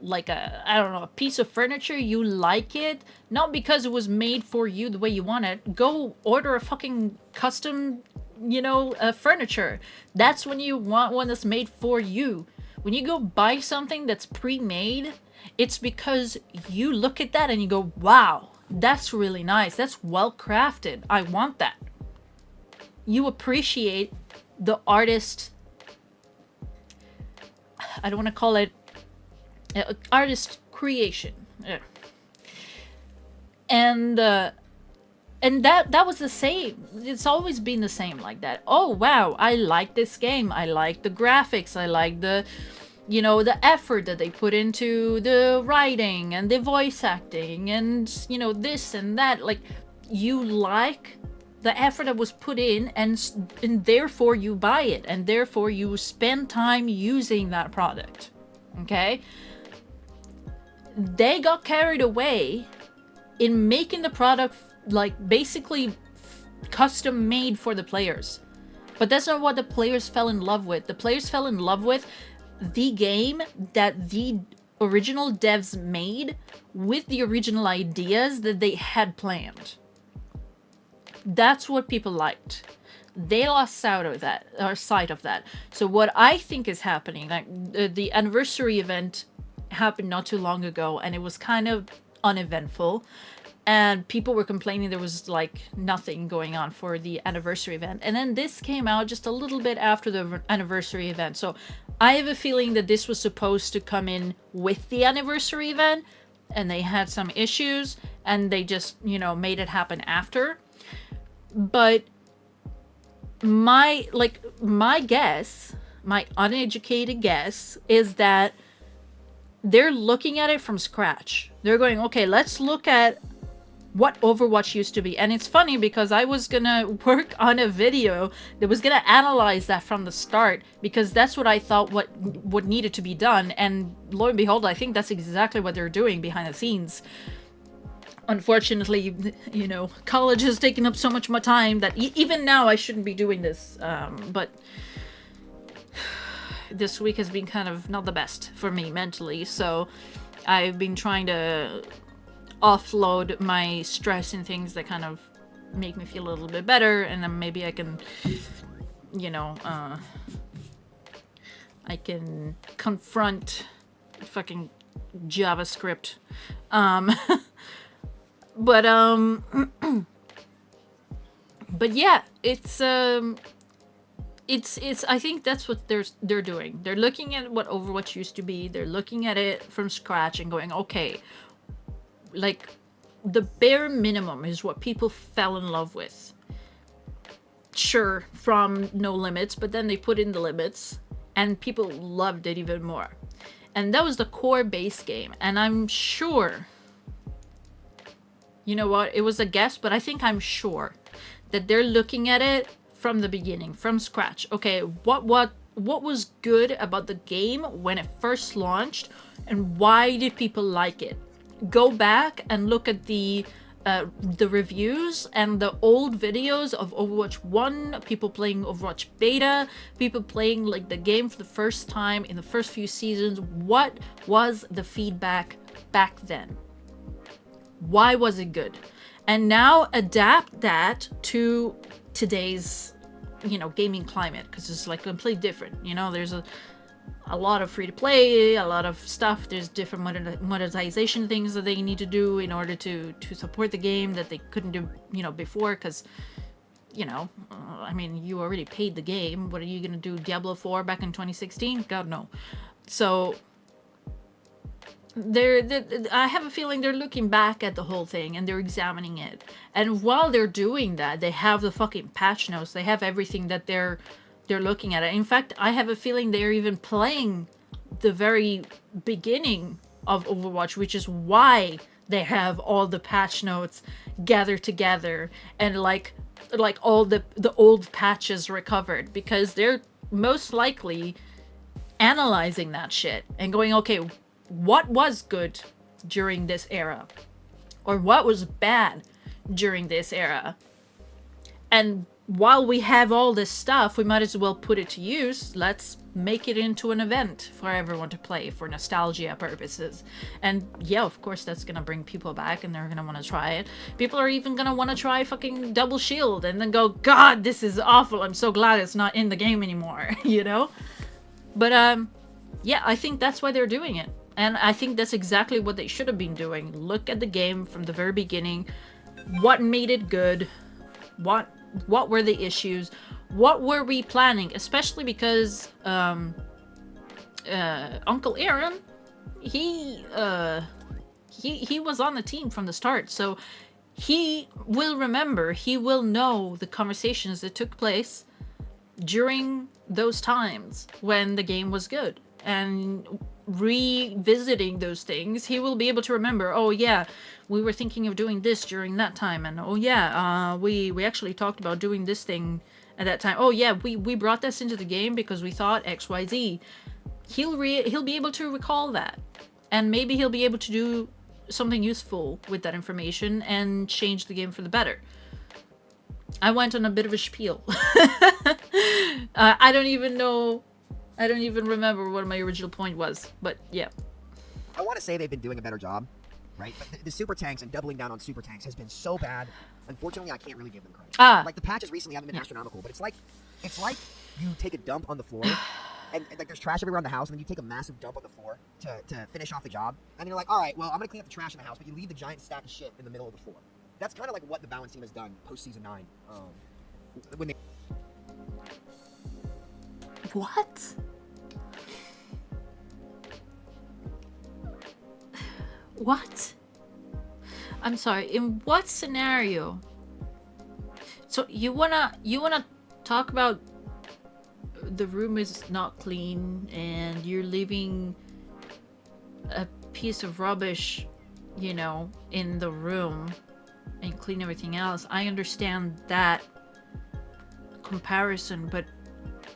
like a piece of furniture, you like it not because it was made for you the way you want it. Go order a fucking custom furniture. That's when you want one that's made for you. When you go buy something that's pre-made, it's because you look at that and you go, wow, that's really nice. That's well crafted. I want that. You appreciate the artist. I don't want to call it artist creation. And that was the same. It's always been the same like that. Oh wow, I like this game. I like the graphics. I like the effort that they put into the writing and the voice acting and this and that. Like, you like the effort that was put in, and therefore you buy it, and therefore you spend time using that product. Okay? They got carried away in making the product like basically custom made for the players. But that's not what the players fell in love with. The players fell in love with the game that the original devs made with the original ideas that they had planned. That's what people liked. They lost sight of that. So what I think is happening, like the anniversary event happened not too long ago, and it was kind of uneventful, and people were complaining there was like nothing going on for the anniversary event. And then this came out just a little bit after the anniversary event. So I have a feeling that this was supposed to come in with the anniversary event, and they had some issues and they just, made it happen after. But my guess, my uneducated guess, is that they're looking at it from scratch. They're going, okay, let's look at what Overwatch used to be. And it's funny because I was gonna work on a video that was gonna analyze that from the start, because that's what I thought what needed to be done. And lo and behold, I think that's exactly what they're doing behind the scenes. Unfortunately, college has taken up so much more time that even now I shouldn't be doing this. But this week has been kind of not the best for me mentally. So I've been trying to offload my stress and things that kind of make me feel a little bit better. And then maybe I can, I can confront fucking JavaScript. But yeah, it's I think that's what they're doing. They're looking at what Overwatch used to be. They're looking at it from scratch and going, okay, like the bare minimum is what people fell in love with. Sure, from No Limits, but then they put in the limits and people loved it even more. And that was the core base game. And I'm sure, you know what, it was a guess, but I'm sure that they're looking at it from the beginning, from scratch. Okay, what was good about the game when it first launched, and why did people like it? Go back and look at the reviews and the old videos of Overwatch 1, people playing Overwatch Beta, people playing like the game for the first time in the first few seasons. What was the feedback back then? Why was it good? And now adapt that to today's, gaming climate, because it's like completely different. There's a lot of free to play, a lot of stuff. There's different monetization things that they need to do in order to support the game that they couldn't do, before, because, you already paid the game. What are you gonna do, Diablo 4 back in 2016? God, no. So I have a feeling they're looking back at the whole thing and they're examining it. And while they're doing that, they have the fucking patch notes. They have everything that they're looking at it. In fact, I have a feeling they're even playing the very beginning of Overwatch, which is why they have all the patch notes gathered together and like all the old patches recovered, because they're most likely analyzing that shit and going, okay, what was good during this era, or what was bad during this era, and while we have all this stuff, we might as well put it to use. Let's make it into an event for everyone to play for nostalgia purposes. And yeah, of course, that's gonna bring people back and they're gonna want to try it. People are even gonna want to try fucking Double Shield and then go, God, this is awful. I'm so glad it's not in the game anymore, you know? But yeah, I think that's why they're doing it. And I think that's exactly what they should have been doing. Look at the game from the very beginning. What made it good? What were the issues? What were we planning? Especially because Uncle Aaron, he was on the team from the start, so he will remember, he will know the conversations that took place during those times when the game was good. And revisiting those things, he will be able to remember, oh yeah, we were thinking of doing this during that time, and oh yeah, we actually talked about doing this thing at that time. Oh yeah, we brought this into the game because we thought XYZ. He'll be able to recall that, and maybe he'll be able to do something useful with that information and change the game for the better. I went on a bit of a spiel. I don't even remember what my original point was, but yeah. I want to say they've been doing a better job, right? But the super tanks and doubling down on super tanks has been so bad. Unfortunately, I can't really give them credit. Like the patches recently haven't been astronomical, but it's like you take a dump on the floor, and like there's trash everywhere around the house, and then you take a massive dump on the floor to finish off the job, and you're like, all right, well, I'm gonna clean up the trash in the house, but you leave the giant stack of shit in the middle of the floor. That's kind of like what the balance team has done post season 9. When they What? What? I'm sorry, in what scenario? So you wanna talk about the room is not clean and you're leaving a piece of rubbish, you know, in the room and clean everything else. I understand that comparison, but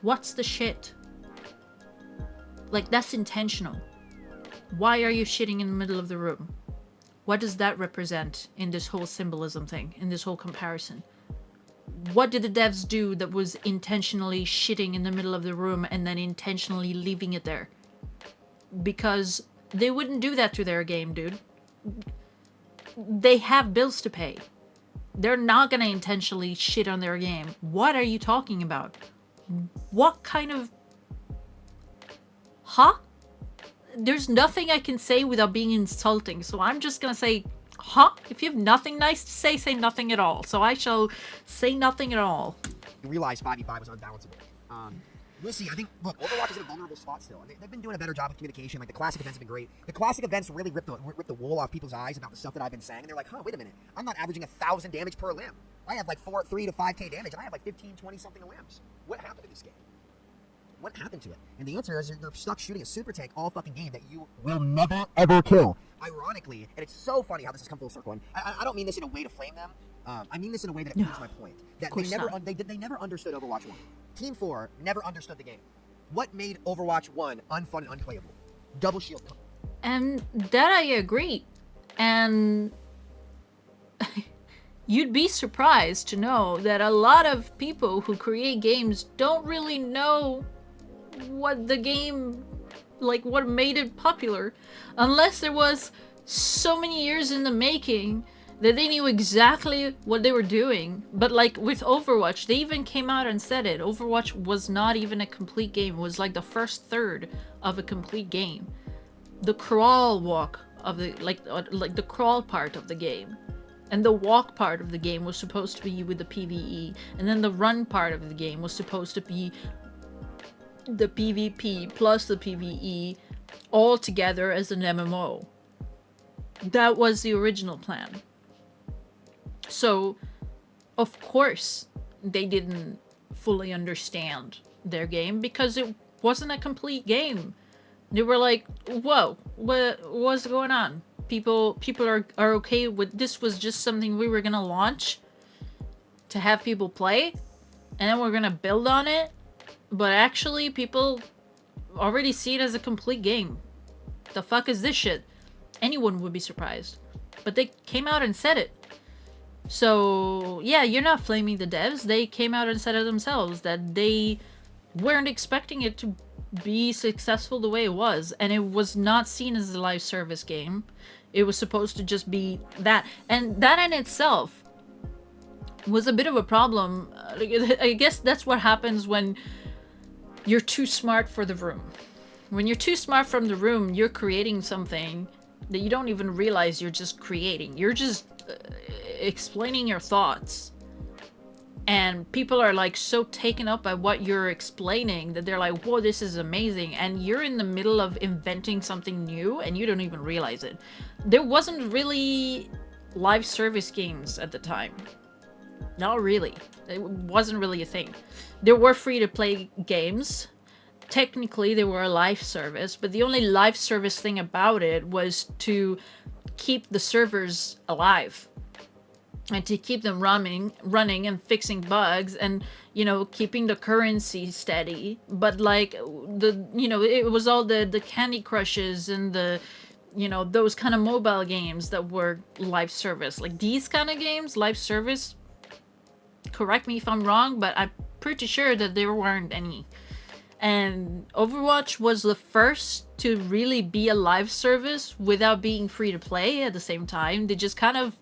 what's the shit? Like, that's intentional. Why are you shitting in the middle of the room? What does that represent in this whole symbolism thing, in this whole comparison? What did the devs do that was intentionally shitting in the middle of the room and then intentionally leaving it there? Because they wouldn't do that to their game, dude. They have bills to pay. They're not gonna intentionally shit on their game. What are you talking about? What kind of... Huh? There's nothing I can say without being insulting, so I'm just gonna say, huh? If you have nothing nice to say, say nothing at all. So I shall say nothing at all. realized 5v5 was unbalanceable. We'll see. I think, look, Overwatch is in a vulnerable spot still. They've been doing a better job of communication. Like, the classic events have been great. The classic events really ripped the wool off people's eyes about the stuff that I've been saying. And they're like, huh, wait a minute. I'm not averaging 1,000 damage per limb. I have like 3 to 5k damage, and I have like 15, 20 something limbs. What happened to this game? What happened to it? And the answer is you're stuck shooting a super tank all fucking game that you will never, ever kill. Ironically, and it's so funny how this has come full circle, and I don't mean this in a way to flame them. I mean this in a way that proves my point. That they never understood Overwatch 1. Team 4 never understood the game. What made Overwatch 1 unfun and unplayable? Double shield. And that I agree. And you'd be surprised to know that a lot of people who create games don't really know what the game, like what made it popular, unless there was so many years in the making that they knew exactly what they were doing. But like with Overwatch, they even came out and said it. Overwatch was not even a complete game. It was like the first third of a complete game. The crawl walk of the, like the crawl part of the game. And the walk part of the game was supposed to be with the PvE. And then the run part of the game was supposed to be the PvP plus the PvE all together as an MMO. That was the original plan. So, of course, they didn't fully understand their game because it wasn't a complete game. They were like, whoa, what's going on? People are okay with this. Was just something we were gonna launch to have people play, and then we're gonna build on it. But actually, people already see it as a complete game. The fuck is this shit? Anyone would be surprised. But they came out and said it. So, yeah, you're not flaming the devs. They came out and said it themselves that they weren't expecting it to be successful the way it was. And it was not seen as a live service game. It was supposed to just be that. And that in itself was a bit of a problem. I guess that's what happens when you're too smart for the room. When you're too smart from the room, you're creating something that you don't even realize you're just creating. You're just explaining your thoughts. And people are like so taken up by what you're explaining that they're like, whoa, this is amazing. And you're in the middle of inventing something new and you don't even realize it. There wasn't really live service games at the time. Not really. It wasn't really a thing. There were free-to-play games. Technically, they were a live service, but the only live service thing about it was to keep the servers alive and to keep them running and fixing bugs and, you know, keeping the currency steady. But like it was all the Candy Crushes and the, you know, those kind of mobile games that were live service. Like these kind of games, live service, correct me if I'm wrong, but I'm pretty sure that there weren't any. And Overwatch was the first to really be a live service without being free to play at the same time. They just kind of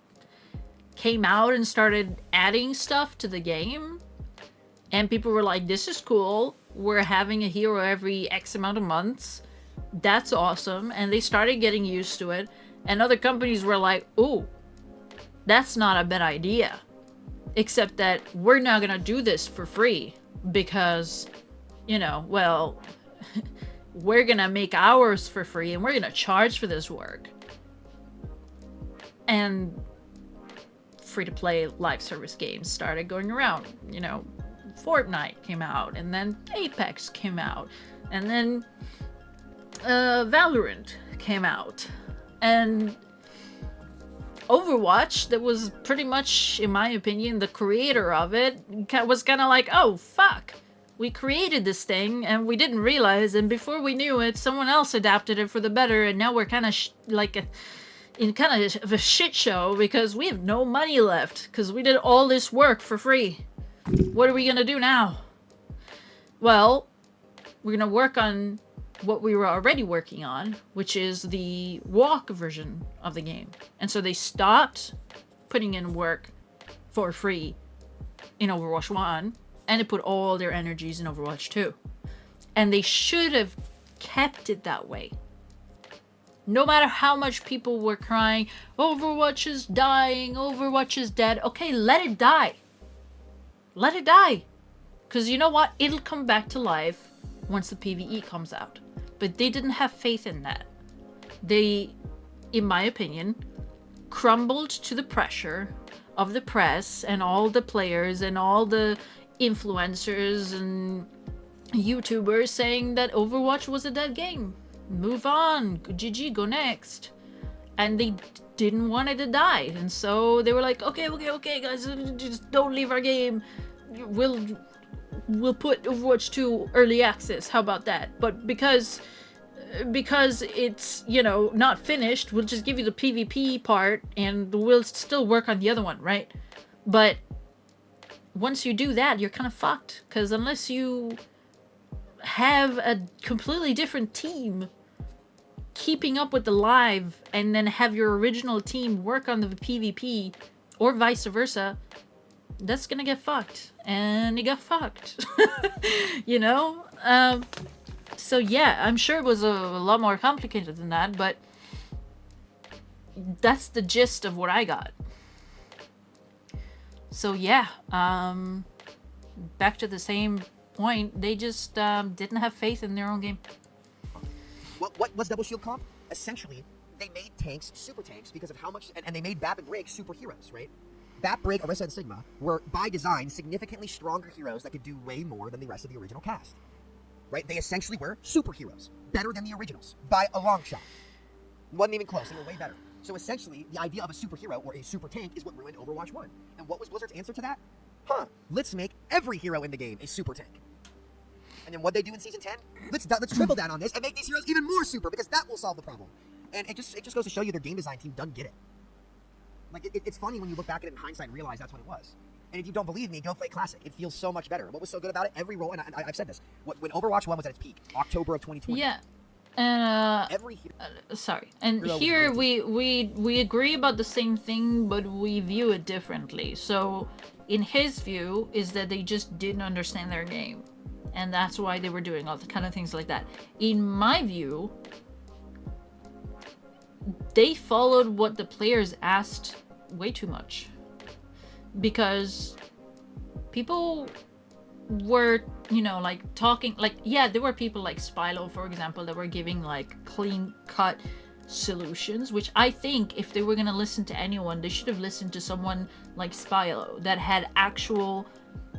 came out and started adding stuff to the game. And people were like, this is cool. We're having a hero every X amount of months. That's awesome. And they started getting used to it. And other companies were like, ooh, that's not a bad idea. Except that we're not gonna do this for free because, you know, well, we're gonna make ours for free and we're gonna charge for this work. And free-to-play live service games started going around. You know, Fortnite came out, and then Apex came out, and then Valorant came out. And Overwatch, that was pretty much, in my opinion, the creator of it, was kind of like, oh, fuck. We created this thing, and we didn't realize, and before we knew it, someone else adapted it for the better, and now we're kind of in kind of a shit show because we have no money left because we did all this work for free. What are we gonna do now? Well, we're gonna work on what we were already working on, which is the walk version of the game. And so they stopped putting in work for free in Overwatch 1 and they put all their energies in Overwatch 2. And they should have kept it that way. No matter how much people were crying, Overwatch is dying, Overwatch is dead. Okay, let it die. Let it die. Because you know what? It'll come back to life once the PvE comes out. But they didn't have faith in that. They, in my opinion, crumbled to the pressure of the press and all the players and all the influencers and YouTubers saying that Overwatch was a dead game. Move on, GG, go next. And they didn't want it to die, and so they were like, okay guys, just don't leave our game. We'll put Overwatch 2 early access, how about that? But because it's, you know, not finished, we'll just give you the PvP part and we'll still work on the other one, right? But once you do that, you're kind of fucked, because unless you have a completely different team keeping up with the live and then have your original team work on the PvP or vice versa, that's gonna get fucked. And it got fucked. You know? So yeah, I'm sure it was a lot more complicated than that, but that's the gist of what I got. So yeah, back to the same point, they just didn't have faith in their own game. What was Double Shield Comp? Essentially, they made tanks super tanks because of how much, and they made BAP and Break superheroes, right? BAP, Break, Orisa, and Sigma were, by design, significantly stronger heroes that could do way more than the rest of the original cast, right? They essentially were superheroes, better than the originals, by a long shot. Wasn't even close, they were way better. So essentially, the idea of a superhero or a super tank is what ruined Overwatch 1. And what was Blizzard's answer to that? Let's make every hero in the game a super tank. And then what they do in Season 10? Let's triple down on this and make these heroes even more super, because that will solve the problem. And it just goes to show you their game design team doesn't get it. Like, it's funny when you look back at it in hindsight and realize that's what it was. And if you don't believe me, go play Classic. It feels so much better. What was so good about it? Every role, and I've said this, when Overwatch 1 was at its peak, October of 2020. Yeah. And every sorry. And here we agree about the same thing, but we view it differently. So in his view is that they just didn't understand their game. And that's why they were doing all the kind of things like that. In my view, they followed what the players asked way too much. Because people were, you know, like talking, like, yeah, there were people like Spylo, for example, that were giving like clean-cut solutions, which I think if they were gonna listen to anyone, they should have listened to someone like Spylo that had actual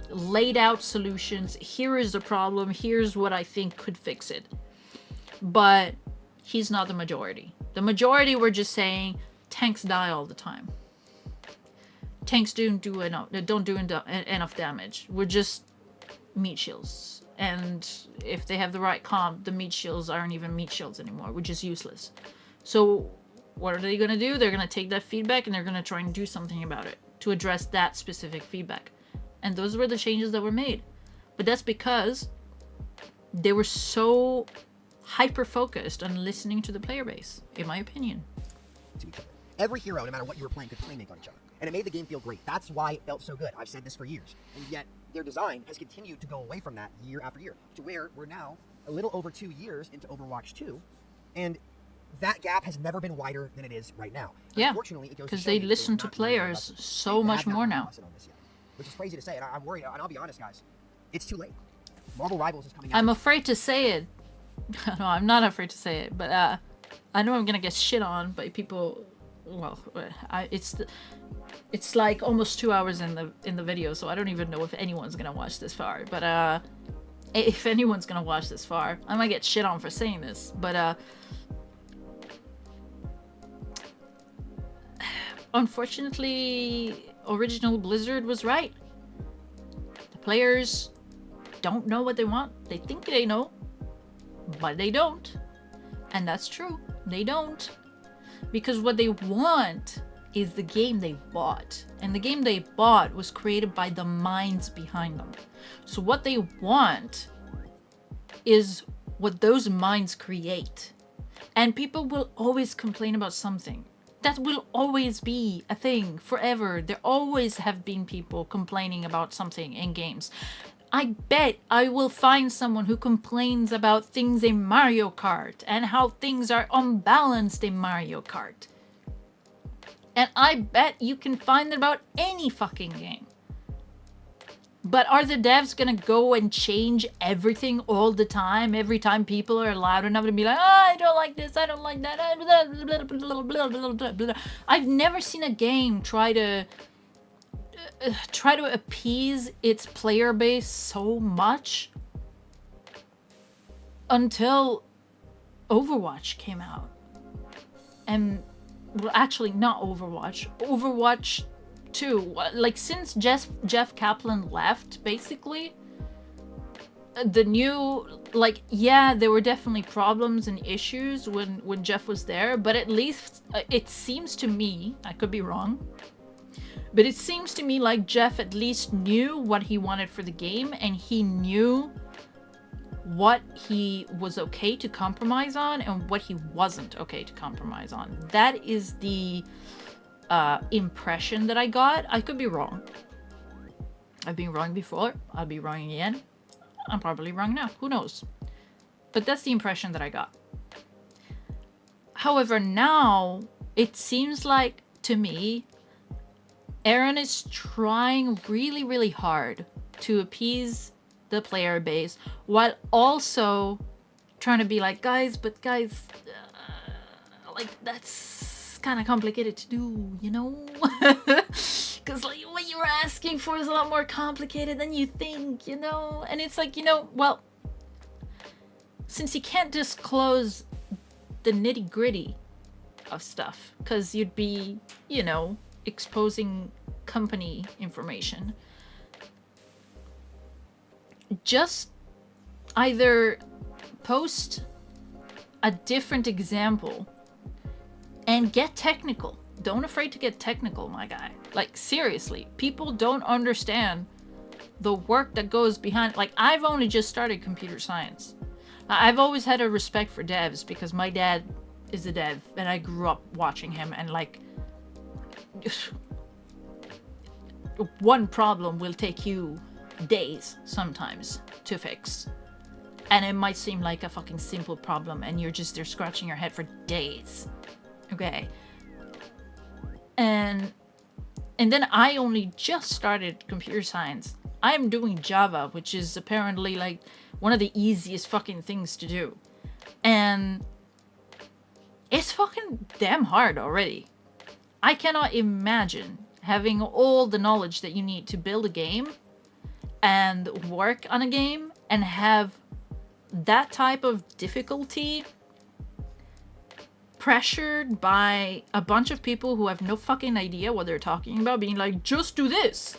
laid out solutions. Here is the problem, here's what I think could fix it. But he's not the majority. The majority were just saying tanks die all the time. Tanks don't do enough damage. We're just meat shields. And if they have the right comp, the meat shields aren't even meat shields anymore, which is useless. So what are they going to do? They're going to take that feedback and they're going to try and do something about it to address that specific feedback. And those were the changes that were made. But that's because they were so hyper-focused on listening to the player base, in my opinion. To each other. Every hero, no matter what you were playing, could playmate on each other. And it made the game feel great. That's why it felt so good. I've said this for years. And yet, their design has continued to go away from that year after year, to where we're now a little over 2 years into Overwatch 2, and that gap has never been wider than it is right now. Yeah, unfortunately, it goes because they listen to players so much more now. Which is crazy to say, and I'm worried, and I'll be honest, guys, it's too late. Marvel Rivals is coming out. I'm afraid to say it. No, I'm not afraid to say it, but I know I'm gonna get shit on by people. Well, it's like almost 2 hours in the video, so I don't even know if anyone's gonna watch this far. But if anyone's gonna watch this far, I might get shit on for saying this. But unfortunately, original Blizzard was right. The players don't know what they want. They think they know, but they don't. And that's true. They don't. Because what they want is the game they bought. And the game they bought was created by the minds behind them. So what they want is what those minds create. And people will always complain about something. That will always be a thing forever. There always have been people complaining about something in games. I bet I will find someone who complains about things in Mario Kart and how things are unbalanced in Mario Kart. And I bet you can find it about any fucking game. But are the devs gonna go and change everything all the time? Every time people are loud enough to be like, oh, I don't like this, I don't like that. I've never seen a game try to appease its player base so much until Overwatch came out. And well, actually not Overwatch. Overwatch 2. Like, since Jeff Kaplan left, basically, the new, like, yeah, there were definitely problems and issues when Jeff was there, but at least it seems to me, I could be wrong, but it seems to me like Jeff at least knew what he wanted for the game, and he knew what he was okay to compromise on and what he wasn't okay to compromise on. That is the impression that I got. I could be wrong. I've been wrong before. I'll be wrong again. I'm probably wrong now. Who knows? But that's the impression that I got. However, now it seems like, to me, Aaron is trying really, really hard to appease the player base while also trying to be like, guys, like, that's kind of complicated to do, you know? Because like what you're asking for is a lot more complicated than you think, you know? And it's like, you know, well, since you can't disclose the nitty-gritty of stuff, because you'd be, you know, exposing company information, just either post a different example and get technical. don't afraid to get technical, my guy. Like, seriously, people don't understand the work that goes behind. Like, I've only just started computer science. I've always had a respect for devs because my dad is a dev and I grew up watching him, and like one problem will take you days sometimes to fix, and it might seem like a fucking simple problem and you're just there scratching your head for days. Okay. And then I only just started computer science. I'm doing Java, which is apparently like one of the easiest fucking things to do. And it's fucking damn hard already. I cannot imagine having all the knowledge that you need to build a game and work on a game and have that type of difficulty pressured by a bunch of people who have no fucking idea what they're talking about, being like, just do this,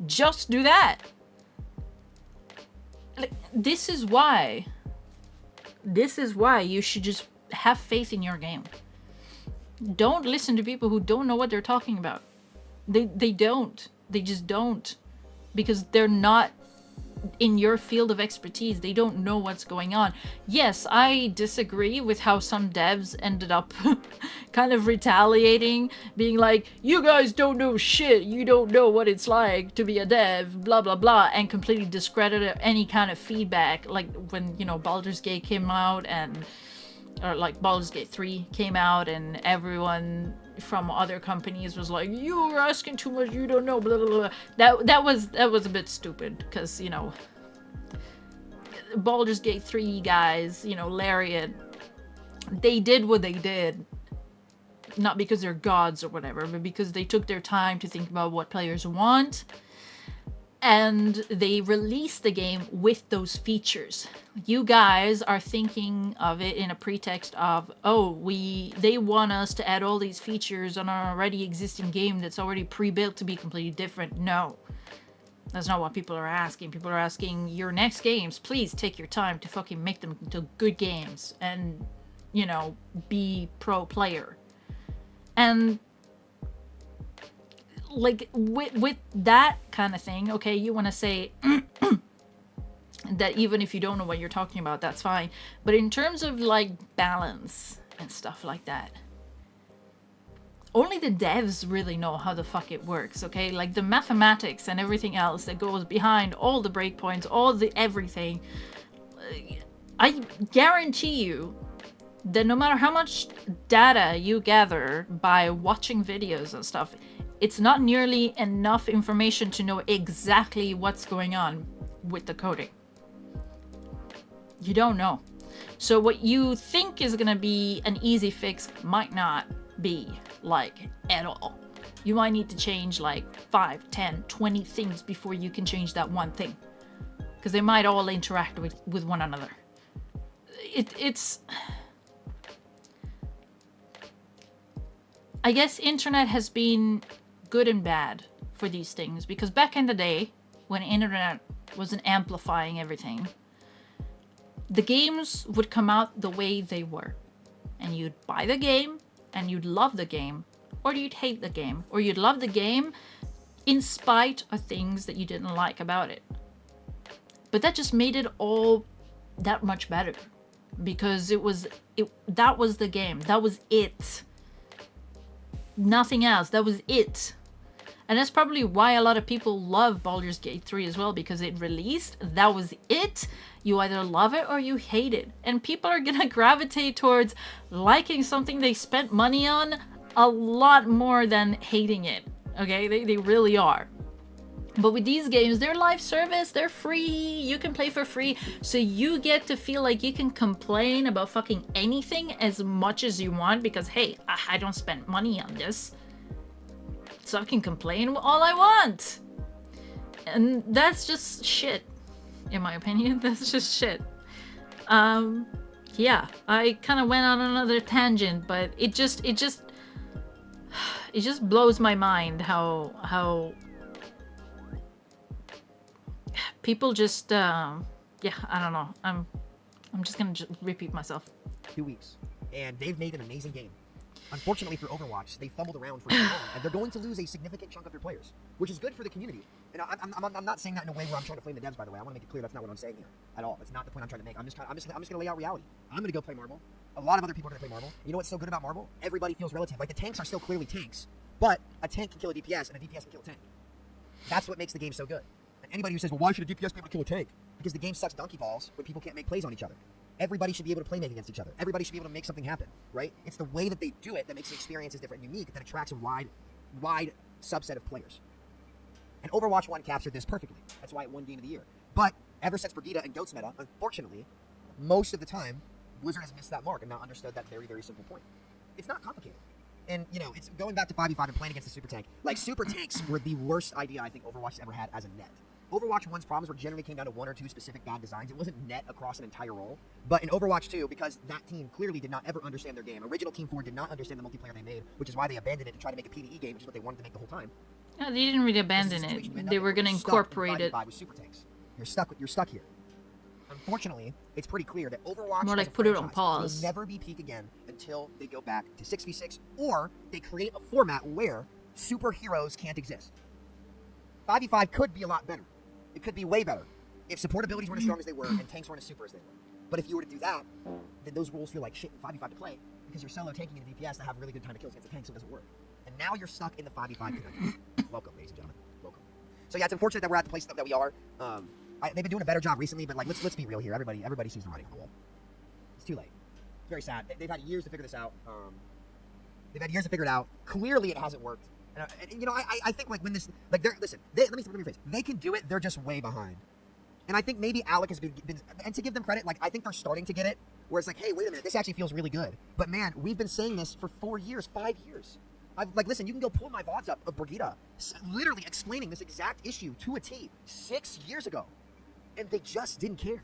just do that. Like, this is why you should just have faith in your game. Don't listen to people who don't know what they're talking about. They just don't, because they're not in your field of expertise. They don't know what's going on. Yes, I disagree with how some devs ended up kind of retaliating, being like, you guys don't know shit, you don't know what it's like to be a dev, blah blah blah, and completely discredited any kind of feedback. Like when, you know, Baldur's Gate came out, and or like Baldur's Gate 3 came out, and everyone from other companies was like, you're asking too much, you don't know, blah blah blah. That was a bit stupid, because, you know, Baldur's Gate 3 guys, you know, Lariat, they did what they did not because they're gods or whatever, but because they took their time to think about what players want, and they released the game with those features. You guys are thinking of it in a pretext of, oh, they want us to add all these features on our already existing game that's already pre-built to be completely different. No, that's not what people are asking. People are asking, your next games, please take your time to fucking make them into good games and, you know, be pro player. And like with that kind of thing, okay, you want to say that even if you don't know what you're talking about, that's fine. But in terms of like balance and stuff like that, only the devs really know how the fuck it works, okay? Like the mathematics and everything else that goes behind all the breakpoints, all the everything. I guarantee you that no matter how much data you gather by watching videos and stuff, it's not nearly enough information to know exactly what's going on with the coding. You don't know. So what you think is going to be an easy fix might not be, like, at all. You might need to change like 5, 10, 20 things before you can change that one thing, because they might all interact with one another. It's... I guess internet has been good and bad for these things, because back in the day when internet wasn't amplifying everything, the games would come out the way they were, and you'd buy the game and you'd love the game, or you'd hate the game, or you'd love the game in spite of things that you didn't like about it. But that just made it all that much better, because that was the game, that was it, nothing else, that was it. And that's probably why a lot of people love Baldur's Gate 3 as well, because it released, that was it. You either love it or you hate it. And people are gonna gravitate towards liking something they spent money on a lot more than hating it. Okay, they really are. But with these games, they're live service, they're free, you can play for free, so you get to feel like you can complain about fucking anything as much as you want, because hey, I don't spend money on this, so I can complain all I want. And that's just shit, in my opinion. That's just shit. Yeah, I kind of went on another tangent, but it just blows my mind how people just yeah, I don't know. I'm just gonna repeat myself. 2 weeks, and they've made an amazing game. Unfortunately for Overwatch, they fumbled around for too long, and they're going to lose a significant chunk of their players, which is good for the community. And I'm not saying that in a way where I'm trying to flame the devs, by the way. I want to make it clear that's not what I'm saying here at all. That's not the point I'm trying to make. I'm just going to lay out reality. I'm going to go play Marvel. A lot of other people are going to play Marvel. You know what's so good about Marvel? Everybody feels relative. Like, the tanks are still clearly tanks, but a tank can kill a DPS, and a DPS can kill a tank. That's what makes the game so good. And anybody who says, well, why should a DPS be able to kill a tank? Because the game sucks donkey balls when people can't make plays on each other. Everybody should be able to play make against each other. Everybody should be able to make something happen, right? It's the way that they do it that makes the experiences different and unique, that attracts a wide subset of players. And Overwatch 1 captured this perfectly. That's why it won Game of the Year. But ever since Brigida and Goat's meta, unfortunately, most of the time, Blizzard has missed that mark and not understood that very, very simple point. It's not complicated. And, you know, it's going back to 5v5 and playing against the super tank. Like, super tanks were the worst idea I think Overwatch has ever had as a net. Overwatch 1's problems were generally came down to one or two specific bad designs. It wasn't net across an entire role. But in Overwatch 2, because that team clearly did not ever understand their game, original Team 4 did not understand the multiplayer they made, which is why they abandoned it to try to make a PvE game, which is what they wanted to make the whole time. Yeah, they didn't really abandon it. They were going to incorporate it. With super tanks. You're stuck here. Unfortunately, it's pretty clear that Overwatch more like put it on pause. Will never be peak again until they go back to 6v6, or they create a format where superheroes can't exist. 5v5 could be a lot better. It could be way better if support abilities weren't as strong as they were and tanks weren't as super as they were. But if you were to do that, then those rules feel like shit in 5v5 to play, because you're solo tanking in a DPS that have really good time to kills against a tank, so it doesn't work. And now you're stuck in the 5v5 conundrum. Welcome, ladies and gentlemen. Welcome. So yeah, it's unfortunate that we're at the place that we are. They've been doing a better job recently, but like let's be real here. Everybody sees the writing on the wall. It's too late. It's very sad. They've had years to figure this out. They've had years to figure it out. Clearly, it hasn't worked. And you know, I think like when this, like, let me rephrase. They can do it. They're just way behind. And I think maybe Alec has been, and to give them credit, like I think they're starting to get it. Where it's like, hey, wait a minute, this actually feels really good. But man, we've been saying this for 4 years, 5 years. Listen, you can go pull my VODs up of Brigida, literally explaining this exact issue to a T 6 years ago. And they just didn't care.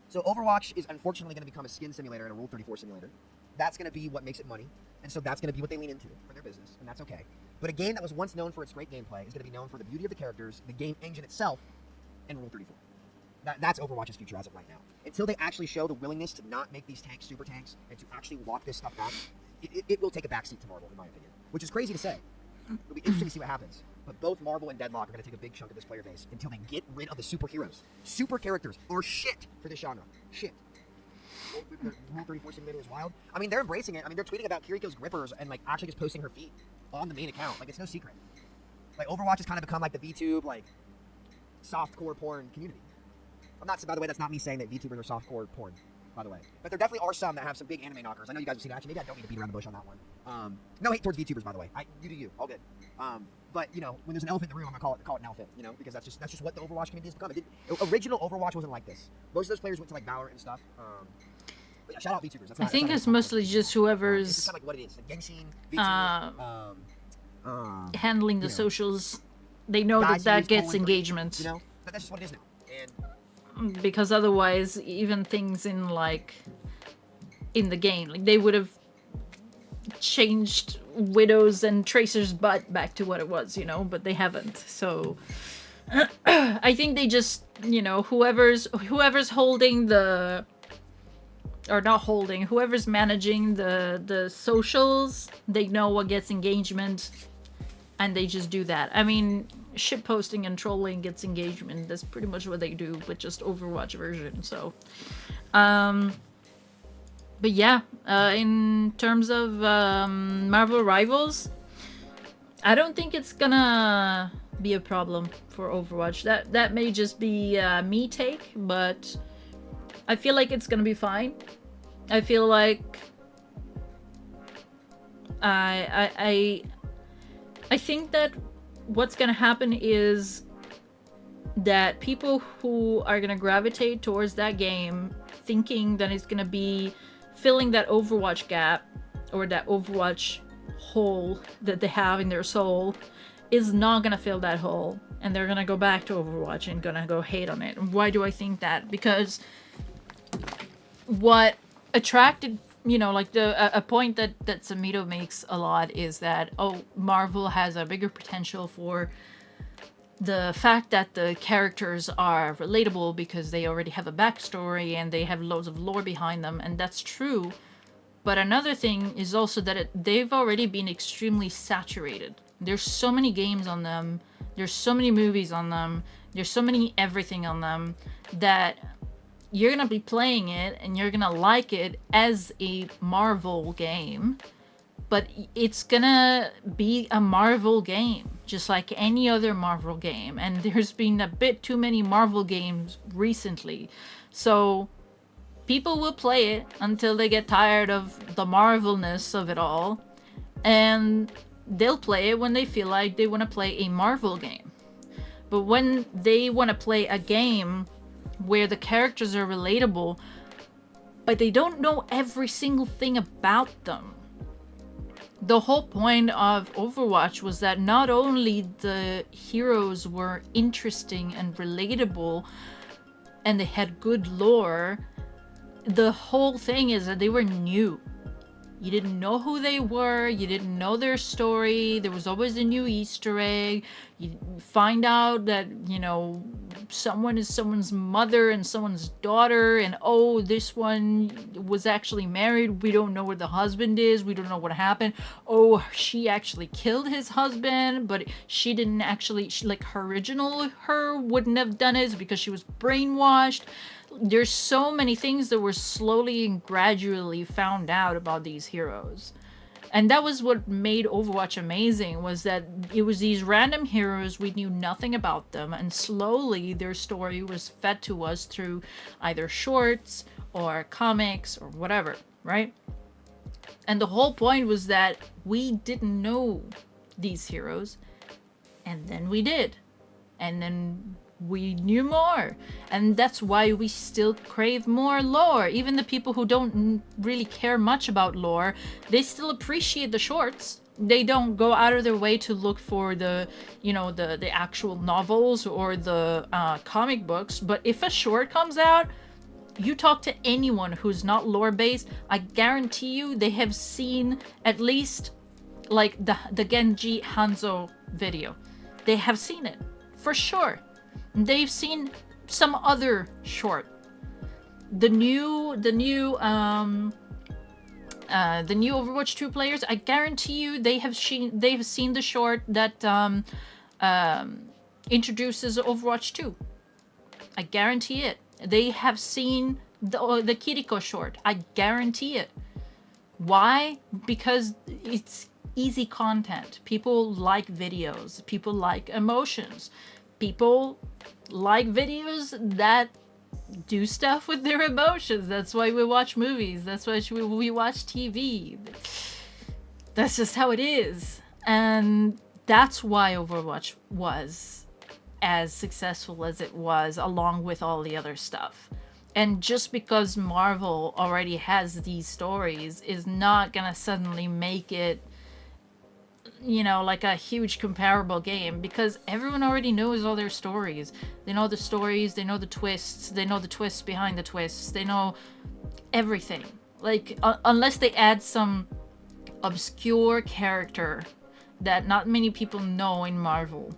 So Overwatch is unfortunately going to become a skin simulator and a Rule 34 simulator. That's going to be what makes it money. And so that's going to be what they lean into for their business, and that's okay. But a game that was once known for its great gameplay is going to be known for the beauty of the characters, the game engine itself, and Rule 34. That's Overwatch's future as of right now. Until they actually show the willingness to not make these tanks super tanks and to actually walk this stuff back, it will take a backseat to Marvel, in my opinion. Which is crazy to say. It'll be interesting to see what happens. But both Marvel and Deadlock are going to take a big chunk of this player base until they get rid of the superheroes. Super characters are shit for this genre. Shit. Rule 34 simulator is wild. I mean, they're embracing it. I mean, they're tweeting about Kiriko's grippers and like actually just posting her feet on the main account. Like, it's no secret. Like, Overwatch has kind of become like the VTube, like, softcore porn community. By the way, that's not me saying that VTubers are softcore porn, by the way. But there definitely are some that have some big anime knockers. I know you guys have seen it. Actually, maybe I don't need to beat around the bush on that one. No hate towards VTubers, by the way. You do you. All good. But, you know, when there's an elephant in the room, I'm going to call it an elephant, you know, because that's just what the Overwatch community has become. Original Overwatch wasn't like this. Most of those players went to, like, Valorant and stuff. But yeah, shout out VTubers. I think it's mostly just whoever's it's kind of like what it is. Like Genshin, VTuber, handling the socials. They know that gets engagement. You know, but that's just what it is now. And because otherwise, even things in like in the game, like they would have changed Widow's and Tracer's butt back to what it was, you know, but they haven't. So I think they just, you know, whoever's holding the, or not holding, whoever's managing the socials, they know what gets engagement, and they just do that. I mean, shit posting and trolling gets engagement. That's pretty much what they do, but just Overwatch version. So, but yeah, in terms of Marvel Rivals, I don't think it's gonna be a problem for Overwatch. That may just be me take, but I feel like it's gonna be fine. I feel like I think that what's gonna happen is that people who are gonna gravitate towards that game thinking that it's gonna be filling that Overwatch gap or that Overwatch hole that they have in their soul is not gonna fill that hole, and they're gonna go back to Overwatch and gonna go hate on it. And why do I think that? Because what attracted, you know, like a point that Samito makes a lot is that, oh, Marvel has a bigger potential for the fact that the characters are relatable because they already have a backstory and they have loads of lore behind them, and that's true. But another thing is also that they've already been extremely saturated. There's so many games on them. There's so many movies on them. There's so many everything on them that you're gonna be playing it and you're gonna like it as a Marvel game, but it's gonna be a Marvel game, just like any other Marvel game. And there's been a bit too many Marvel games recently. So people will play it until they get tired of the Marvelness of it all. And they'll play it when they feel like they want to play a Marvel game. But when they want to play a game where the characters are relatable, but they don't know every single thing about them. The whole point of Overwatch was that not only the heroes were interesting and relatable and they had good lore, the whole thing is that they were new. You didn't know who they were, you didn't know their story, there was always a new Easter egg. You find out that, you know, someone is someone's mother and someone's daughter, and oh, this one was actually married, we don't know where the husband is, we don't know what happened. Oh, she actually killed his husband, but she didn't actually, like, her original her wouldn't have done it because she was brainwashed. There's so many things that were slowly and gradually found out about these heroes. And that was what made Overwatch amazing, was that it was these random heroes, we knew nothing about them, and slowly their story was fed to us through either shorts or comics or whatever, right? And the whole point was that we didn't know these heroes, and then we did. And then we knew more, and that's why we still crave more lore. Even the people who don't really care much about lore, they still appreciate the shorts. They don't go out of their way to look for the, you know, the actual novels or the comic books. But if a short comes out, you talk to anyone who's not lore based, I guarantee you they have seen at least like the Genji Hanzo video. They have seen it for sure. They've seen some other short. The new Overwatch 2 players, I guarantee you they've seen the short that introduces Overwatch 2. I guarantee it. They have seen the Kiriko short. I guarantee it. Why? Because it's easy content. People like videos. People like emotions. People like videos that do stuff with their emotions. That's why we watch movies. That's why we watch TV. That's just how it is. And that's why Overwatch was as successful as it was, along with all the other stuff. And just because Marvel already has these stories is not gonna suddenly make it, you know, like a huge comparable game, because everyone already knows all their stories. They know the stories, they know the twists, they know the twists behind the twists, they know everything. Like, unless they add some obscure character that not many people know in Marvel,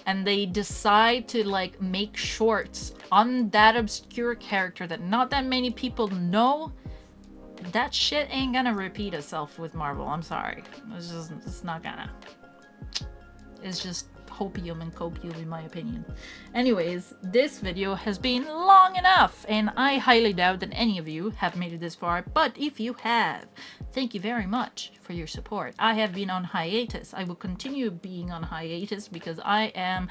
and they decide to like make shorts on that obscure character that not that many people know, that shit ain't gonna repeat itself with Marvel. I'm sorry. It's not gonna. It's just hopium and copium in my opinion. Anyways, this video has been long enough, and I highly doubt that any of you have made it this far, but if you have, thank you very much for your support. I have been on hiatus. I will continue being on hiatus because I am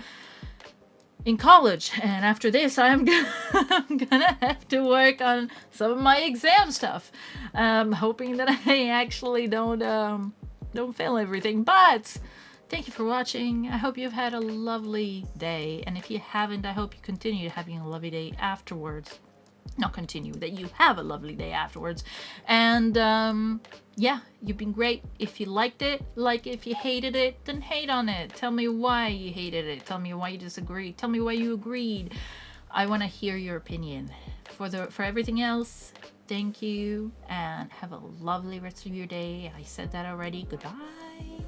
in college, and after this I'm gonna have to work on some of my exam stuff. Hoping that I actually don't fail everything. But thank you for watching. I hope you've had a lovely day, and if you haven't, I hope you continue having a lovely day afterwards. Not continue, that you have a lovely day afterwards. And yeah, you've been great. If you liked it, like. If you hated it, then hate on it. Tell me why you hated it. Tell me why you disagreed. Tell me why you agreed. I want to hear your opinion. For everything else, thank you, and have a lovely rest of your day. I said that already. Goodbye.